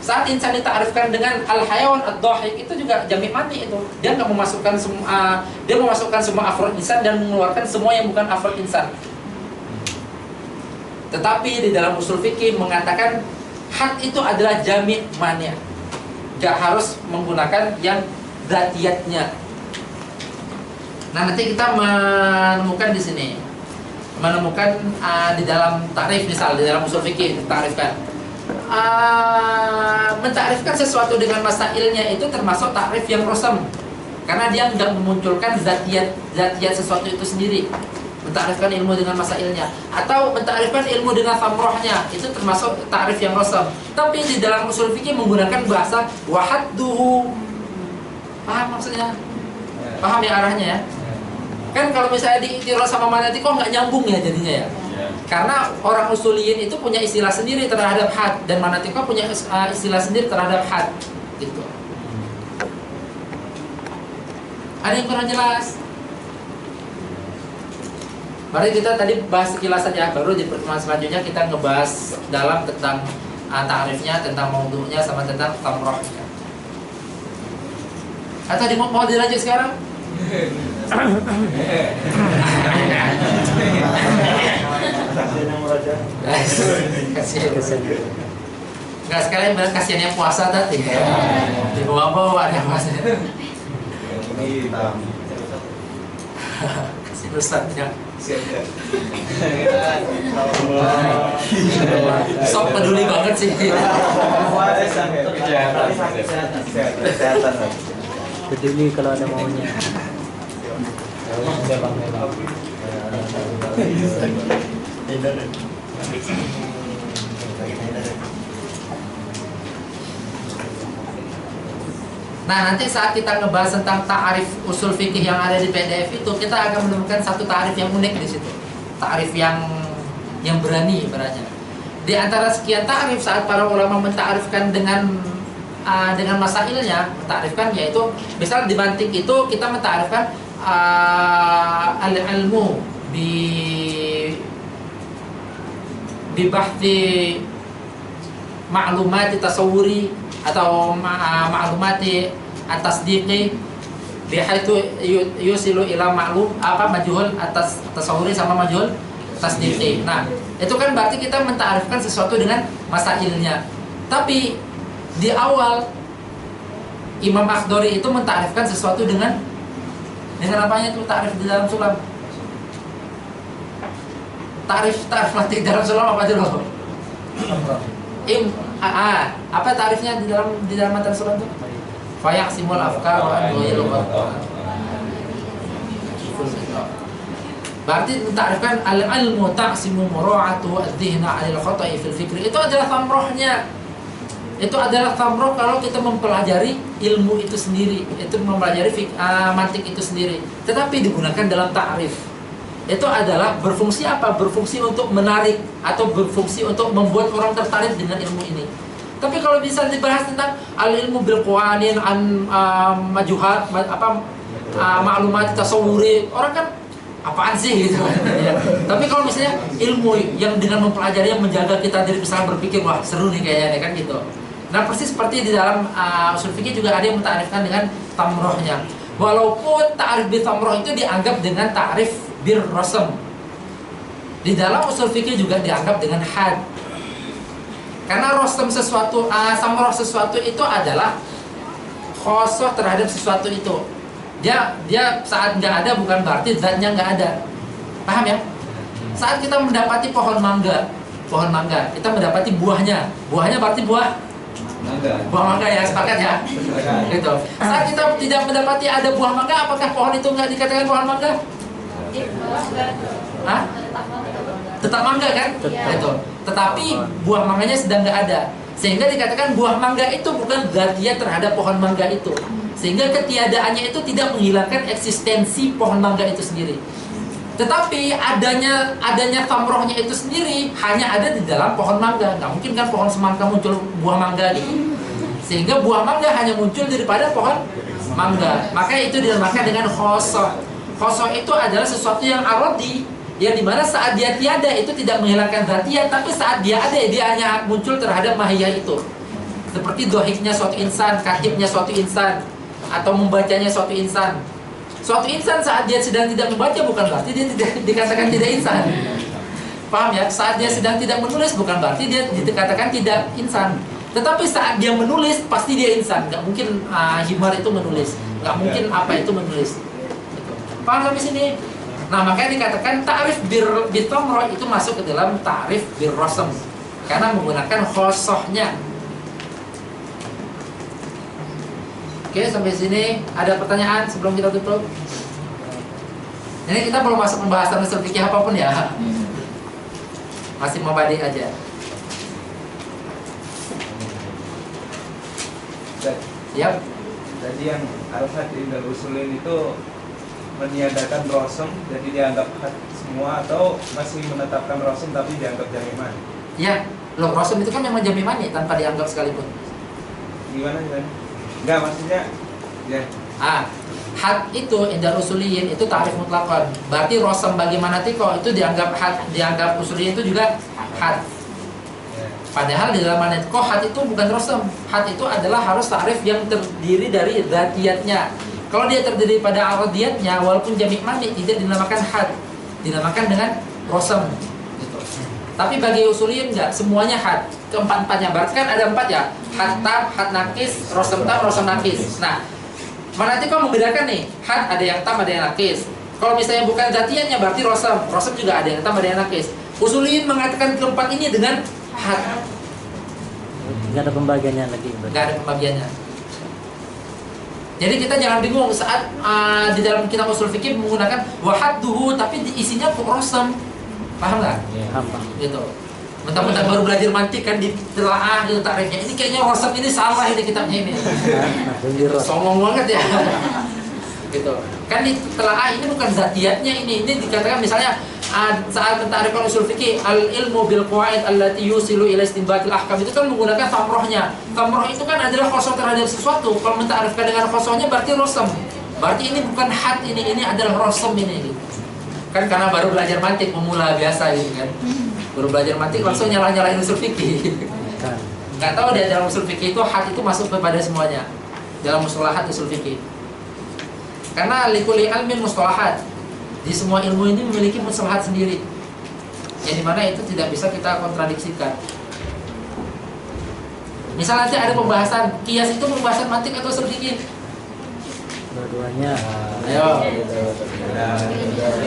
Saat insan ditakrifkan dengan al-hayawan ad-dhahik, itu juga jami' mani itu. Dia nggak memasukkan semua, dia memasukkan semua afrod insan dan mengeluarkan semua yang bukan afrod insan. Tetapi di dalam usul fikih mengatakan had itu adalah jami' mani, nggak harus menggunakan yang dzatiyatnya. Nah, nanti kita menemukan di sini, menemukan di dalam takrif, misal di dalam usul fikih takrifkan, mentakrifkan sesuatu dengan masailnya itu termasuk takrif yang rosem, karena dia nggak memunculkan zatiyat sesuatu itu sendiri. Mentakrifkan ilmu dengan masailnya atau mentakrifkan ilmu dengan famrohnya, itu termasuk takrif yang rosem. Tapi di dalam usul fikih menggunakan bahasa wahadduhu. Paham maksudnya? Paham ya arahnya ya? Kan kalau misalnya diiktiraf sama manatiko nggak nyambung ya jadinya ya. Karena orang usuliyin itu punya istilah sendiri terhadap had, dan manatiko punya istilah sendiri terhadap had gitu. Ada yang kurang jelas? Mari kita tadi bahas sekilas saja, baru di pertemuan selanjutnya kita ngebahas dalam tentang ta'rifnya, tentang maudu'nya, sama tentang tamrohnya. Atau mau dilanjut sekarang? Kasihan. Enggak, sekalian bilang kasihannya puasa tadi. Di bawah-bawah ada mas. sinusatnya. Siap. Sok peduli banget sih. Kesehatan. Peduli kalau ada maunya. Nah, nanti saat kita ngebahas tentang ta'arif usul fikih yang ada di PDF itu, kita akan menemukan satu ta'arif yang unik di situ. Ta'arif yang berani ibaratnya. Di antara sekian ta'arif saat para ulama menta'arifkan dengan masailnya, menta'arifkan yaitu misal di mantik itu kita menta'arifkan al-ilmu bi bahthi ma'lumati tasawuri atau ma'lumati at-tasdiqi bihaitsu yusilu ila ma'lum majhul atas tasawuri sama majhul tasdiqi. Nah, itu kan berarti kita menta'arifkan sesuatu dengan masailnya. Tapi di awal Imam Akhdari itu menta'arifkan sesuatu dengan apanya itu ta'rif di dalam sulam? Ta'rif mati dalam sulam apa dulu? Apa ta'rifnya di dalam matan sulam itu? Fayaqsimul afkar wa adwayil qat'an. Berarti menta'rifkan al-ilmu taqsimu mura'atu adh-dhihna 'alal khata'i fil fikri. Itu adalah thamrohnya. Itu adalah thamroh kalau kita mempelajari ilmu itu sendiri, itu mempelajari mantik itu sendiri. Tetapi digunakan dalam ta'rif. Itu adalah berfungsi apa? Berfungsi untuk menarik atau berfungsi untuk membuat orang tertarik dengan ilmu ini. Tapi kalau bisa dibahas tentang al-ilmu bil qawanin an majuhat ma'lumat tasawuri, orang kan apaan sih gitu kan. Tapi kalau misalnya ilmu yang dengan mempelajari yang menjaga kita dari kesalahan berpikir, wah seru nih kayaknya kan gitu. Nah, persis seperti di dalam usul fikih juga ada yang mentarifkan dengan tamrohnya. Walaupun ta'rif bi tamroh itu dianggap dengan ta'rif bir rasam. Di dalam usul fikih juga dianggap dengan had. Karena rasam sesuatu, tamroh sesuatu itu adalah khosoh terhadap sesuatu itu. Dia saat nggak ada bukan berarti zatnya nggak ada. Paham ya? Saat kita mendapati pohon mangga, kita mendapati buahnya berarti buah mangga ya, sepakat ya? Gitu. Saat kita tidak mendapati ada buah mangga, apakah pohon itu nggak dikatakan pohon mangga? Hah? Tetap mangga kan? Gitu. Tetapi buah mangganya sedang nggak ada, sehingga dikatakan buah mangga itu bukan dzatiyah terhadap pohon mangga itu. Sehingga ketiadaannya itu tidak menghilangkan eksistensi pohon mangga itu sendiri. Tetapi adanya tamrohnya itu sendiri hanya ada di dalam pohon mangga. Nggak mungkin kan pohon semangka muncul buah mangga gitu. Sehingga buah mangga hanya muncul daripada pohon mangga. Maka itu dinamakan dengan khosoh. Khosoh itu adalah sesuatu yang arodi, yang dimana saat dia tiada itu tidak menghilangkan dzatiyah, tapi saat dia ada dia hanya muncul terhadap mahiyah itu. Seperti dohiknya suatu insan, katibnya suatu insan, atau membacanya suatu insan. Suatu insan saat dia sedang tidak membaca bukan berarti dia tidak dikatakan tidak insan. Paham ya? Saat dia sedang tidak menulis bukan berarti dia dikatakan tidak insan. Tetapi saat dia menulis pasti dia insan. Gak mungkin himar itu menulis, gak mungkin apa itu menulis. Paham sampai sini? Nah, makanya dikatakan ta'rif bir tamroh itu masuk ke dalam ta'rif bir rasam karena menggunakan khosohnya. Oke, sampai sini ada pertanyaan sebelum kita tutup? Ini kita belum masuk pembahasan usul fikih apapun ya. Masih mubadi aja. Siap? Jadi yang al-had indal usulin itu meniadakan rosem, jadi dianggap had semua, atau masih menetapkan rosem tapi dianggap jamiman? Iya, loh rosem itu kan memang jamiman nih tanpa dianggap sekalipun. Gimana? Enggak, maksudnya ya. Had itu indal usuliyin itu ta'rif mutlaqan. Berarti rosem bagi manatiko itu dianggap had, dianggap usuliyin itu juga had. Padahal di dalam manatiko had itu bukan rosem. Had itu adalah harus ta'rif yang terdiri dari dzatiyatnya. Kalau dia terdiri pada aradiyatnya, walaupun jami' mani tidak dinamakan had, dinamakan dengan rosem. Gitu. Tapi bagi usuliyin enggak, semuanya had. Keempat-empatnya, berarti kan ada 4 ya. Had tam, had nakis, rosem tam, rosem nakis. Nah, manatiko membedakan nih, had ada yang tam, ada yang nakis. Kalau misalnya bukan zatiannya berarti rosam. Rosam juga ada yang tambah, ada yang nakis. Usuliyin mengatakan keempat ini dengan had. Nggak ada pembagiannya lagi. Nggak ada pembagiannya. Jadi kita jangan bingung saat di dalam kitab usul fikih menggunakan wahadduhu tapi isinya kok rosam. Paham nggak? Hampa. Gitu. Mentang-mentang baru belajar mantik kan ditelaah gitu takrifnya. Ini kayaknya rosam ini salah ini kitabnya ini. Songong banget ya. Gitu. Kan ditelaah ini bukan zatiatnya ini. Ini dikatakan misalnya saat mentarifkan usul fikih al-ilmu bil qawaid allati yusilu ila istinbatil ahkam itu kan menggunakan tamrohnya. Tamroh itu kan adalah khosoh terhadap sesuatu. Kalau mentarifkan dengan khosohnya berarti rosam. Berarti ini bukan had ini adalah rosam ini. Kan karena baru belajar mantik pemula biasa gitu kan. Baru belajar mantik langsung nyalahin usul fikih. Nggak tahu dia dalam usul fikih itu had itu masuk kepada semuanya. Dalam mustalahat usul fikih. Karena likulli ilmin mustalahat. Di semua ilmu ini memiliki mustalahat sendiri. Yang dimana itu tidak bisa kita kontradiksikan. Misal nanti ada pembahasan kias itu pembahasan mantik atau usul fikih? Dua-duanya. Ayo.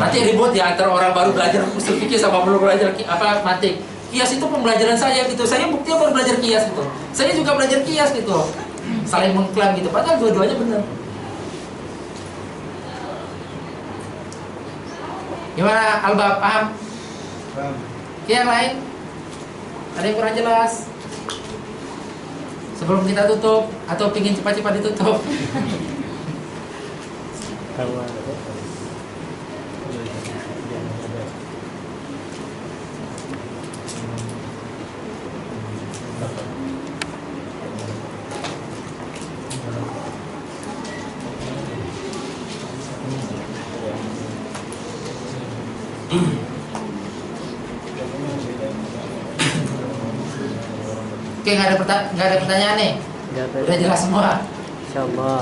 Nanti ribut ya antara orang baru belajar usul fikih sama belum belajar mantik. Kias itu pembelajaran saya gitu. Saya buktinya baru belajar kias gitu. Saya juga belajar kias gitu. Saling mengklaim gitu. Padahal dua-duanya benar. Gimana Albab, paham? Paham. Yang lain? Ada yang kurang jelas? Sebelum kita tutup atau pingin cepat-cepat ditutup? Oke, nggak ada pertanyaan nih? Udah jelas semua? Insyaallah.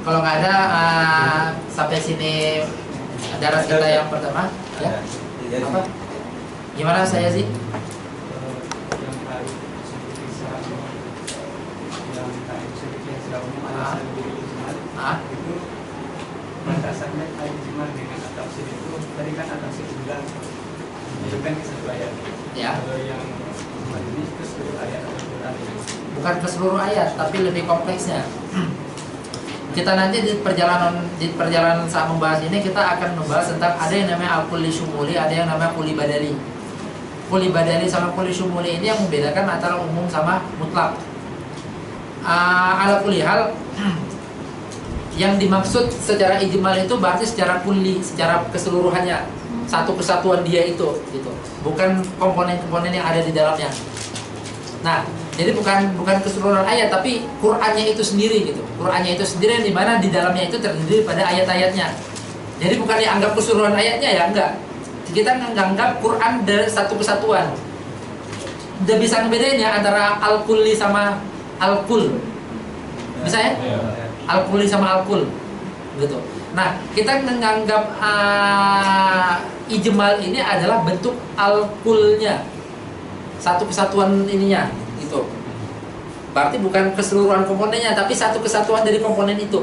Kalau nggak ada, sampai sini daras kita yang pertama. Ya? Apa? Gimana saya sih? Batasannya ijma dengan tafsir itu tadi kan tafsir bilang itu kan satu ayat. Ya. Kalau yang ini itu seluruh ayat atau Quran. Bukan ke seluruh ayat, tapi lebih kompleksnya. Kita nanti di perjalanan saat membahas ini kita akan membahas tentang ada yang namanya al-kulli syumuli, ada yang namanya kulli badali. Kulli badali sama kulli syumuli ini yang membedakan antara umum sama mutlak. Ala kulli hal yang dimaksud secara ijmal itu berarti secara kulli, secara keseluruhannya, satu kesatuan dia itu gitu. Bukan komponen-komponen yang ada di dalamnya. Nah, jadi bukan keseluruhan ayat tapi Qur'annya itu sendiri gitu. Qur'annya itu sendiri yang dimana di dalamnya itu terdiri pada ayat-ayatnya. Jadi bukan dianggap keseluruhan ayatnya ya, enggak. Kita menganggap Qur'an dari satu kesatuan. Udah bisa ngebedain ya antara al-kulli sama al-kul. Bisa ya? Al-kulli sama al-kul. Gitu. Nah, kita menganggap ijmal ini adalah bentuk al-kulnya. Satu kesatuan ininya gitu. Berarti bukan keseluruhan komponennya tapi satu kesatuan dari komponen itu.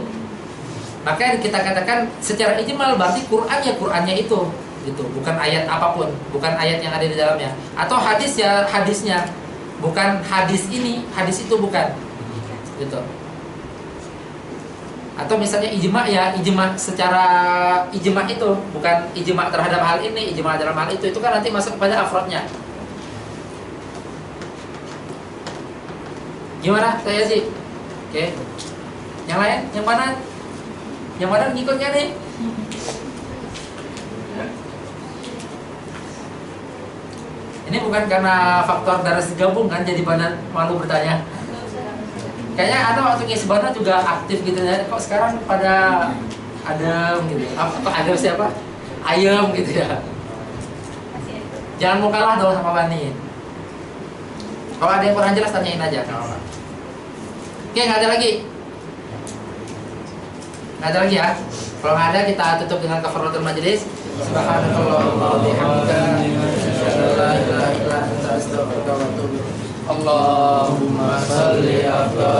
Maka kita katakan secara ijmal berarti Quran ya Qurannya itu gitu, bukan ayat apapun, bukan ayat yang ada di dalamnya. Atau hadis ya hadisnya, bukan hadis ini, hadis itu bukan. Gitu. Atau misalnya ijma ya ijma secara ijma itu bukan ijma terhadap hal ini, ijma dalam hal itu kan nanti masuk kepada afrodnya. Gimana saya sih? Oke. Yang lain? Yang mana? Yang mana ngikutnya nih? Ini bukan karena faktor daras digabung kan jadi badan malu bertanya. Kayaknya ada waktu ngisi badan juga aktif gitu ya. Kok sekarang pada adem gitu. Apa adem siapa? Ayam gitu ya. Jangan mau kalah dong sama Bani. Kalau ada yang kurang jelas tanyain aja kalau apa. Oke, nggak ada lagi. Nggak ada lagi ya. Kalau nggak ada kita tutup dengan kafaratul majelis. Subhanallah wa bihamdika asyhadu an la ilaha illa anta astaghfiruka wa atubu ilaik. Allahumma shalli ala